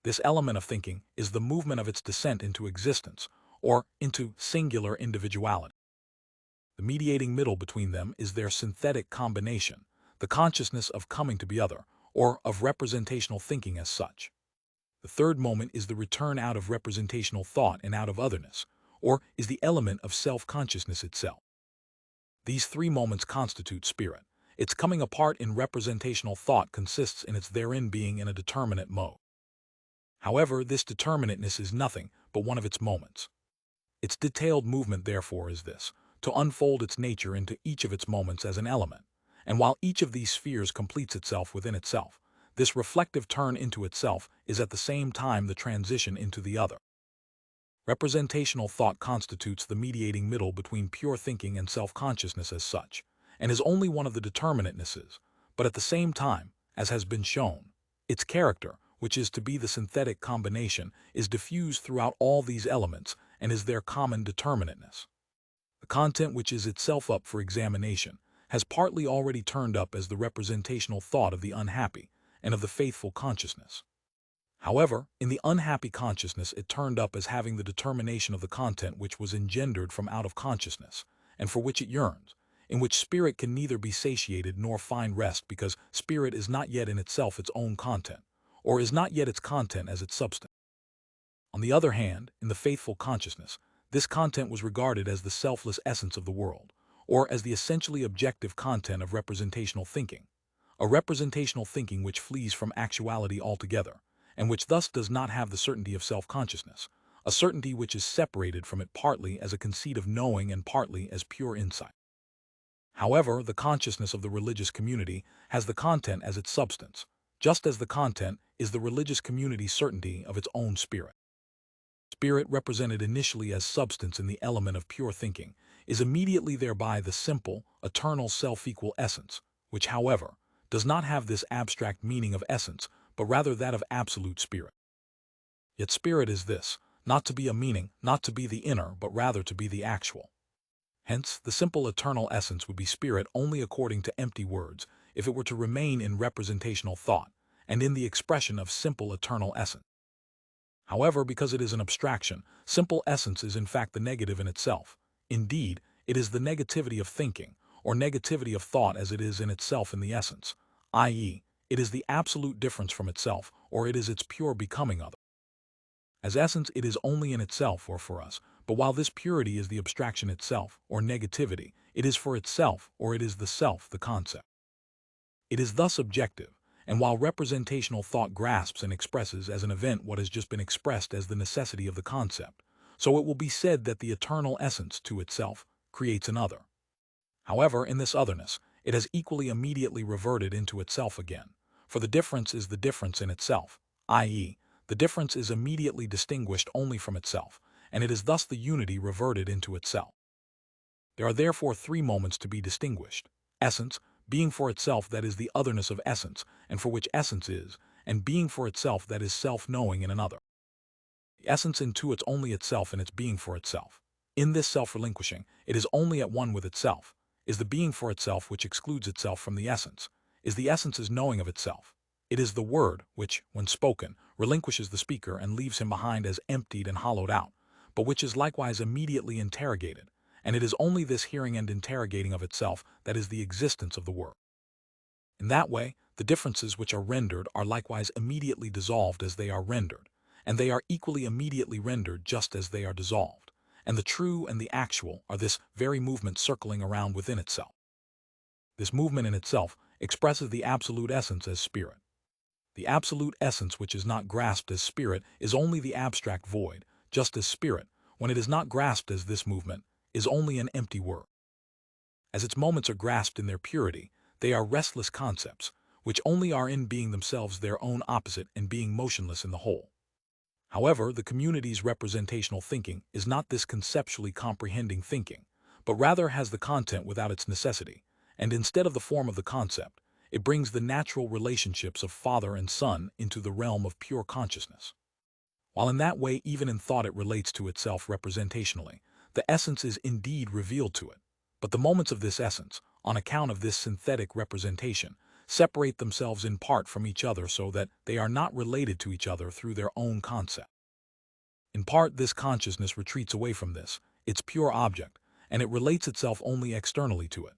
This element of thinking is the movement of its descent into existence, or into singular individuality. The mediating middle between them is their synthetic combination, the consciousness of coming to be other, or of representational thinking as such. The third moment is the return out of representational thought and out of otherness, or is the element of self-consciousness itself. These three moments constitute spirit. Its coming apart in representational thought consists in its therein being in a determinate mode. However, this determinateness is nothing but one of its moments. Its detailed movement, therefore, is this, to unfold its nature into each of its moments as an element, and while each of these spheres completes itself within itself, this reflective turn into itself is at the same time the transition into the other. Representational thought constitutes the mediating middle between pure thinking and self-consciousness as such, and is only one of the determinatenesses, but at the same time, as has been shown, its character, which is to be the synthetic combination, is diffused throughout all these elements and is their common determinateness. The content which is itself up for examination has partly already turned up as the representational thought of the unhappy and of the faithful consciousness. However, in the unhappy consciousness it turned up as having the determination of the content which was engendered from out of consciousness, and for which it yearns, in which spirit can neither be satiated nor find rest because spirit is not yet in itself its own content, or is not yet its content as its substance. On the other hand, in the faithful consciousness, this content was regarded as the selfless essence of the world, or as the essentially objective content of representational thinking, a representational thinking which flees from actuality altogether, and which thus does not have the certainty of self-consciousness, a certainty which is separated from it partly as a conceit of knowing and partly as pure insight. However, the consciousness of the religious community has the content as its substance, just as the content is the religious community's certainty of its own spirit. Spirit, represented initially as substance in the element of pure thinking, is immediately thereby the simple, eternal self-equal essence, which, however, does not have this abstract meaning of essence, but rather that of absolute spirit. Yet spirit is this, not to be a meaning, not to be the inner, but rather to be the actual. Hence, the simple eternal essence would be spirit only according to empty words, if it were to remain in representational thought, and in the expression of simple eternal essence. However, because it is an abstraction, simple essence is in fact the negative in itself. Indeed, it is the negativity of thinking, or negativity of thought as it is in itself in the essence, i.e., it is the absolute difference from itself, or it is its pure becoming other. As essence, it is only in itself or for us, but while this purity is the abstraction itself, or negativity, it is for itself, or it is the self, the concept. It is thus objective, and while representational thought grasps and expresses as an event what has just been expressed as the necessity of the concept, so it will be said that the eternal essence, to itself, creates an other. However, in this otherness, it has equally immediately reverted into itself again, for the difference is the difference in itself, i.e., the difference is immediately distinguished only from itself, and it is thus the unity reverted into itself. There are therefore three moments to be distinguished: essence, being for itself that is the otherness of essence, and for which essence is, and being for itself that is self-knowing in another. The essence intuits only itself in its being for itself. In this self-relinquishing, it is only at one with itself, is the being for itself which excludes itself from the essence, is the essence's knowing of itself. It is the word which, when spoken, relinquishes the speaker and leaves him behind as emptied and hollowed out, but which is likewise immediately interrogated, and it is only this hearing and interrogating of itself that is the existence of the word. In that way, the differences which are rendered are likewise immediately dissolved as they are rendered, and they are equally immediately rendered just as they are dissolved, and the true and the actual are this very movement circling around within itself. This movement in itself expresses the absolute essence as spirit. The absolute essence which is not grasped as spirit is only the abstract void, just as spirit, when it is not grasped as this movement, is only an empty word. As its moments are grasped in their purity, they are restless concepts, which only are in being themselves their own opposite and being motionless in the whole. However, the community's representational thinking is not this conceptually comprehending thinking, but rather has the content without its necessity, and instead of the form of the concept, it brings the natural relationships of father and son into the realm of pure consciousness. While in that way even in thought it relates to itself representationally, the essence is indeed revealed to it, but the moments of this essence, on account of this synthetic representation, separate themselves in part from each other so that they are not related to each other through their own concept. In part, this consciousness retreats away from this, its pure object, and it relates itself only externally to it.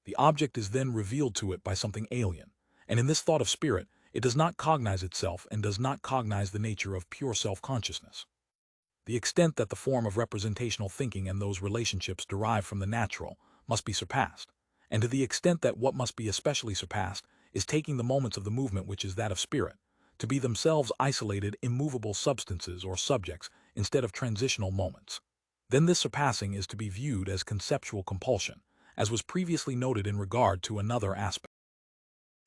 The object is then revealed to it by something alien, and in this thought of spirit, it does not cognize itself and does not cognize the nature of pure self-consciousness. The extent that the form of representational thinking and those relationships derived from the natural must be surpassed, and to the extent that what must be especially surpassed is taking the moments of the movement which is that of spirit, to be themselves isolated, immovable substances or subjects instead of transitional moments. Then this surpassing is to be viewed as conceptual compulsion, as was previously noted in regard to another aspect.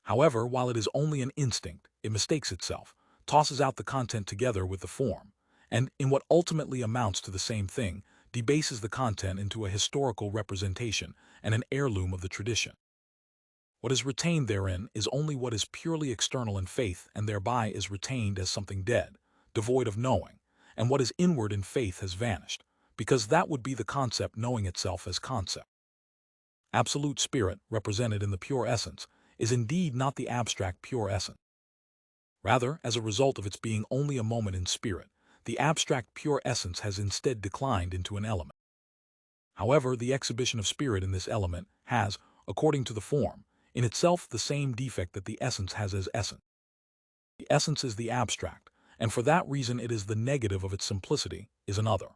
However, while it is only an instinct, it mistakes itself, tosses out the content together with the form, and, in what ultimately amounts to the same thing, debases the content into a historical representation and an heirloom of the tradition. What is retained therein is only what is purely external in faith, and thereby is retained as something dead, devoid of knowing, and what is inward in faith has vanished, because that would be the concept knowing itself as concept. Absolute spirit, represented in the pure essence, is indeed not the abstract pure essence. Rather, as a result of its being only a moment in spirit, the abstract pure essence has instead declined into an element. However, the exhibition of spirit in this element has, according to the form, in itself the same defect that the essence has as essence. The essence is the abstract, and for that reason it is the negative of its simplicity, is another.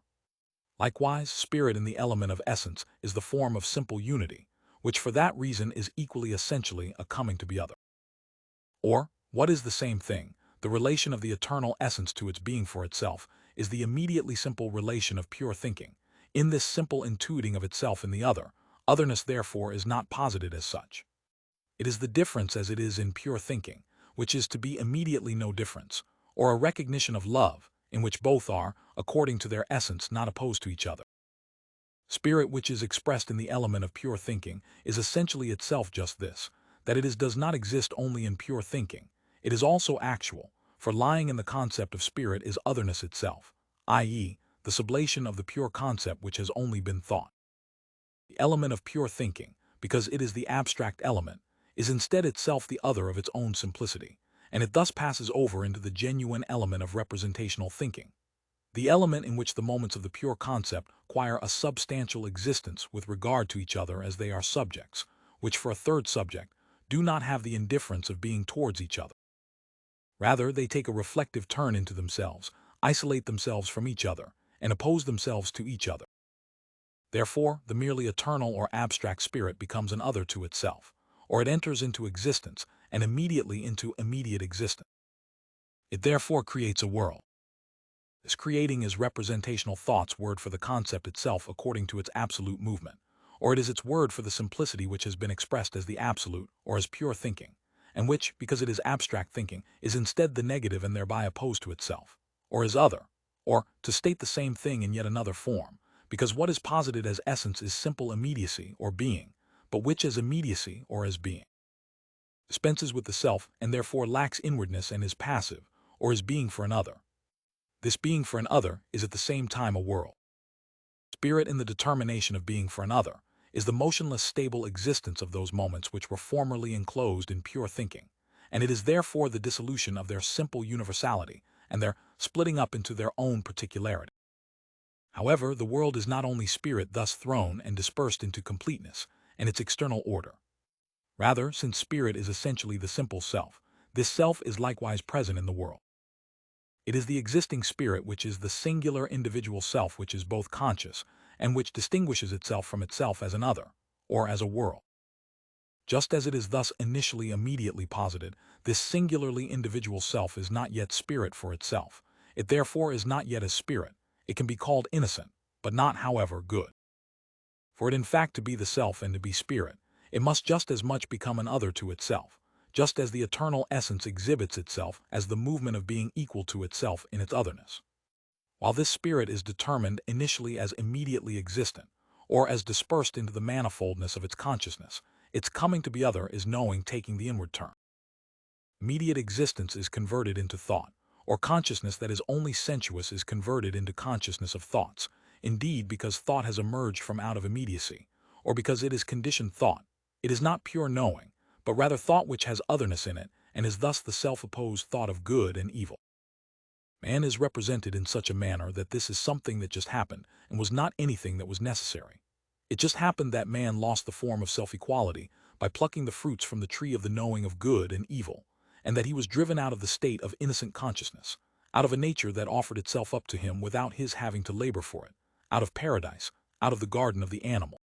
Likewise, spirit in the element of essence is the form of simple unity, which for that reason is equally essentially a coming to be other. Or, what is the same thing, the relation of the eternal essence to its being for itself is the immediately simple relation of pure thinking. In this simple intuiting of itself in the other, otherness therefore is not posited as such. It is the difference as it is in pure thinking, which is to be immediately no difference, or a recognition of love, in which both are, according to their essence, not opposed to each other. Spirit which is expressed in the element of pure thinking is essentially itself just this, that it does not exist only in pure thinking, it is also actual, for lying in the concept of spirit is otherness itself, i.e., the sublation of the pure concept which has only been thought. The element of pure thinking, because it is the abstract element, is instead itself the other of its own simplicity, and it thus passes over into the genuine element of representational thinking, the element in which the moments of the pure concept acquire a substantial existence with regard to each other as they are subjects, which for a third subject do not have the indifference of being towards each other. Rather, they take a reflective turn into themselves, isolate themselves from each other, and oppose themselves to each other. Therefore, the merely eternal or abstract spirit becomes an other to itself, or it enters into existence and immediately into immediate existence. It therefore creates a world. This creating is representational thought's word for the concept itself according to its absolute movement, or it is its word for the simplicity which has been expressed as the absolute or as pure thinking, and which, because it is abstract thinking, is instead the negative and thereby opposed to itself, or as other, or, to state the same thing in yet another form, because what is posited as essence is simple immediacy or being, but which as immediacy or as being dispenses with the self and therefore lacks inwardness and is passive, or is being for another. This being for an other is at the same time a world. Spirit in the determination of being for another is the motionless stable existence of those moments which were formerly enclosed in pure thinking, and it is therefore the dissolution of their simple universality and their splitting up into their own particularity. However, the world is not only spirit thus thrown and dispersed into completeness and its external order. Rather, since spirit is essentially the simple self, this self is likewise present in the world. It is the existing spirit which is the singular individual self which is both conscious and which distinguishes itself from itself as an other, or as a world. Just as it is thus initially immediately posited, this singularly individual self is not yet spirit for itself. It therefore is not yet a spirit. It can be called innocent, but not, however, good. For it in fact to be the self and to be spirit, it must just as much become an other to itself, just as the eternal essence exhibits itself as the movement of being equal to itself in its otherness. While this spirit is determined initially as immediately existent, or as dispersed into the manifoldness of its consciousness, its coming to be other is knowing taking the inward turn. Immediate existence is converted into thought, or consciousness that is only sensuous is converted into consciousness of thoughts, indeed because thought has emerged from out of immediacy, or because it is conditioned thought. It is not pure knowing, but rather thought which has otherness in it, and is thus the self-opposed thought of good and evil. Man is represented in such a manner that this is something that just happened, and was not anything that was necessary. It just happened that man lost the form of self-equality by plucking the fruits from the tree of the knowing of good and evil, and that he was driven out of the state of innocent consciousness, out of a nature that offered itself up to him without his having to labor for it, out of paradise, out of the garden of the animal.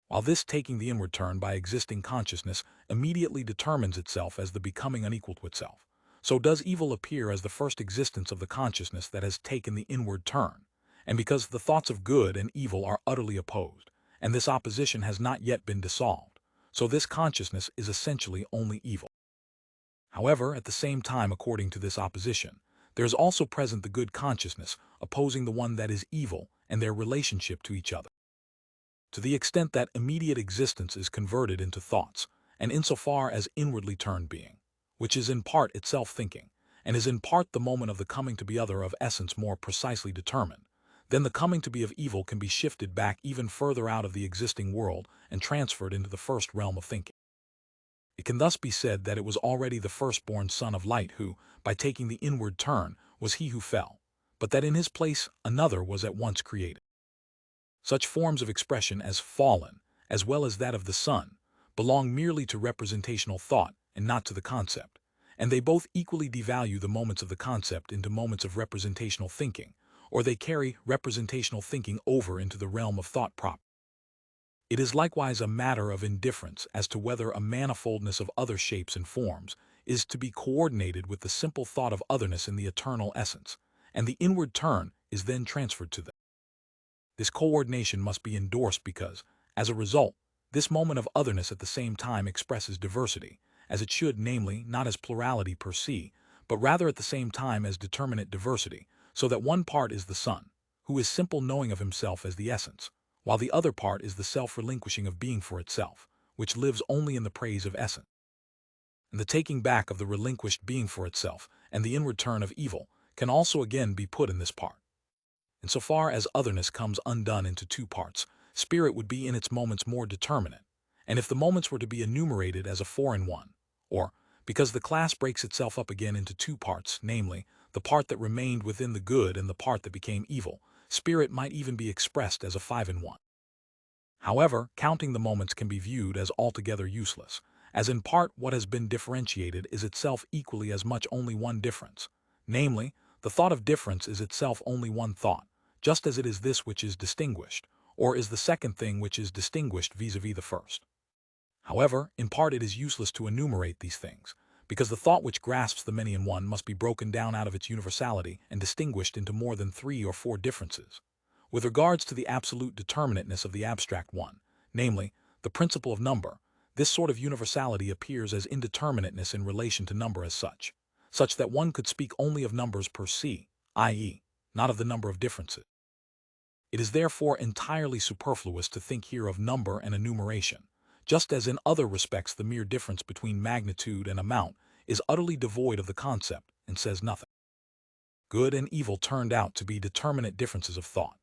While this taking the inward turn by existing consciousness immediately determines itself as the becoming unequal to itself, so does evil appear as the first existence of the consciousness that has taken the inward turn, and because the thoughts of good and evil are utterly opposed, and this opposition has not yet been dissolved, so this consciousness is essentially only evil. However, at the same time, according to this opposition, there is also present the good consciousness opposing the one that is evil and their relationship to each other. To the extent that immediate existence is converted into thoughts, and insofar as inwardly turned being, which is in part itself thinking, and is in part the moment of the coming to be other of essence more precisely determined, then the coming to be of evil can be shifted back even further out of the existing world and transferred into the first realm of thinking. It can thus be said that it was already the firstborn son of light who, by taking the inward turn, was he who fell, but that in his place another was at once created. Such forms of expression as fallen, as well as that of the son, belong merely to representational thought and not to the concept, and they both equally devalue the moments of the concept into moments of representational thinking, or they carry representational thinking over into the realm of thought proper. It is likewise a matter of indifference as to whether a manifoldness of other shapes and forms is to be coordinated with the simple thought of otherness in the eternal essence, and the inward turn is then transferred to them. This coordination must be endorsed because, as a result, this moment of otherness at the same time expresses diversity, as it should, namely, not as plurality per se, but rather at the same time as determinate diversity, so that one part is the son, who is simple knowing of himself as the essence, while the other part is the self-relinquishing of being for itself, which lives only in the praise of essence. And the taking back of the relinquished being for itself and the inward turn of evil can also again be put in this part. Insofar as otherness comes undone into two parts, spirit would be in its moments more determinate, and if the moments were to be enumerated as a four in one, or, because the class breaks itself up again into two parts, namely, the part that remained within the good and the part that became evil, spirit might even be expressed as a five in one. However, counting the moments can be viewed as altogether useless, as in part what has been differentiated is itself equally as much only one difference, namely, the thought of difference is itself only one thought, just as it is this which is distinguished, or is the second thing which is distinguished vis-à-vis the first. However, in part it is useless to enumerate these things, because the thought which grasps the many in one must be broken down out of its universality and distinguished into more than three or four differences. With regards to the absolute determinateness of the abstract one, namely, the principle of number, this sort of universality appears as indeterminateness in relation to number as such that one could speak only of numbers per se, i.e., not of the number of differences. It is therefore entirely superfluous to think here of number and enumeration, just as in other respects the mere difference between magnitude and amount is utterly devoid of the concept and says nothing. Good and evil turned out to be determinate differences of thought,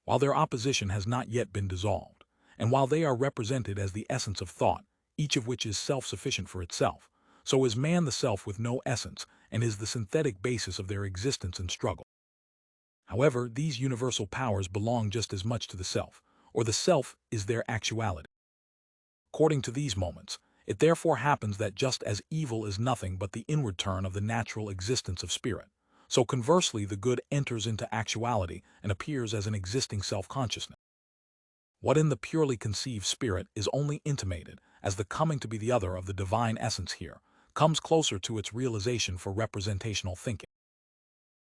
while their opposition has not yet been dissolved, and while they are represented as the essence of thought, each of which is self-sufficient for itself, so is man the self with no essence and is the synthetic basis of their existence and struggle. However, these universal powers belong just as much to the self, or the self is their actuality. According to these moments, it therefore happens that just as evil is nothing but the inward turn of the natural existence of spirit, so conversely the good enters into actuality and appears as an existing self-consciousness. What in the purely conceived spirit is only intimated as the coming to be the other of the divine essence here, comes closer to its realization for representational thinking.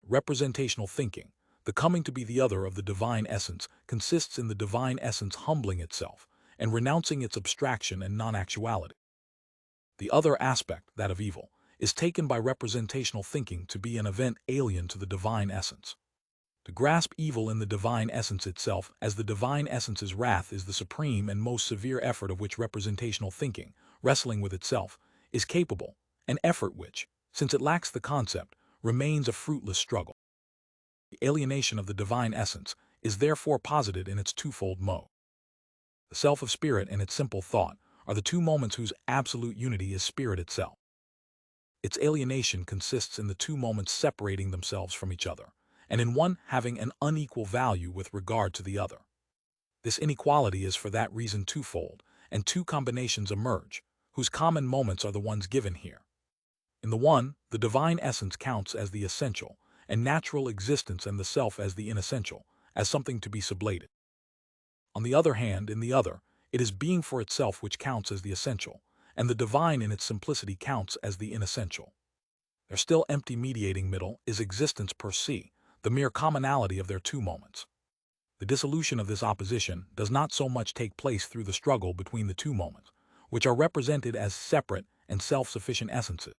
Representational thinking, the coming to be the other of the divine essence, consists in the divine essence humbling itself and renouncing its abstraction and non-actuality. The other aspect, that of evil, is taken by representational thinking to be an event alien to the divine essence. To grasp evil in the divine essence itself as the divine essence's wrath is the supreme and most severe effort of which representational thinking, wrestling with itself, is capable, an effort which, since it lacks the concept, remains a fruitless struggle. The alienation of the divine essence is therefore posited in its twofold mode. The self of spirit and its simple thought are the two moments whose absolute unity is spirit itself. Its alienation consists in the two moments separating themselves from each other, and in one having an unequal value with regard to the other. This inequality is for that reason twofold, and two combinations emerge, whose common moments are the ones given here. In the one, the divine essence counts as the essential, and natural existence and the self as the inessential, as something to be sublated. On the other hand, in the other, it is being for itself which counts as the essential, and the divine in its simplicity counts as the inessential. Their still empty mediating middle is existence per se, the mere commonality of their two moments. The dissolution of this opposition does not so much take place through the struggle between the two moments, which are represented as separate and self-sufficient essences.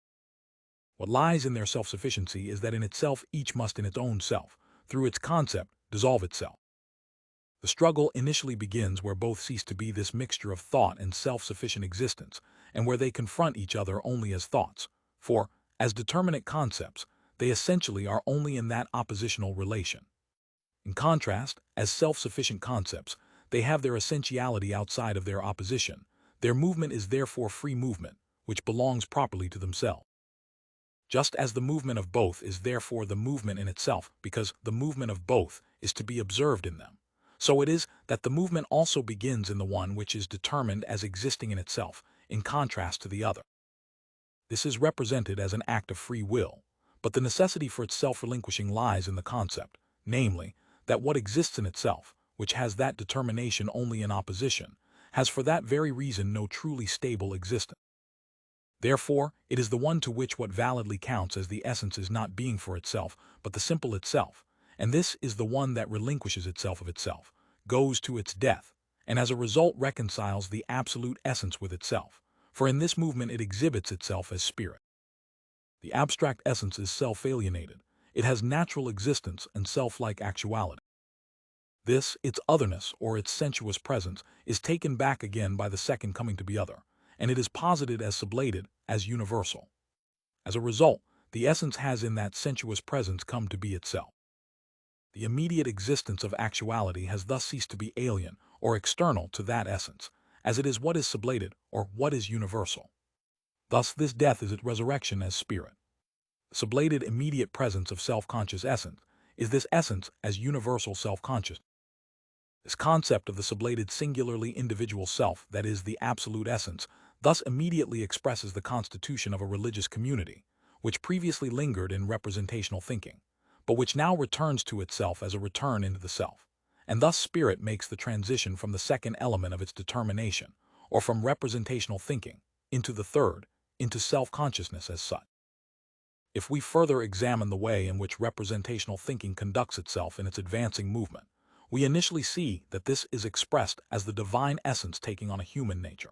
What lies in their self-sufficiency is that in itself each must in its own self, through its concept, dissolve itself. The struggle initially begins where both cease to be this mixture of thought and self-sufficient existence, and where they confront each other only as thoughts, for, as determinate concepts, they essentially are only in that oppositional relation. In contrast, as self-sufficient concepts, they have their essentiality outside of their opposition. Their movement is therefore free movement, which belongs properly to themselves. Just as the movement of both is therefore the movement in itself, because the movement of both is to be observed in them, so it is that the movement also begins in the one which is determined as existing in itself, in contrast to the other. This is represented as an act of free will, but the necessity for its self-relinquishing lies in the concept, namely, that what exists in itself, which has that determination only in opposition, has for that very reason no truly stable existence. Therefore, it is the one to which what validly counts as the essence is not being for itself, but the simple itself, and this is the one that relinquishes itself of itself, goes to its death, and as a result reconciles the absolute essence with itself, for in this movement it exhibits itself as spirit. The abstract essence is self-alienated. It has natural existence and self-like actuality. This, its otherness or its sensuous presence, is taken back again by the second coming to be other, and it is posited as sublated, as universal. As a result, the essence has in that sensuous presence come to be itself. The immediate existence of actuality has thus ceased to be alien or external to that essence, as it is what is sublated or what is universal. Thus this death is its resurrection as spirit. The sublated immediate presence of self-conscious essence is this essence as universal self-consciousness. This concept of the sublated singularly individual self, that is, the absolute essence, thus immediately expresses the constitution of a religious community, which previously lingered in representational thinking, but which now returns to itself as a return into the self. And thus spirit makes the transition from the second element of its determination, or from representational thinking, into the third, into self-consciousness as such. If we further examine the way in which representational thinking conducts itself in its advancing movement, we initially see that this is expressed as the divine essence taking on a human nature.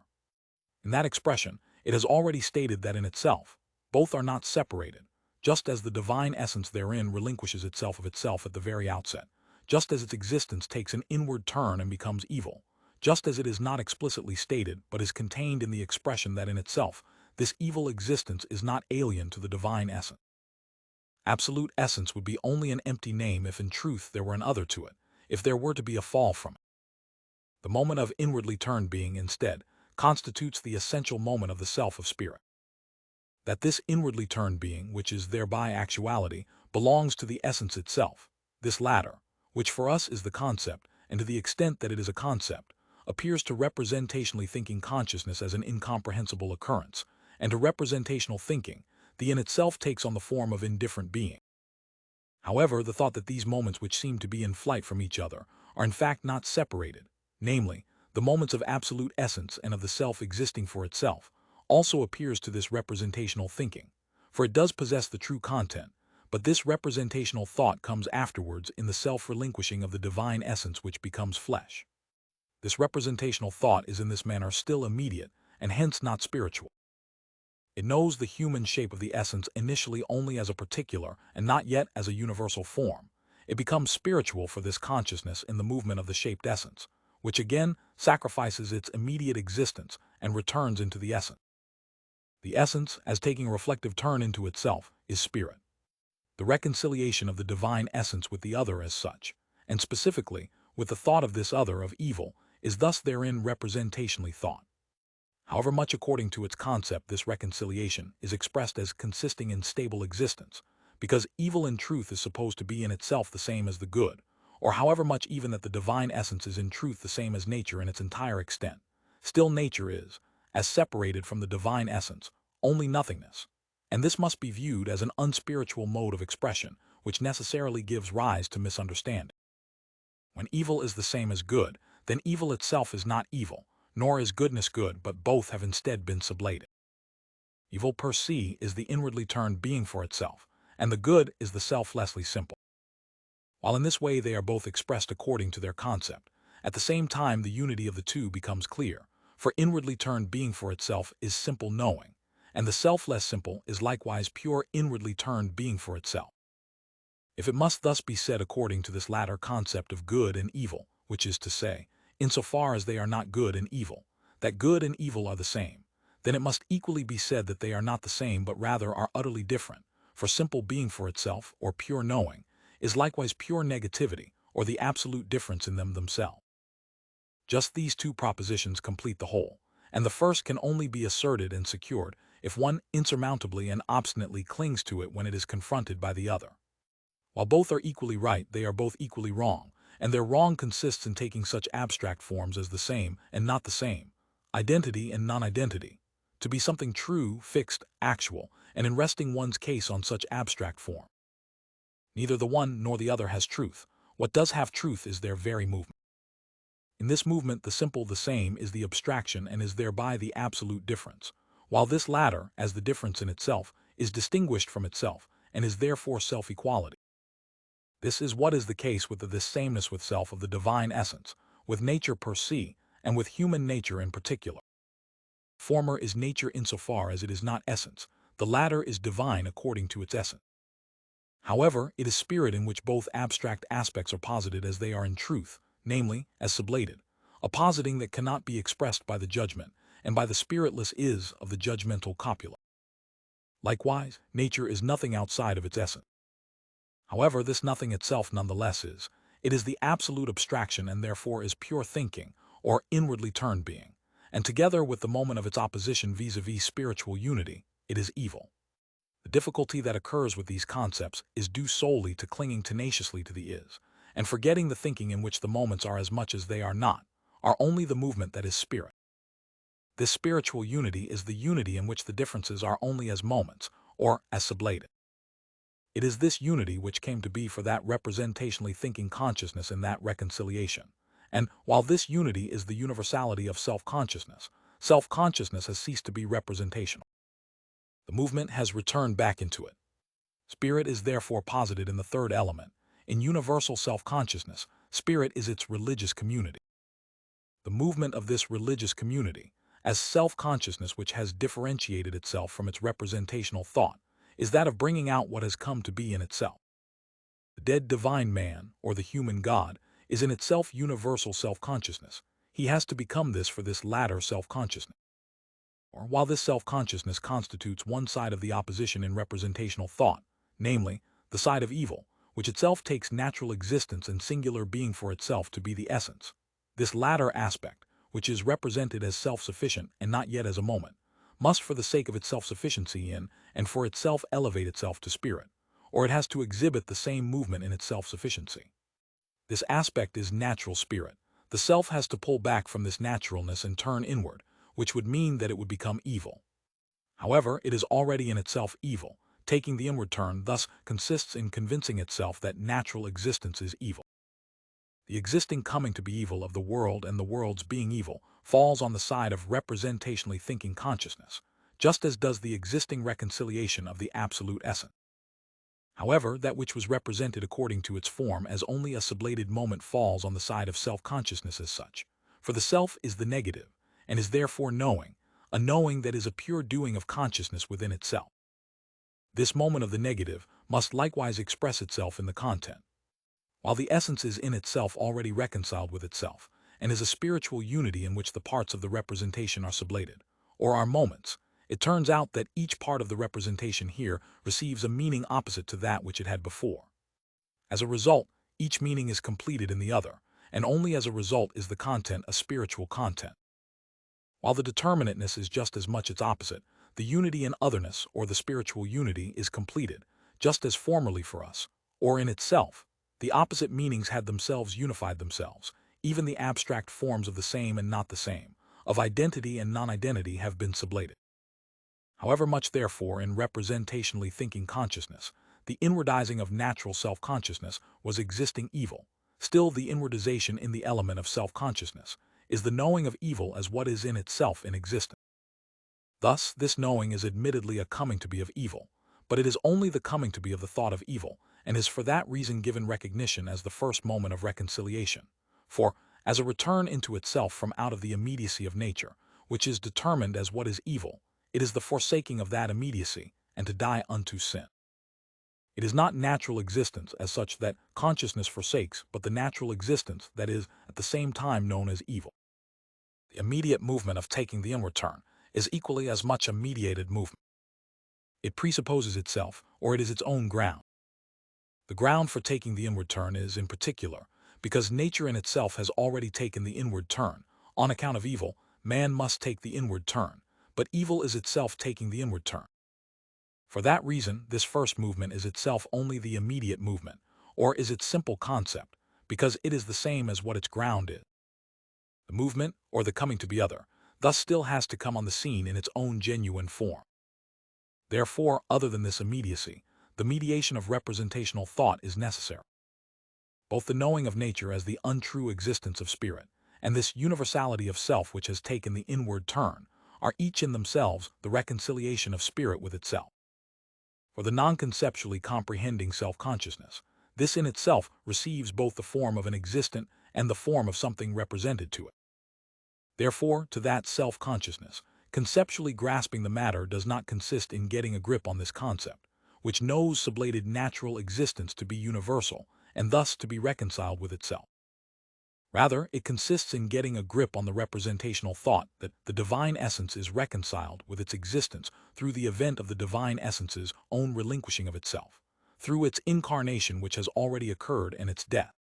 In that expression, it has already stated that in itself, both are not separated, just as the divine essence therein relinquishes itself of itself at the very outset, just as its existence takes an inward turn and becomes evil, just as it is not explicitly stated but is contained in the expression that in itself, this evil existence is not alien to the divine essence. Absolute essence would be only an empty name if in truth there were an other to it, if there were to be a fall from it. The moment of inwardly turned being, instead, constitutes the essential moment of the self of spirit. That this inwardly turned being, which is thereby actuality, belongs to the essence itself, this latter, which for us is the concept, and to the extent that it is a concept, appears to representationally thinking consciousness as an incomprehensible occurrence, and to representational thinking, the in itself takes on the form of indifferent being. However, the thought that these moments which seem to be in flight from each other are in fact not separated, namely, the moments of absolute essence and of the self existing for itself, also appears to this representational thinking, for it does possess the true content, but this representational thought comes afterwards in the self-relinquishing of the divine essence which becomes flesh. This representational thought is in this manner still immediate, and hence not spiritual. It knows the human shape of the essence initially only as a particular and not yet as a universal form. It becomes spiritual for this consciousness in the movement of the shaped essence, which again sacrifices its immediate existence and returns into the essence. The essence, as taking a reflective turn into itself, is spirit. The reconciliation of the divine essence with the other as such, and specifically with the thought of this other of evil, is thus therein representationally thought. However much according to its concept this reconciliation is expressed as consisting in stable existence, because evil in truth is supposed to be in itself the same as the good, or however much even that the divine essence is in truth the same as nature in its entire extent, still nature is, as separated from the divine essence, only nothingness, and this must be viewed as an unspiritual mode of expression which necessarily gives rise to misunderstanding. When evil is the same as good, then evil itself is not evil, nor is goodness good, but both have instead been sublated. Evil per se is the inwardly turned being for itself, and the good is the selflessly simple. While in this way they are both expressed according to their concept, at the same time the unity of the two becomes clear, for inwardly turned being for itself is simple knowing, and the selfless simple is likewise pure inwardly turned being for itself. If it must thus be said according to this latter concept of good and evil, which is to say, insofar as they are not good and evil, that good and evil are the same, then it must equally be said that they are not the same but rather are utterly different, for simple being for itself, or pure knowing, is likewise pure negativity, or the absolute difference in them themselves. Just these two propositions complete the whole, and the first can only be asserted and secured if one insurmountably and obstinately clings to it when it is confronted by the other. While both are equally right, they are both equally wrong, and their wrong consists in taking such abstract forms as the same and not the same, identity and non-identity, to be something true, fixed, actual, and in resting one's case on such abstract form. Neither the one nor the other has truth. What does have truth is their very movement. In this movement the simple the same is the abstraction and is thereby the absolute difference, while this latter, as the difference in itself, is distinguished from itself, and is therefore self-equality. This is what is the case with the this sameness with self of the divine essence, with nature per se, and with human nature in particular. Former is nature insofar as it is not essence, the latter is divine according to its essence. However, it is spirit in which both abstract aspects are posited as they are in truth, namely, as sublated, a positing that cannot be expressed by the judgment, and by the spiritless is of the judgmental copula. Likewise, nature is nothing outside of its essence. However, this nothing itself nonetheless is. It is the absolute abstraction and therefore is pure thinking, or inwardly turned being. And together with the moment of its opposition vis-a-vis spiritual unity, it is evil. The difficulty that occurs with these concepts is due solely to clinging tenaciously to the is, and forgetting the thinking in which the moments are as much as they are not, are only the movement that is spirit. This spiritual unity is the unity in which the differences are only as moments, or as sublated. It is this unity which came to be for that representationally thinking consciousness in that reconciliation. And while this unity is the universality of self-consciousness has ceased to be representational. The movement has returned back into it. Spirit is therefore posited in the third element. In universal self-consciousness, spirit is its religious community. The movement of this religious community, as self-consciousness which has differentiated itself from its representational thought, is that of bringing out what has come to be in itself. The dead divine man, or the human God, is in itself universal self-consciousness. He has to become this for this latter self-consciousness. Or while this self-consciousness constitutes one side of the opposition in representational thought, namely, the side of evil, which itself takes natural existence and singular being for itself to be the essence. This latter aspect, which is represented as self-sufficient and not yet as a moment, must for the sake of its self-sufficiency in and for itself elevate itself to spirit, or it has to exhibit the same movement in its self-sufficiency. This aspect is natural spirit. The self has to pull back from this naturalness and turn inward, which would mean that it would become evil. However, it is already in itself evil. Taking the inward turn thus consists in convincing itself that natural existence is evil. The existing coming to be evil of the world and the world's being evil falls on the side of representationally thinking consciousness, just as does the existing reconciliation of the absolute essence. However, that which was represented according to its form as only a sublated moment falls on the side of self-consciousness as such, for the self is the negative, and is therefore knowing, a knowing that is a pure doing of consciousness within itself. This moment of the negative must likewise express itself in the content. While the essence is in itself already reconciled with itself, and is a spiritual unity in which the parts of the representation are sublated, or are moments, it turns out that each part of the representation here receives a meaning opposite to that which it had before. As a result, each meaning is completed in the other, and only as a result is the content a spiritual content. While the determinateness is just as much its opposite, the unity in otherness or the spiritual unity is completed, just as formerly for us, or in itself, the opposite meanings had themselves unified themselves, even the abstract forms of the same and not the same, of identity and non-identity have been sublated. However much therefore in representationally thinking consciousness, the inwardizing of natural self-consciousness was existing evil, still the inwardization in the element of self-consciousness is the knowing of evil as what is in itself in existence. Thus, this knowing is admittedly a coming to be of evil, but it is only the coming to be of the thought of evil, and is for that reason given recognition as the first moment of reconciliation. For, as a return into itself from out of the immediacy of nature, which is determined as what is evil, it is the forsaking of that immediacy, and to die unto sin. It is not natural existence as such that consciousness forsakes, but the natural existence that is at the same time known as evil. The immediate movement of taking the inward turn is equally as much a mediated movement. It presupposes itself, or it is its own ground. The ground for taking the inward turn is, in particular, because nature in itself has already taken the inward turn. On account of evil, man must take the inward turn, but evil is itself taking the inward turn. For that reason, this first movement is itself only the immediate movement, or is its simple concept, because it is the same as what its ground is. The movement, or the coming to be other, thus still has to come on the scene in its own genuine form. Therefore, other than this immediacy, the mediation of representational thought is necessary. Both the knowing of nature as the untrue existence of spirit, and this universality of self which has taken the inward turn, are each in themselves the reconciliation of spirit with itself. For the non-conceptually comprehending self-consciousness, this in itself receives both the form of an existent and the form of something represented to it. Therefore, to that self-consciousness, conceptually grasping the matter does not consist in getting a grip on this concept, which knows sublated natural existence to be universal and thus to be reconciled with itself. Rather, it consists in getting a grip on the representational thought that the divine essence is reconciled with its existence through the event of the divine essence's own relinquishing of itself. through its incarnation which has already occurred and its death.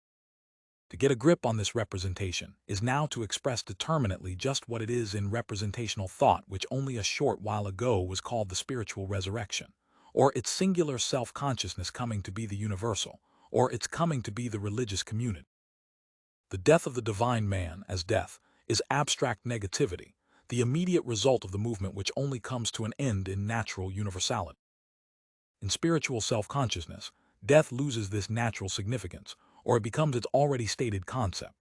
To get a grip on this representation is now to express determinately just what it is in representational thought which only a short while ago was called the spiritual resurrection, or its singular self-consciousness coming to be the universal, or its coming to be the religious community. The death of the divine man as death is abstract negativity, the immediate result of the movement which only comes to an end in natural universality. In spiritual self-consciousness, death loses this natural significance, or it becomes its already stated concept.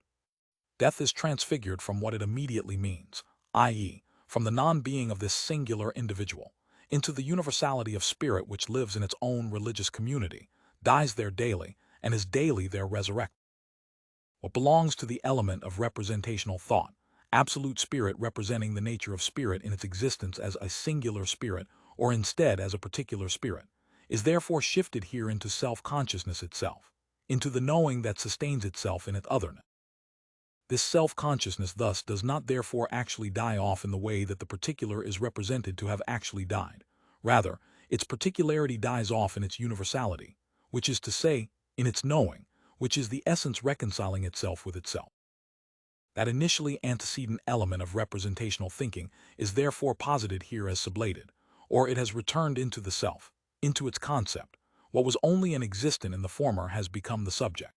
Death is transfigured from what it immediately means, i.e., from the non-being of this singular individual, into the universality of spirit which lives in its own religious community, dies there daily, and is daily there resurrected. What belongs to the element of representational thought, absolute spirit representing the nature of spirit in its existence as a singular spirit, or instead as a particular spirit, is therefore shifted here into self-consciousness itself, into the knowing that sustains itself in its otherness. This self-consciousness thus does not therefore actually die off in the way that the particular is represented to have actually died. Rather, its particularity dies off in its universality, which is to say, in its knowing, which is the essence reconciling itself with itself. That initially antecedent element of representational thinking is therefore posited here as sublated, or it has returned into the self, into its concept. What was only an existent in the former has become the subject.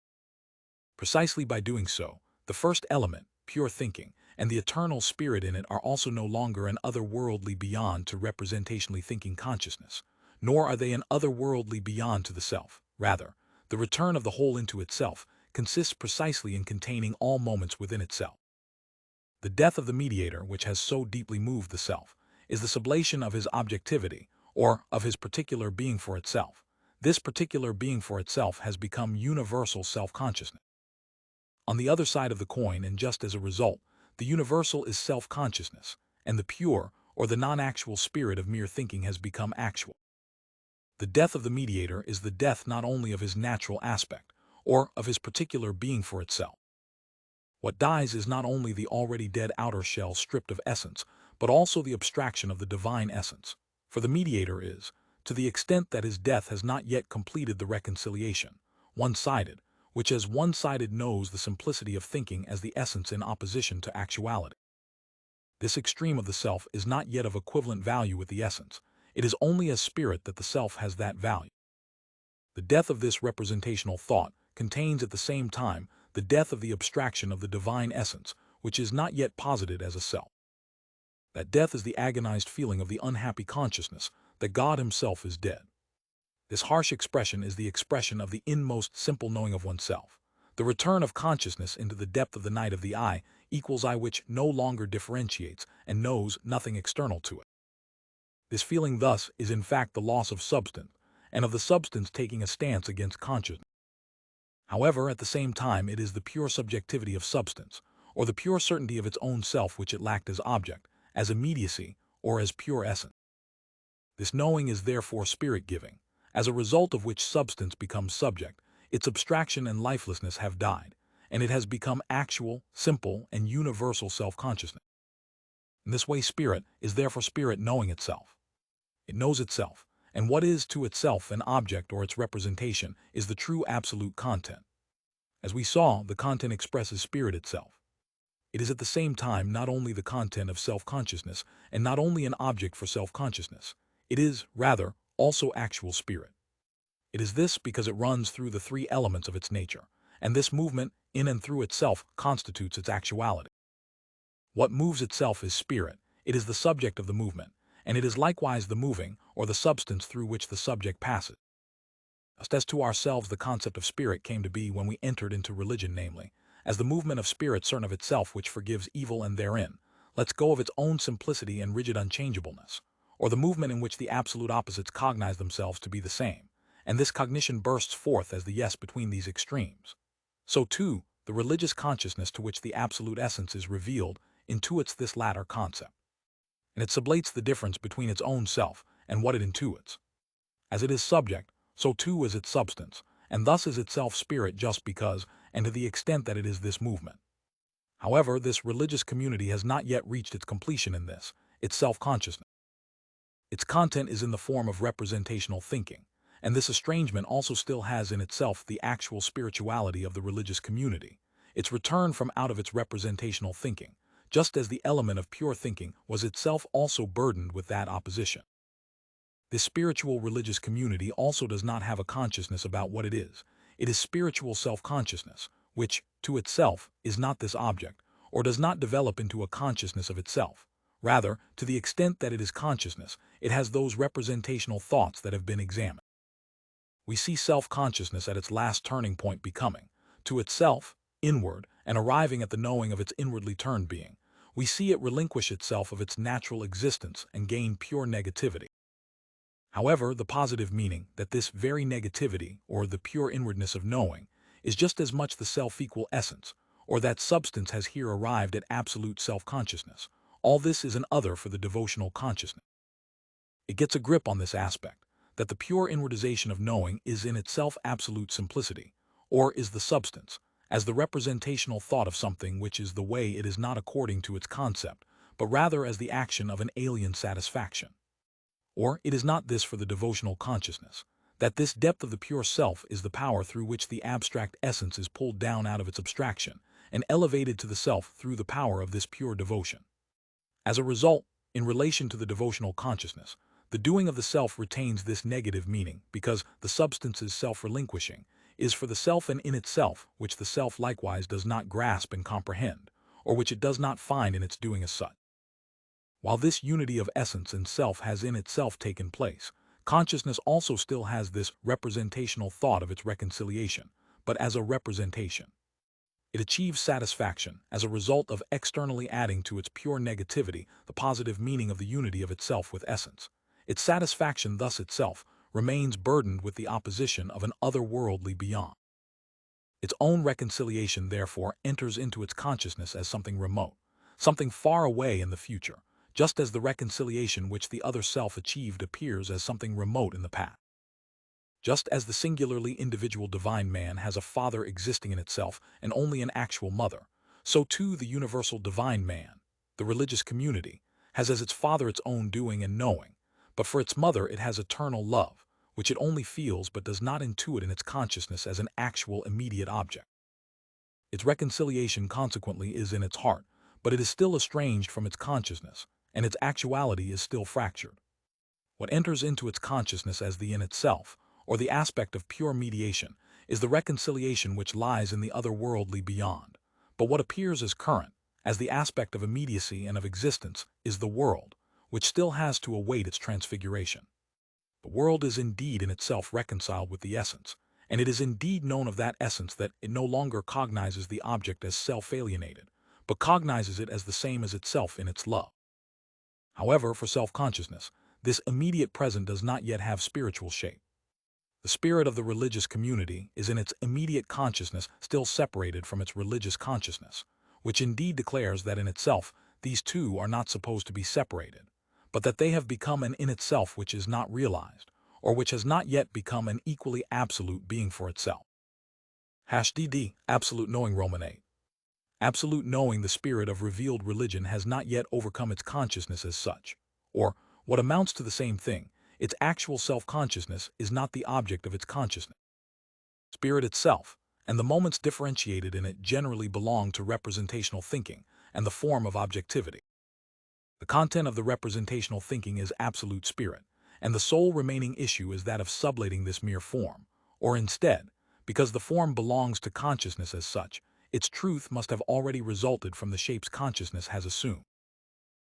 Precisely by doing so, the first element, pure thinking, and the eternal spirit in it are also no longer an otherworldly beyond to representationally thinking consciousness, nor are they an otherworldly beyond to the self. Rather, the return of the whole into itself consists precisely in containing all moments within itself. The death of the mediator, which has so deeply moved the self, is the sublation of his objectivity, or of his particular being for itself. This particular being for itself has become universal self-consciousness. On the other side of the coin, and just as a result, the universal is self-consciousness, and the pure, or the non-actual spirit of mere thinking has become actual. The death of the mediator is the death not only of his natural aspect, or of his particular being for itself. What dies is not only the already dead outer shell stripped of essence, but also the abstraction of the divine essence. For the mediator is, to the extent that his death has not yet completed the reconciliation, one-sided, which as one-sided knows the simplicity of thinking as the essence in opposition to actuality. This extreme of the self is not yet of equivalent value with the essence. It is only as spirit that the self has that value. The death of this representational thought contains at the same time the death of the abstraction of the divine essence, which is not yet posited as a self. That death is the agonized feeling of the unhappy consciousness that God himself is dead. This harsh expression is the expression of the inmost simple knowing of oneself. The return of consciousness into the depth of the night of the I equals I which no longer differentiates and knows nothing external to it. This feeling thus is in fact the loss of substance, and of the substance taking a stance against consciousness. However, at the same time it is the pure subjectivity of substance, or the pure certainty of its own self which it lacked as object, as immediacy, or as pure essence. This knowing is therefore spirit-giving, as a result of which substance becomes subject, its abstraction and lifelessness have died, and it has become actual, simple, and universal self-consciousness. In this way spirit is therefore spirit knowing itself. It knows itself, and what is to itself an object or its representation is the true absolute content. As we saw, the content expresses spirit itself. It is at the same time not only the content of self-consciousness and not only an object for self-consciousness, it is, rather, also actual spirit. It is this because it runs through the three elements of its nature, and this movement, in and through itself, constitutes its actuality. What moves itself is spirit, it is the subject of the movement, and it is likewise the moving, or the substance through which the subject passes. Just as to ourselves the concept of spirit came to be when we entered into religion, namely, as the movement of spirit certain of itself which forgives evil and therein lets go of its own simplicity and rigid unchangeableness, or the movement in which the absolute opposites cognize themselves to be the same, and this cognition bursts forth as the yes between these extremes. So too, the religious consciousness to which the absolute essence is revealed intuits this latter concept, and it sublates the difference between its own self and what it intuits. As it is subject, so too is its substance, and thus is itself spirit just because, and to the extent that it is this movement. However, this religious community has not yet reached its completion in this, its self-consciousness. Its content is in the form of representational thinking, and this estrangement also still has in itself the actual spirituality of the religious community, its return from out of its representational thinking, just as the element of pure thinking was itself also burdened with that opposition. This spiritual religious community also does not have a consciousness about what it is. It is spiritual self-consciousness, which, to itself, is not this object, or does not develop into a consciousness of itself. Rather, to the extent that it is consciousness, it has those representational thoughts that have been examined. We see self-consciousness at its last turning point becoming, to itself, inward, and arriving at the knowing of its inwardly turned being. We see it relinquish itself of its natural existence and gain pure negativity. However, the positive meaning that this very negativity, or the pure inwardness of knowing, is just as much the self-equal essence, or that substance has here arrived at absolute self-consciousness. All this is an other for the devotional consciousness. It gets a grip on this aspect, that the pure inwardization of knowing is in itself absolute simplicity, or is the substance, as the representational thought of something which is the way it is not according to its concept, but rather as the action of an alien satisfaction. Or it is not this for the devotional consciousness, that this depth of the pure self is the power through which the abstract essence is pulled down out of its abstraction and elevated to the self through the power of this pure devotion. As a result, in relation to the devotional consciousness, the doing of the self retains this negative meaning because the substance's self-relinquishing is for the self and in itself, which the self likewise does not grasp and comprehend, or which it does not find in its doing as such. While this unity of essence and self has in itself taken place, consciousness also still has this representational thought of its reconciliation, but as a representation. It achieves satisfaction as a result of externally adding to its pure negativity the positive meaning of the unity of itself with essence. Its satisfaction thus itself remains burdened with the opposition of an otherworldly beyond. Its own reconciliation therefore enters into its consciousness as something remote, something far away in the future, just as the reconciliation which the other self achieved appears as something remote in the past. Just as the singularly individual divine man has a father existing in itself and only an actual mother, so too the universal divine man, the religious community, has as its father its own doing and knowing, but for its mother it has eternal love, which it only feels but does not intuit in its consciousness as an actual immediate object. Its reconciliation consequently is in its heart, but it is still estranged from its consciousness, and its actuality is still fractured. What enters into its consciousness as the in itself, or the aspect of pure mediation, is the reconciliation which lies in the otherworldly beyond, but what appears as current, as the aspect of immediacy and of existence, is the world, which still has to await its transfiguration. The world is indeed in itself reconciled with the essence, and it is indeed known of that essence that it no longer cognizes the object as self-alienated, but cognizes it as the same as itself in its love. However, for self-consciousness, this immediate present does not yet have spiritual shape. The spirit of the religious community is in its immediate consciousness still separated from its religious consciousness, which indeed declares that in itself these two are not supposed to be separated, but that they have become an in itself which is not realized, or which has not yet become an equally absolute being for itself. #DD Absolute Knowing Roman 8. Absolute knowing, the spirit of revealed religion, has not yet overcome its consciousness as such, or, what amounts to the same thing, its actual self-consciousness is not the object of its consciousness. Spirit itself, and the moments differentiated in it generally belong to representational thinking and the form of objectivity. The content of the representational thinking is absolute spirit, and the sole remaining issue is that of sublating this mere form, or instead, because the form belongs to consciousness as such, its truth must have already resulted from the shapes consciousness has assumed.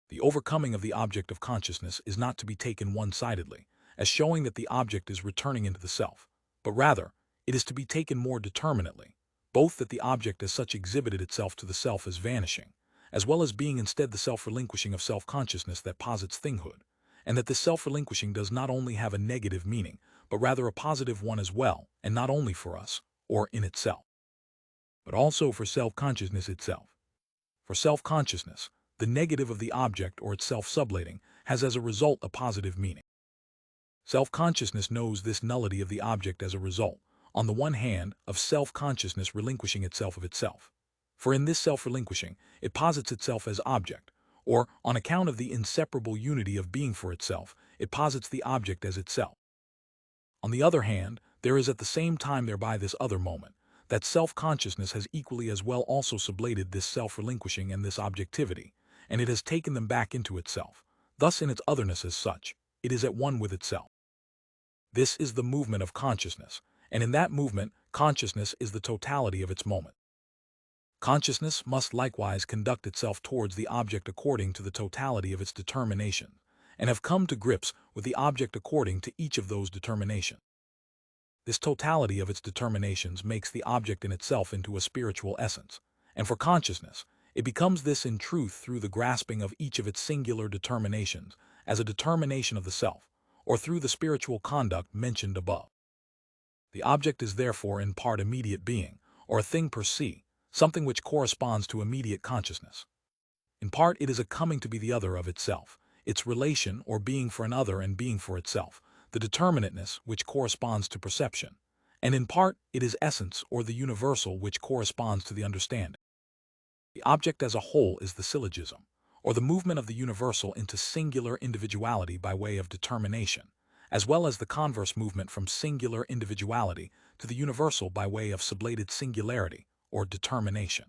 The overcoming of the object of consciousness is not to be taken one-sidedly, as showing that the object is returning into the self, but rather, it is to be taken more determinately, both that the object as such exhibited itself to the self as vanishing, as well as being instead the self-relinquishing of self-consciousness that posits thinghood, and that this self-relinquishing does not only have a negative meaning, but rather a positive one as well, and not only for us, or in itself, but also for self-consciousness itself. For self-consciousness, the negative of the object or its self-sublating has as a result a positive meaning. Self-consciousness knows this nullity of the object as a result, on the one hand, of self-consciousness relinquishing itself of itself. For in this self-relinquishing, it posits itself as object, or, on account of the inseparable unity of being for itself, it posits the object as itself. On the other hand, there is at the same time thereby this other moment, that self-consciousness has equally as well also sublated this self-relinquishing and this objectivity, and it has taken them back into itself. Thus in its otherness as such, it is at one with itself. This is the movement of consciousness, and in that movement, consciousness is the totality of its moment. Consciousness must likewise conduct itself towards the object according to the totality of its determination, and have come to grips with the object according to each of those determinations. This totality of its determinations makes the object in itself into a spiritual essence, and for consciousness, it becomes this in truth through the grasping of each of its singular determinations as a determination of the self, or through the spiritual conduct mentioned above. The object is therefore in part immediate being, or a thing per se, something which corresponds to immediate consciousness. In part it is a coming to be the other of itself, its relation or being for another and being for itself, the determinateness which corresponds to perception, and in part it is essence or the universal which corresponds to the understanding. The object as a whole is the syllogism, or the movement of the universal into singular individuality by way of determination, as well as the converse movement from singular individuality to the universal by way of sublated singularity, or determination.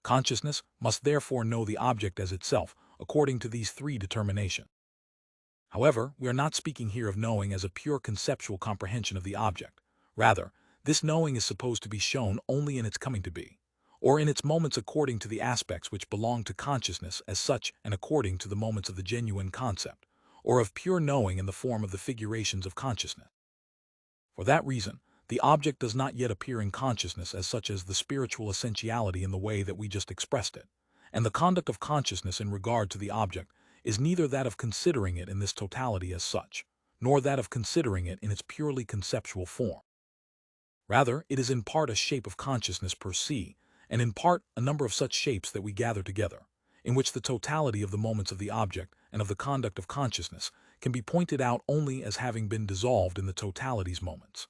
Consciousness must therefore know the object as itself according to these three determinations. However, we are not speaking here of knowing as a pure conceptual comprehension of the object. Rather, this knowing is supposed to be shown only in its coming to be, or in its moments according to the aspects which belong to consciousness as such and according to the moments of the genuine concept, or of pure knowing in the form of the figurations of consciousness. For that reason, the object does not yet appear in consciousness as such as the spiritual essentiality in the way that we just expressed it, and the conduct of consciousness in regard to the object is neither that of considering it in this totality as such, nor that of considering it in its purely conceptual form. Rather, it is in part a shape of consciousness per se, and in part a number of such shapes that we gather together, in which the totality of the moments of the object and of the conduct of consciousness can be pointed out only as having been dissolved in the totality's moments.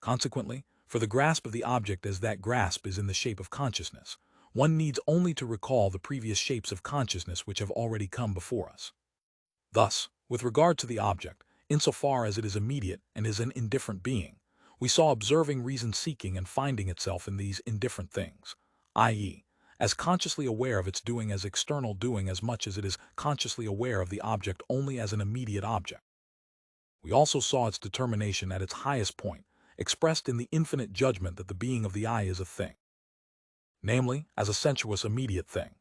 Consequently, for the grasp of the object as that grasp is in the shape of consciousness, one needs only to recall the previous shapes of consciousness which have already come before us. Thus, with regard to the object, insofar as it is immediate and is an indifferent being, we saw observing reason seeking and finding itself in these indifferent things, i.e., as consciously aware of its doing as external doing as much as it is consciously aware of the object only as an immediate object. We also saw its determination at its highest point, expressed in the infinite judgment that the being of the eye is a thing, namely, as a sensuous immediate thing.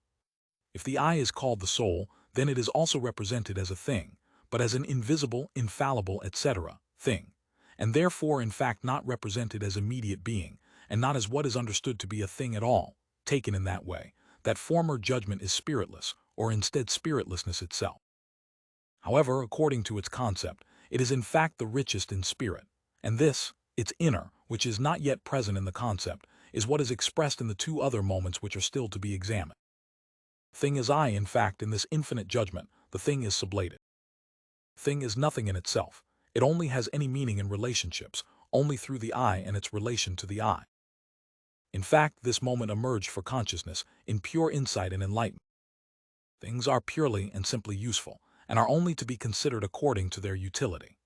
If the eye is called the soul, then it is also represented as a thing, but as an invisible, infallible, etc. thing, and therefore in fact not represented as immediate being, and not as what is understood to be a thing at all. Taken in that way, that former judgment is spiritless, or instead spiritlessness itself. However, according to its concept, it is in fact the richest in spirit, and this, its inner, which is not yet present in the concept, is what is expressed in the two other moments which are still to be examined. Thing is I, in fact, in this infinite judgment, the thing is sublated. Thing is nothing in itself, it only has any meaning in relationships, only through the I and its relation to the I. In fact, this moment emerged for consciousness in pure insight and enlightenment. Things are purely and simply useful, and are only to be considered according to their utility.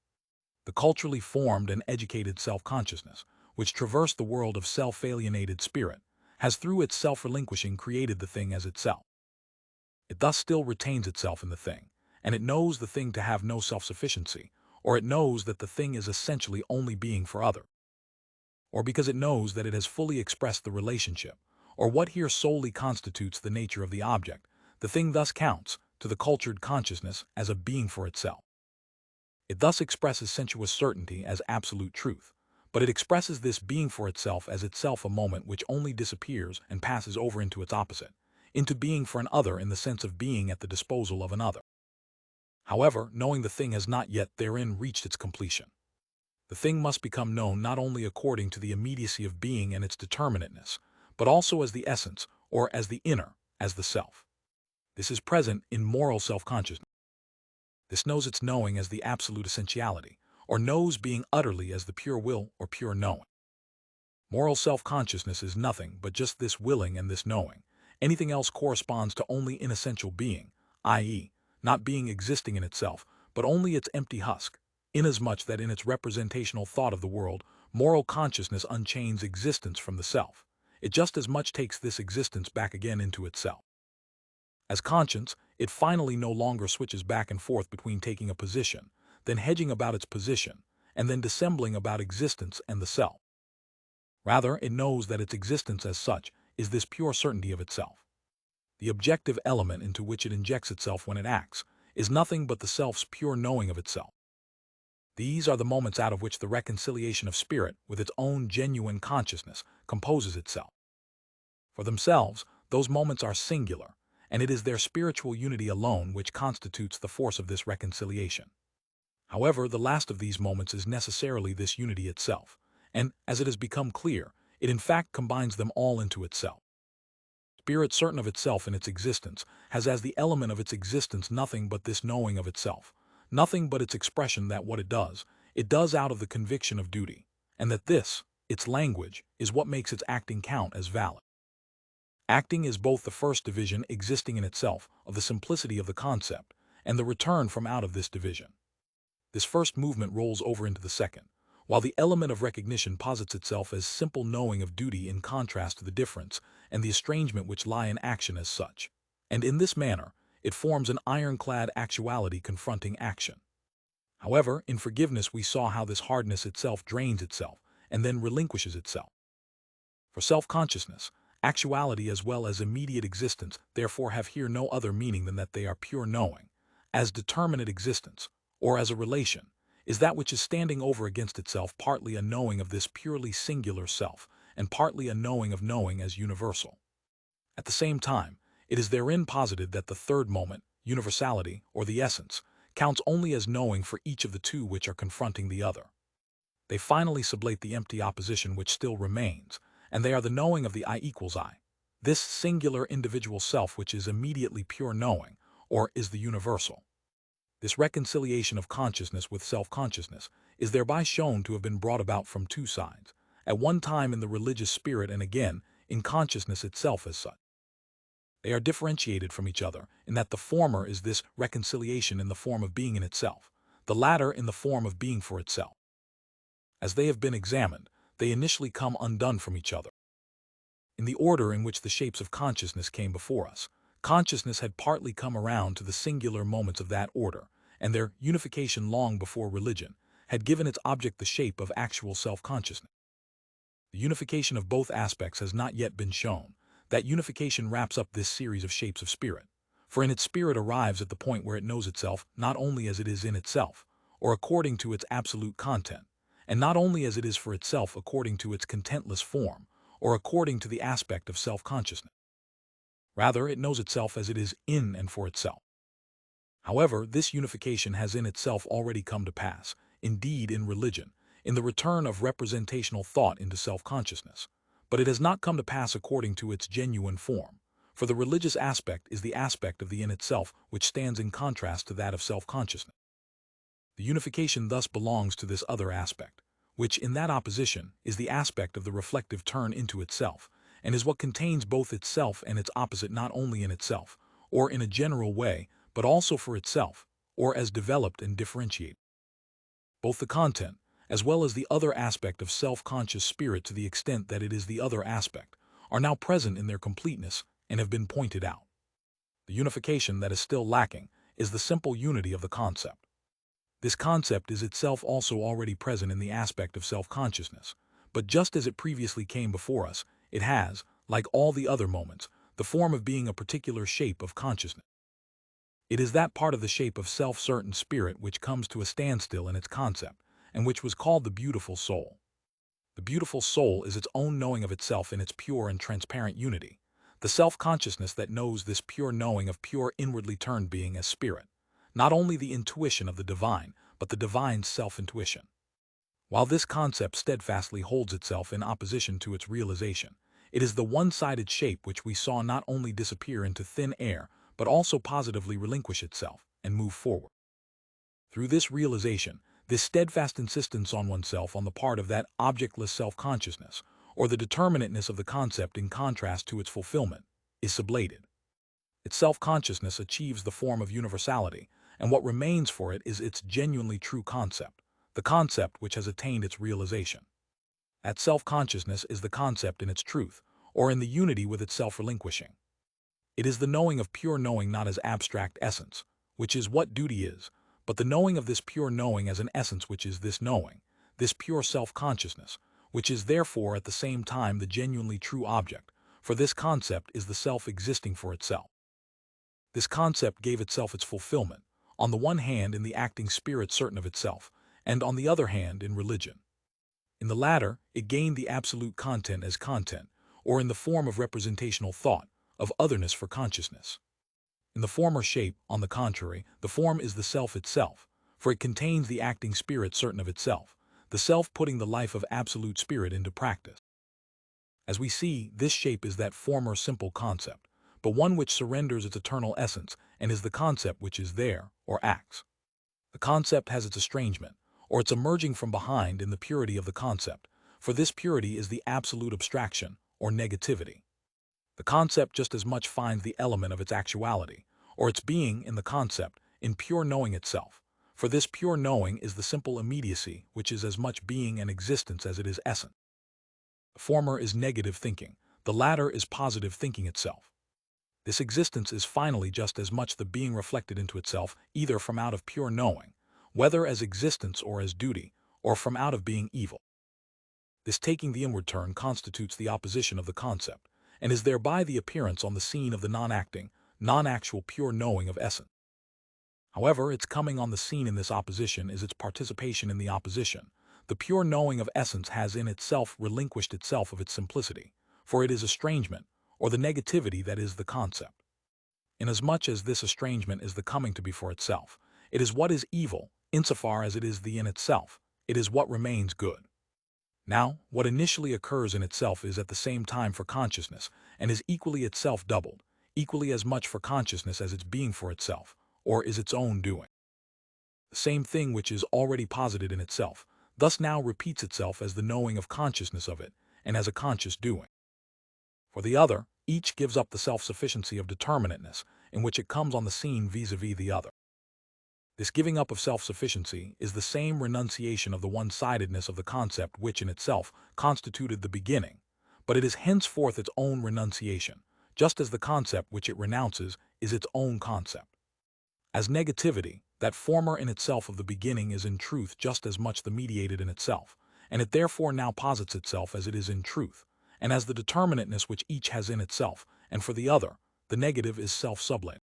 The culturally formed and educated self-consciousness, which traversed the world of self-alienated spirit, has through its self-relinquishing created the thing as itself. It thus still retains itself in the thing, and it knows the thing to have no self-sufficiency, or it knows that the thing is essentially only being for other, or because it knows that it has fully expressed the relationship, or what here solely constitutes the nature of the object, the thing thus counts, to the cultured consciousness, as a being for itself. It thus expresses sensuous certainty as absolute truth, but it expresses this being for itself as itself a moment which only disappears and passes over into its opposite, into being for an other in the sense of being at the disposal of another. However, knowing the thing has not yet therein reached its completion. The thing must become known not only according to the immediacy of being and its determinateness, but also as the essence, or as the inner, as the self. This is present in moral self-consciousness. This knows its knowing as the absolute essentiality, or knows being utterly as the pure will or pure knowing. Moral self-consciousness is nothing but just this willing and this knowing. Anything else corresponds to only inessential being, i.e., not being existing in itself, but only its empty husk, inasmuch that in its representational thought of the world, moral consciousness unchains existence from the self. It just as much takes this existence back again into itself. As conscience, it finally no longer switches back and forth between taking a position, then hedging about its position, and then dissembling about existence and the self. Rather, it knows that its existence as such is this pure certainty of itself. The objective element into which it injects itself when it acts is nothing but the self's pure knowing of itself. These are the moments out of which the reconciliation of spirit with its own genuine consciousness composes itself. For themselves, those moments are singular, and it is their spiritual unity alone which constitutes the force of this reconciliation. However, the last of these moments is necessarily this unity itself, and, as it has become clear, it in fact combines them all into itself. Spirit, certain of itself in its existence, has as the element of its existence nothing but this knowing of itself, nothing but its expression that what it does out of the conviction of duty, and that this, its language, is what makes its acting count as valid. Acting is both the first division existing in itself of the simplicity of the concept, and the return from out of this division. This first movement rolls over into the second, while the element of recognition posits itself as simple knowing of duty in contrast to the difference and the estrangement which lie in action as such. And in this manner, it forms an ironclad actuality confronting action. However, in forgiveness we saw how this hardness itself drains itself and then relinquishes itself. For self-consciousness, actuality as well as immediate existence therefore have here no other meaning than that they are pure knowing, as determinate existence, or as a relation, is that which is standing over against itself partly a knowing of this purely singular self, and partly a knowing of knowing as universal. At the same time, it is therein posited that the third moment, universality, or the essence, counts only as knowing for each of the two which are confronting the other. They finally sublate the empty opposition which still remains, and they are the knowing of the I equals I, this singular individual self which is immediately pure knowing, or is the universal. This reconciliation of consciousness with self-consciousness is thereby shown to have been brought about from two sides, at one time in the religious spirit and again in consciousness itself as such. They are differentiated from each other in that the former is this reconciliation in the form of being in itself, the latter in the form of being for itself. As they have been examined, they initially come undone from each other. In the order in which the shapes of consciousness came before us, consciousness had partly come around to the singular moments of that order, and their unification long before religion had given its object the shape of actual self-consciousness. The unification of both aspects has not yet been shown. That unification wraps up this series of shapes of spirit, for in its spirit arrives at the point where it knows itself not only as it is in itself, or according to its absolute content, and not only as it is for itself according to its contentless form, or according to the aspect of self-consciousness. Rather, it knows itself as it is in and for itself. However, this unification has in itself already come to pass, indeed in religion, in the return of representational thought into self-consciousness, but it has not come to pass according to its genuine form, for the religious aspect is the aspect of the in itself which stands in contrast to that of self-consciousness. The unification thus belongs to this other aspect, which in that opposition is the aspect of the reflective turn into itself, and is what contains both itself and its opposite not only in itself, or in a general way, but also for itself, or as developed and differentiated. Both the content, as well as the other aspect of self-conscious spirit to the extent that it is the other aspect, are now present in their completeness and have been pointed out. The unification that is still lacking is the simple unity of the concept. This concept is itself also already present in the aspect of self-consciousness, but just as it previously came before us, it has, like all the other moments, the form of being a particular shape of consciousness. It is that part of the shape of self-certain spirit which comes to a standstill in its concept, and which was called the beautiful soul. The beautiful soul is its own knowing of itself in its pure and transparent unity, the self-consciousness that knows this pure knowing of pure inwardly turned being as spirit, not only the intuition of the divine, but the divine's self-intuition. While this concept steadfastly holds itself in opposition to its realization, it is the one-sided shape which we saw not only disappear into thin air, but also positively relinquish itself and move forward. Through this realization, this steadfast insistence on oneself on the part of that objectless self-consciousness, or the determinateness of the concept in contrast to its fulfillment, is sublated. Its self-consciousness achieves the form of universality, and what remains for it is its genuinely true concept, the concept which has attained its realization. That self-consciousness is the concept in its truth, or in the unity with itself relinquishing. It is the knowing of pure knowing not as abstract essence, which is what duty is, but the knowing of this pure knowing as an essence which is this knowing, this pure self-consciousness, which is therefore at the same time the genuinely true object, for this concept is the self existing for itself. This concept gave itself its fulfillment, on the one hand in the acting spirit certain of itself, and on the other hand in religion. In the latter, it gained the absolute content as content, or in the form of representational thought, of otherness for consciousness. In the former shape, on the contrary, the form is the self itself, for it contains the acting spirit certain of itself, the self putting the life of absolute spirit into practice. As we see, this shape is that former simple concept, but one which surrenders its eternal essence and is the concept which is there, or acts. The concept has its estrangement, or its emerging from behind in the purity of the concept, for this purity is the absolute abstraction, or negativity. The concept just as much finds the element of its actuality, or its being in the concept, in pure knowing itself, for this pure knowing is the simple immediacy which is as much being and existence as it is essence. The former is negative thinking, the latter is positive thinking itself. This existence is finally just as much the being reflected into itself either from out of pure knowing, whether as existence or as duty, or from out of being evil. This taking the inward turn constitutes the opposition of the concept, and is thereby the appearance on the scene of the non-acting, non-actual pure knowing of essence. However, its coming on the scene in this opposition is its participation in the opposition. The pure knowing of essence has in itself relinquished itself of its simplicity, for it is estrangement, or the negativity that is the concept. Inasmuch as this estrangement is the coming to be for itself, it is what is evil, insofar as it is the in itself, it is what remains good. Now, what initially occurs in itself is at the same time for consciousness, and is equally itself doubled, equally as much for consciousness as its being for itself, or is its own doing. The same thing which is already posited in itself, thus now repeats itself as the knowing of consciousness of it, and as a conscious doing. For the other, each gives up the self-sufficiency of determinateness, in which it comes on the scene vis-a-vis the other. This giving up of self-sufficiency is the same renunciation of the one-sidedness of the concept which in itself constituted the beginning, but it is henceforth its own renunciation, just as the concept which it renounces is its own concept. As negativity, that former in itself of the beginning is in truth just as much the mediated in itself, and it therefore now posits itself as it is in truth, and as the determinateness which each has in itself, and for the other, the negative is self-sublated.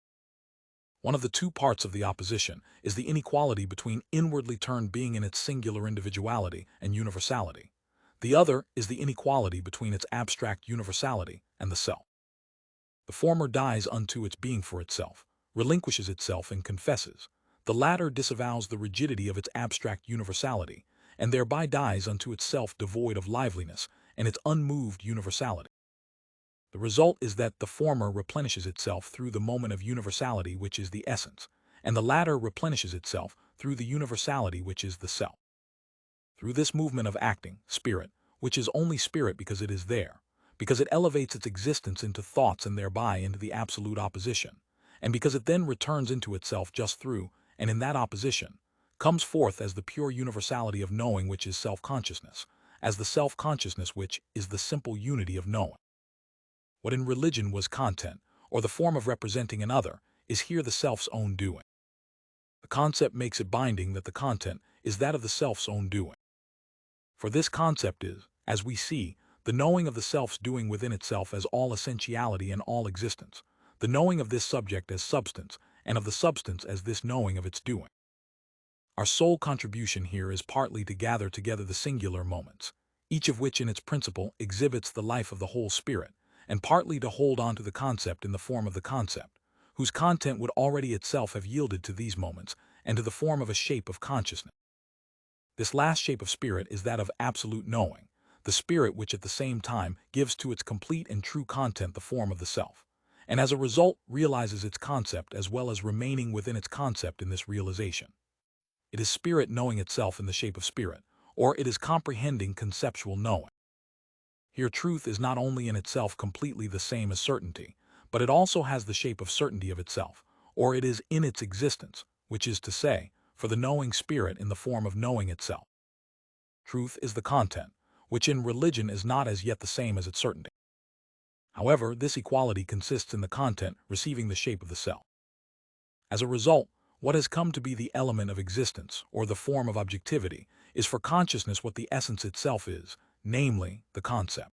One of the two parts of the opposition is the inequality between inwardly turned being in its singular individuality and universality. The other is the inequality between its abstract universality and the self. The former dies unto its being for itself, relinquishes itself and confesses. The latter disavows the rigidity of its abstract universality, and thereby dies unto itself devoid of liveliness and its unmoved universality. The result is that the former replenishes itself through the moment of universality which is the essence, and the latter replenishes itself through the universality which is the self. Through this movement of acting, spirit, which is only spirit because it is there, because it elevates its existence into thoughts and thereby into the absolute opposition, and because it then returns into itself just through, and in that opposition, comes forth as the pure universality of knowing which is self-consciousness, as the self-consciousness which is the simple unity of knowing. What in religion was content, or the form of representing another, is here the self's own doing. The concept makes it binding that the content is that of the self's own doing. For this concept is, as we see, the knowing of the self's doing within itself as all essentiality and all existence, the knowing of this subject as substance, and of the substance as this knowing of its doing. Our sole contribution here is partly to gather together the singular moments, each of which in its principle exhibits the life of the whole spirit, and partly to hold on to the concept in the form of the concept, whose content would already itself have yielded to these moments and to the form of a shape of consciousness. This last shape of spirit is that of absolute knowing, the spirit which at the same time gives to its complete and true content the form of the self, and as a result realizes its concept as well as remaining within its concept in this realization. It is spirit knowing itself in the shape of spirit, or it is comprehending conceptual knowing. Here truth is not only in itself completely the same as certainty, but it also has the shape of certainty of itself, or it is in its existence, which is to say, for the knowing spirit in the form of knowing itself. Truth is the content, which in religion is not as yet the same as its certainty. However, this equality consists in the content receiving the shape of the self. As a result, what has come to be the element of existence, or the form of objectivity, is for consciousness what the essence itself is, namely, the concept.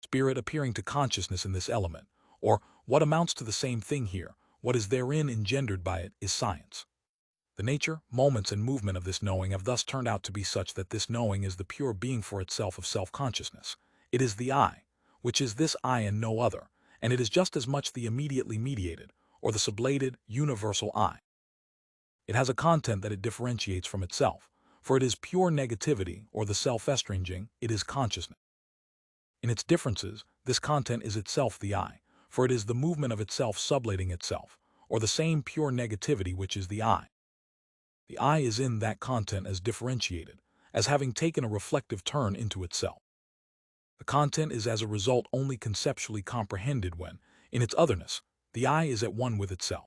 Spirit appearing to consciousness in this element, or what amounts to the same thing here, what is therein engendered by it, is science. The nature, moments, and movement of this knowing have thus turned out to be such that this knowing is the pure being for itself of self-consciousness. It is the I, which is this I and no other, and it is just as much the immediately mediated, or the sublated, universal I. It has a content that it differentiates from itself, for it is pure negativity, or the self-estranging, it is consciousness. In its differences, this content is itself the I, for it is the movement of itself sublating itself, or the same pure negativity which is the I. The I is in that content as differentiated, as having taken a reflective turn into itself. The content is as a result only conceptually comprehended when, in its otherness, the I is at one with itself.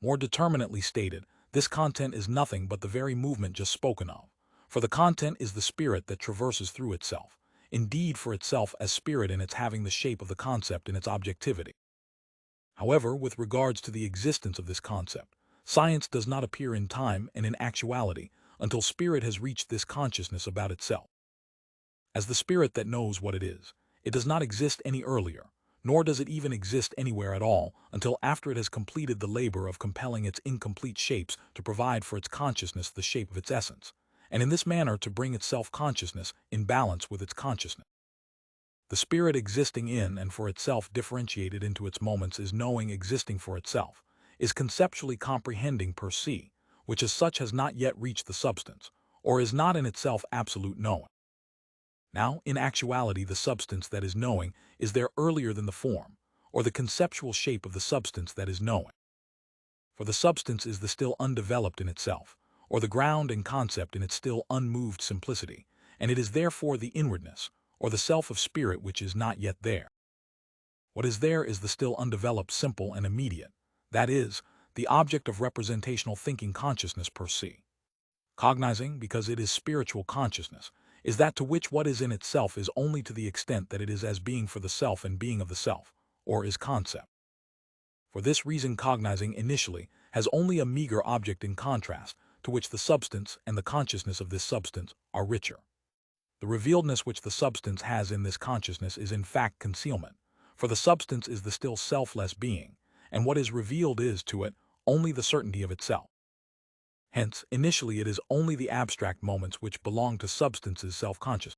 More determinately stated, this content is nothing but the very movement just spoken of, for the content is the spirit that traverses through itself, indeed for itself as spirit in its having the shape of the concept in its objectivity. However, with regards to the existence of this concept, science does not appear in time and in actuality until spirit has reached this consciousness about itself. As the spirit that knows what it does not exist any earlier, nor does it even exist anywhere at all until after it has completed the labor of compelling its incomplete shapes to provide for its consciousness the shape of its essence, and in this manner to bring its self-consciousness in balance with its consciousness. The spirit existing in and for itself differentiated into its moments is knowing existing for itself, is conceptually comprehending per se, which as such has not yet reached the substance, or is not in itself absolute knowing. Now, in actuality, the substance that is knowing is there earlier than the form, or the conceptual shape of the substance that is knowing. For the substance is the still undeveloped in itself, or the ground and concept in its still unmoved simplicity, and it is therefore the inwardness, or the self of spirit which is not yet there. What is there is the still undeveloped simple and immediate, that is, the object of representational thinking consciousness per se. Cognizing, because it is spiritual consciousness, is that to which what is in itself is only to the extent that it is as being for the self and being of the self, or is concept. For this reason cognizing initially has only a meager object in contrast, to which the substance and the consciousness of this substance are richer. The revealedness which the substance has in this consciousness is in fact concealment, for the substance is the still selfless being, and what is revealed is to it only the certainty of itself. Hence, initially it is only the abstract moments which belong to substance's self-consciousness.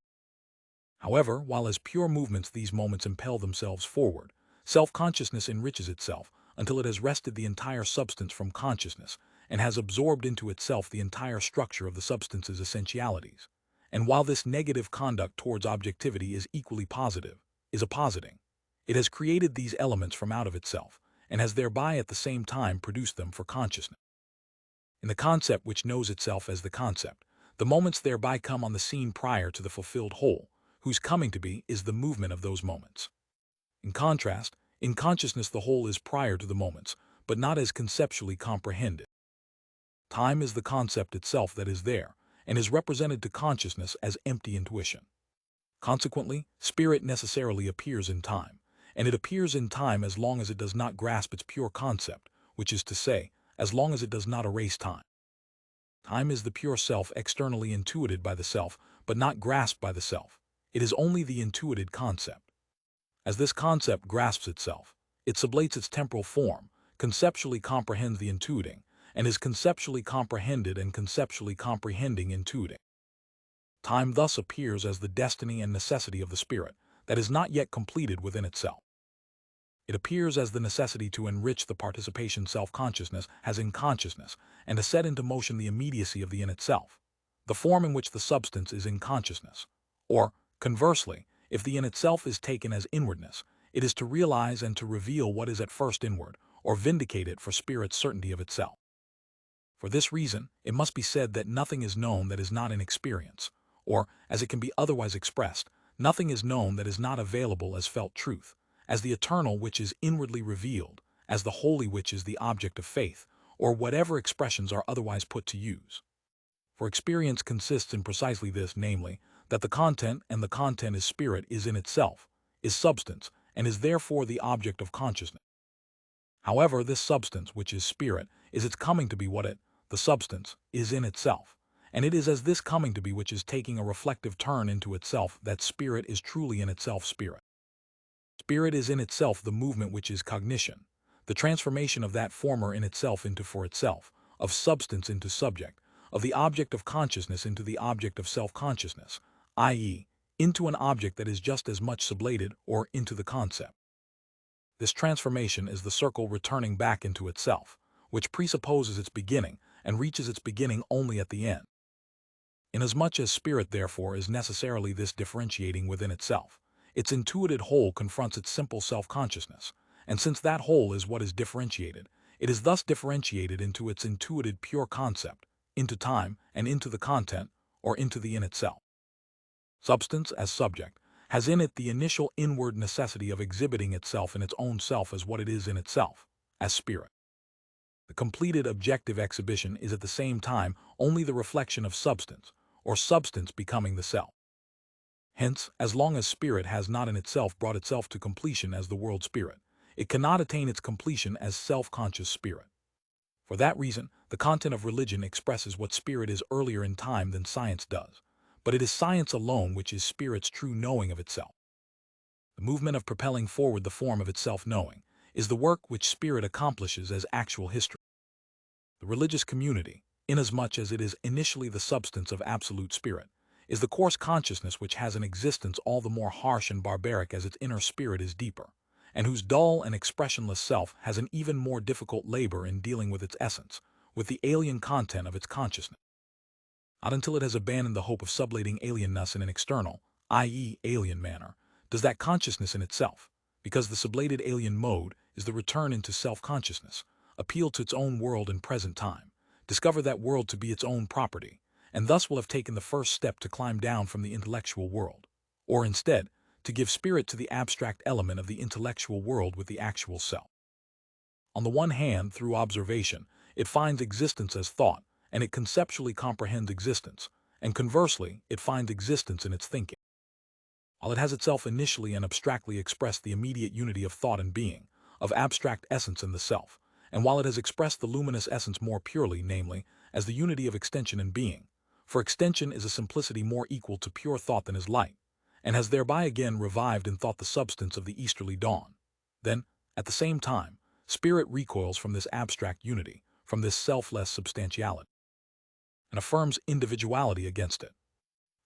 However, while as pure movements these moments impel themselves forward, self-consciousness enriches itself until it has wrested the entire substance from consciousness and has absorbed into itself the entire structure of the substance's essentialities. And while this negative conduct towards objectivity is equally positive, is a positing, it has created these elements from out of itself and has thereby at the same time produced them for consciousness. In the concept which knows itself as the concept, the moments thereby come on the scene prior to the fulfilled whole, whose coming to be is the movement of those moments. In contrast, in consciousness the whole is prior to the moments, but not as conceptually comprehended. Time is the concept itself that is there, and is represented to consciousness as empty intuition. Consequently, spirit necessarily appears in time, and it appears in time as long as it does not grasp its pure concept, which is to say, as long as it does not erase time. Time is the pure self externally intuited by the self, but not grasped by the self. It is only the intuited concept. As this concept grasps itself, it sublates its temporal form, conceptually comprehends the intuiting, and is conceptually comprehended and conceptually comprehending intuiting. Time thus appears as the destiny and necessity of the spirit that is not yet completed within itself. It appears as the necessity to enrich the participation self-consciousness has in consciousness and to set into motion the immediacy of the in itself, the form in which the substance is in consciousness. Or, conversely, if the in itself is taken as inwardness, it is to realize and to reveal what is at first inward, or vindicate it for spirit's certainty of itself. For this reason, it must be said that nothing is known that is not in experience, or, as it can be otherwise expressed, nothing is known that is not available as felt truth, as the eternal which is inwardly revealed, as the holy which is the object of faith, or whatever expressions are otherwise put to use. For experience consists in precisely this, namely, that the content and the content is spirit is in itself, is substance, and is therefore the object of consciousness. However, this substance, which is spirit, is its coming to be what it, the substance, is in itself. And it is as this coming to be which is taking a reflective turn into itself that spirit is truly in itself spirit. Spirit is in itself the movement which is cognition, the transformation of that former in itself into for itself, of substance into subject, of the object of consciousness into the object of self-consciousness, i.e., into an object that is just as much sublated or into the concept. This transformation is the circle returning back into itself, which presupposes its beginning and reaches its beginning only at the end. Inasmuch as spirit, therefore, is necessarily this differentiating within itself, its intuited whole confronts its simple self-consciousness, and since that whole is what is differentiated, it is thus differentiated into its intuited pure concept, into time, and into the content, or into the in itself. Substance, as subject, has in it the initial inward necessity of exhibiting itself in its own self as what it is in itself, as spirit. The completed objective exhibition is at the same time only the reflection of substance, or substance becoming the self. Hence, as long as spirit has not in itself brought itself to completion as the world spirit, it cannot attain its completion as self-conscious spirit. For that reason, the content of religion expresses what spirit is earlier in time than science does, but it is science alone which is spirit's true knowing of itself. The movement of propelling forward the form of its self-knowing is the work which spirit accomplishes as actual history. The religious community, inasmuch as it is initially the substance of absolute spirit, is the coarse consciousness which has an existence all the more harsh and barbaric as its inner spirit is deeper, and whose dull and expressionless self has an even more difficult labor in dealing with its essence, with the alien content of its consciousness. Not until it has abandoned the hope of sublating alienness in an external, i.e., alien manner, does that consciousness in itself, because the sublated alien mode is the return into self-consciousness, appeal to its own world in present time, discover that world to be its own property, and thus will have taken the first step to climb down from the intellectual world, or instead, to give spirit to the abstract element of the intellectual world with the actual self. On the one hand, through observation, it finds existence as thought, and it conceptually comprehends existence, and conversely, it finds existence in its thinking. While it has itself initially and abstractly expressed the immediate unity of thought and being, of abstract essence in the self, and while it has expressed the luminous essence more purely, namely, as the unity of extension and being, for extension is a simplicity more equal to pure thought than is light, and has thereby again revived in thought the substance of the easterly dawn, then, at the same time, spirit recoils from this abstract unity, from this selfless substantiality, and affirms individuality against it.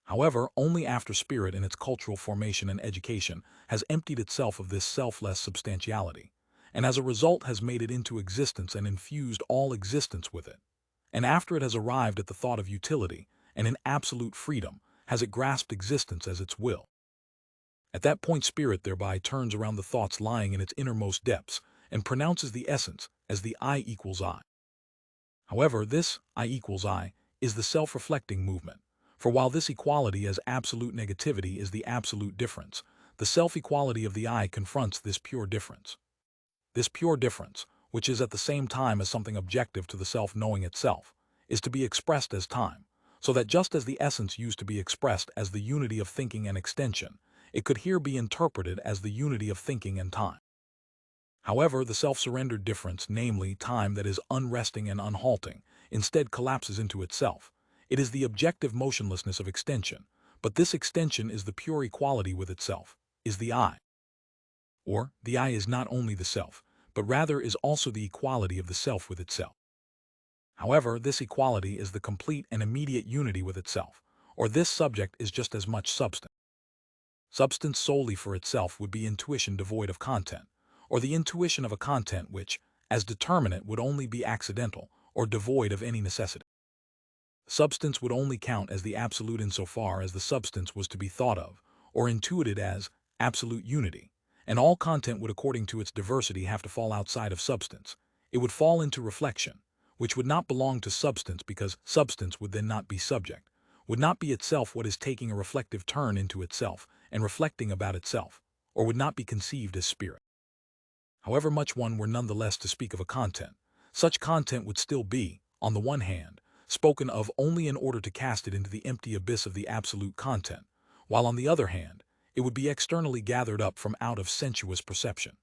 However, only after spirit in its cultural formation and education has emptied itself of this selfless substantiality, and as a result has made it into existence and infused all existence with it, and after it has arrived at the thought of utility, and in absolute freedom, has it grasped existence as its will. At that point spirit thereby turns around the thoughts lying in its innermost depths, and pronounces the essence as the I equals I. However, this I equals I is the self-reflecting movement, for while this equality as absolute negativity is the absolute difference, the self-equality of the I confronts this pure difference. This pure difference, which is at the same time as something objective to the self-knowing itself, is to be expressed as time, so that just as the essence used to be expressed as the unity of thinking and extension, it could here be interpreted as the unity of thinking and time. However, the self-surrendered difference, namely time that is unresting and unhalting, instead collapses into itself. It is the objective motionlessness of extension, but this extension is the pure equality with itself, is the I. Or, the I is not only the self, but rather is also the equality of the self with itself. However, this equality is the complete and immediate unity with itself, or this subject is just as much substance. Substance solely for itself would be intuition devoid of content, or the intuition of a content which, as determinate, would only be accidental or devoid of any necessity. Substance would only count as the absolute insofar as the substance was to be thought of, or intuited as, absolute unity, and all content would according to its diversity have to fall outside of substance. It would fall into reflection, which would not belong to substance because substance would then not be subject, would not be itself what is taking a reflective turn into itself and reflecting about itself, or would not be conceived as spirit. However much one were nonetheless to speak of a content, such content would still be, on the one hand, spoken of only in order to cast it into the empty abyss of the absolute content, while on the other hand, it would be externally gathered up from out of sensuous perception.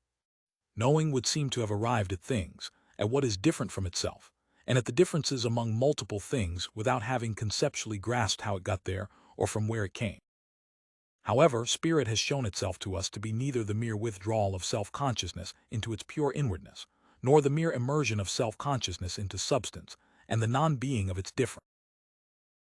Knowing would seem to have arrived at things, at what is different from itself, and at the differences among multiple things without having conceptually grasped how it got there or from where it came. However, spirit has shown itself to us to be neither the mere withdrawal of self-consciousness into its pure inwardness, nor the mere immersion of self-consciousness into substance and the non-being of its difference.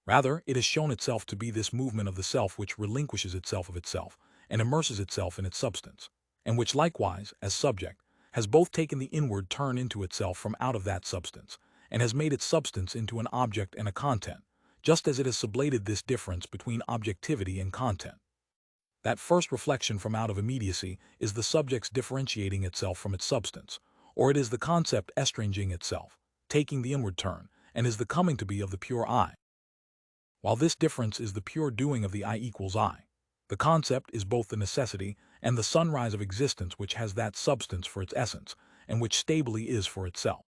Rather, it has shown itself to be this movement of the self which relinquishes itself of itself and immerses itself in its substance, and which likewise, as subject, has both taken the inward turn into itself from out of that substance, and has made its substance into an object and a content, just as it has sublated this difference between objectivity and content. That first reflection from out of immediacy is the subject's differentiating itself from its substance, or it is the concept estranging itself, taking the inward turn, and is the coming to be of the pure I. While this difference is the pure doing of the I equals I, the concept is both the necessity and the sunrise of existence which has that substance for its essence, and which stably is for itself.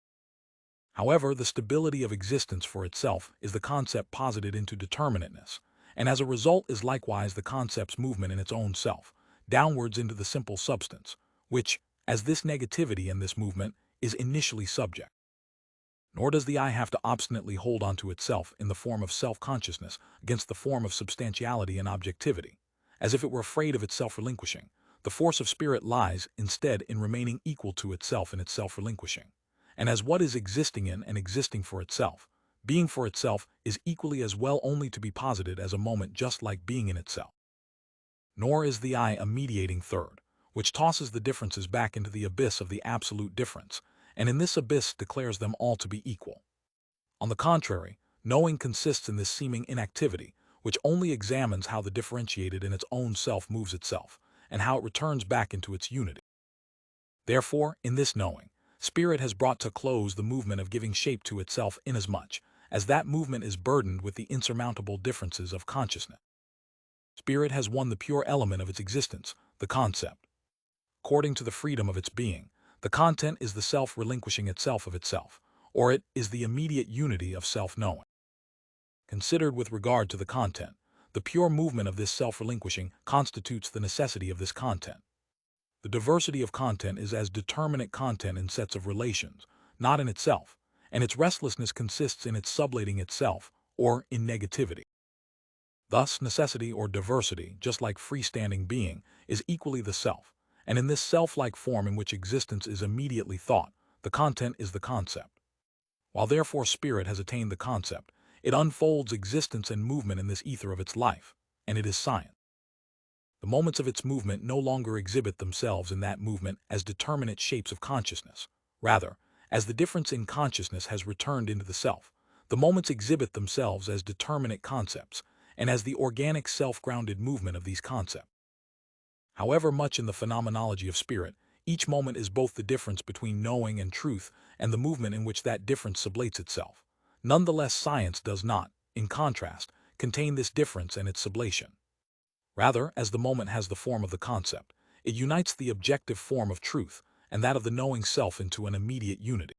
However, the stability of existence for itself is the concept posited into determinateness, and as a result is likewise the concept's movement in its own self, downwards into the simple substance, which, as this negativity and this movement, is initially subject. Nor does the I have to obstinately hold on to itself in the form of self-consciousness against the form of substantiality and objectivity, as if it were afraid of its self-relinquishing. The force of spirit lies, instead, in remaining equal to itself in its self-relinquishing, and as what is existing in and existing for itself, being for itself is equally as well only to be posited as a moment just like being in itself. Nor is the I a mediating third, which tosses the differences back into the abyss of the absolute difference, and in this abyss declares them all to be equal. On the contrary, knowing consists in this seeming inactivity, which only examines how the differentiated in its own self moves itself, and how it returns back into its unity. Therefore, in this knowing, spirit has brought to close the movement of giving shape to itself inasmuch as that movement is burdened with the insurmountable differences of consciousness. Spirit has won the pure element of its existence, the concept. According to the freedom of its being, the content is the self relinquishing itself of itself, or it is the immediate unity of self-knowing. Considered with regard to the content, the pure movement of this self-relinquishing constitutes the necessity of this content. The diversity of content is as determinate content in sets of relations, not in itself, and its restlessness consists in its sublating itself, or in negativity. Thus, necessity or diversity, just like freestanding being, is equally the self, and in this self-like form in which existence is immediately thought, the content is the concept. While therefore spirit has attained the concept, it unfolds existence and movement in this ether of its life, and it is science. The moments of its movement no longer exhibit themselves in that movement as determinate shapes of consciousness. Rather, as the difference in consciousness has returned into the self, the moments exhibit themselves as determinate concepts, and as the organic self-grounded movement of these concepts. However much in the phenomenology of spirit, each moment is both the difference between knowing and truth and the movement in which that difference sublates itself. Nonetheless, science does not, in contrast, contain this difference and its sublation. Rather, as the moment has the form of the concept, it unites the objective form of truth and that of the knowing self into an immediate unity.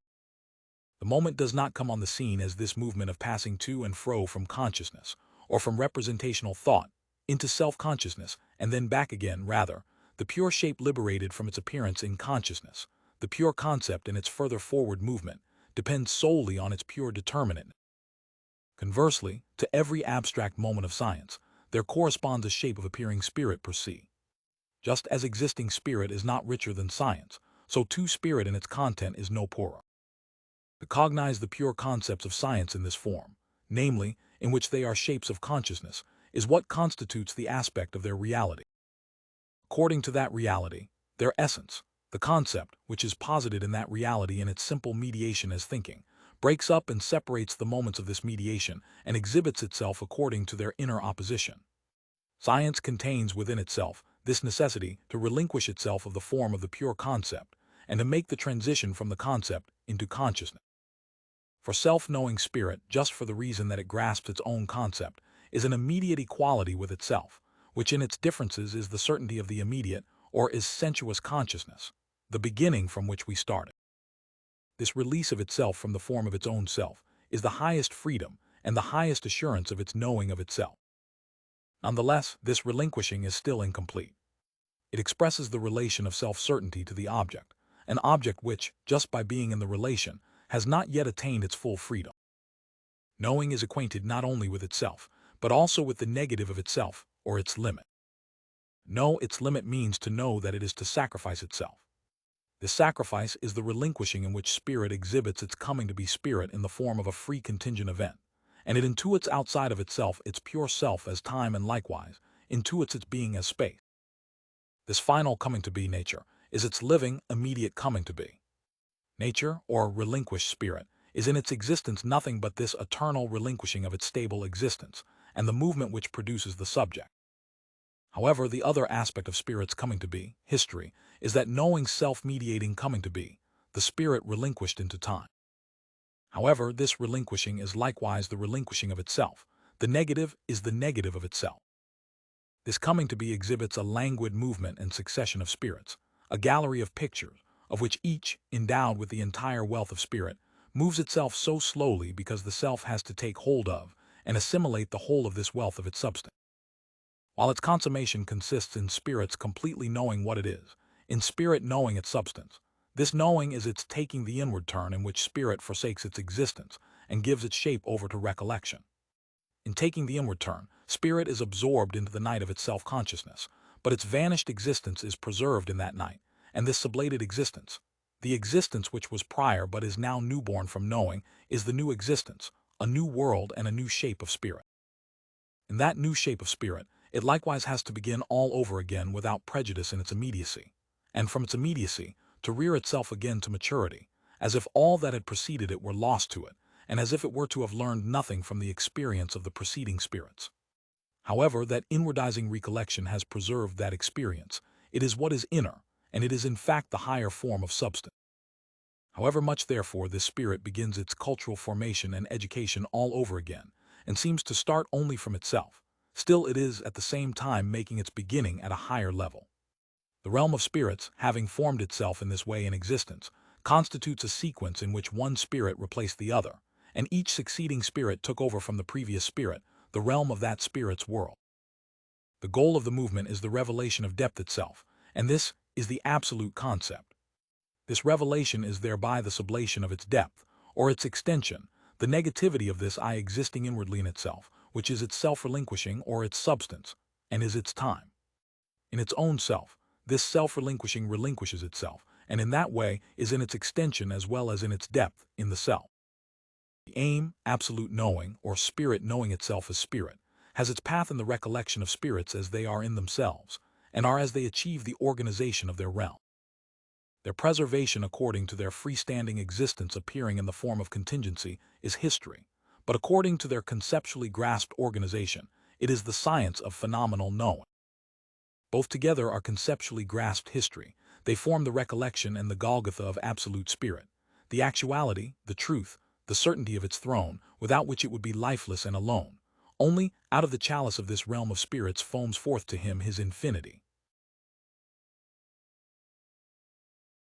The moment does not come on the scene as this movement of passing to and fro from consciousness, or from representational thought, into self-consciousness, and then back again. Rather, the pure shape liberated from its appearance in consciousness, the pure concept in its further forward movement, depends solely on its pure determinate. Conversely, to every abstract moment of science, there corresponds a shape of appearing spirit per se. Just as existing spirit is not richer than science, so too spirit in its content is no poorer. To cognize the pure concepts of science in this form, namely, in which they are shapes of consciousness, is what constitutes the aspect of their reality. According to that reality, their essence, the concept, which is posited in that reality in its simple mediation as thinking, breaks up and separates the moments of this mediation and exhibits itself according to their inner opposition. Science contains within itself this necessity to relinquish itself of the form of the pure concept and to make the transition from the concept into consciousness. For self-knowing spirit, just for the reason that it grasps its own concept, is an immediate equality with itself, which in its differences is the certainty of the immediate, or is sensuous consciousness, the beginning from which we started. This release of itself from the form of its own self is the highest freedom and the highest assurance of its knowing of itself. Nonetheless, this relinquishing is still incomplete. It expresses the relation of self-certainty to the object, an object which, just by being in the relation, has not yet attained its full freedom. Knowing is acquainted not only with itself, but also with the negative of itself, or its limit. Know its limit means to know that it is to sacrifice itself. This sacrifice is the relinquishing in which spirit exhibits its coming to be spirit in the form of a free contingent event, and it intuits outside of itself its pure self as time and likewise intuits its being as space. This final coming to be nature is its living, immediate coming to be. Nature, or relinquished spirit, is in its existence nothing but this eternal relinquishing of its stable existence, and the movement which produces the subject. However, the other aspect of spirit's coming to be, history, is that knowing self-mediating coming to be, the spirit relinquished into time. However, this relinquishing is likewise the relinquishing of itself. The negative is the negative of itself. This coming to be exhibits a languid movement and succession of spirits, a gallery of pictures, of which each, endowed with the entire wealth of spirit, moves itself so slowly because the self has to take hold of and assimilate the whole of this wealth of its substance. While its consummation consists in spirits completely knowing what it is, in spirit knowing its substance, this knowing is its taking the inward turn in which spirit forsakes its existence and gives its shape over to recollection. In taking the inward turn, spirit is absorbed into the night of its self-consciousness, but its vanished existence is preserved in that night, and this sublated existence, the existence which was prior but is now newborn from knowing, is the new existence, a new world and a new shape of spirit. In that new shape of spirit, it likewise has to begin all over again without prejudice in its immediacy, and from its immediacy, to rear itself again to maturity, as if all that had preceded it were lost to it, and as if it were to have learned nothing from the experience of the preceding spirits. However, that inwardizing recollection has preserved that experience. It is what is inner, and it is in fact the higher form of substance. However much, therefore, this spirit begins its cultural formation and education all over again, and seems to start only from itself, still it is at the same time making its beginning at a higher level. The realm of spirits, having formed itself in this way in existence, constitutes a sequence in which one spirit replaced the other, and each succeeding spirit took over from the previous spirit the realm of that spirit's world. The goal of the movement is the revelation of depth itself, and this is the absolute concept. This revelation is thereby the sublation of its depth, or its extension, the negativity of this I existing inwardly in itself, which is its self-relinquishing or its substance, and is its time. In its own self, this self-relinquishing relinquishes itself, and in that way is in its extension as well as in its depth in the self. The aim, absolute knowing, or spirit knowing itself as spirit, has its path in the recollection of spirits as they are in themselves, and are as they achieve the organization of their realm. Their preservation according to their freestanding existence appearing in the form of contingency is history, but according to their conceptually grasped organization, it is the science of phenomenal knowing. Both together are conceptually grasped history. They form the recollection and the Golgotha of absolute spirit, the actuality, the truth, the certainty of its throne, without which it would be lifeless and alone. Only out of the chalice of this realm of spirits foams forth to him his infinity.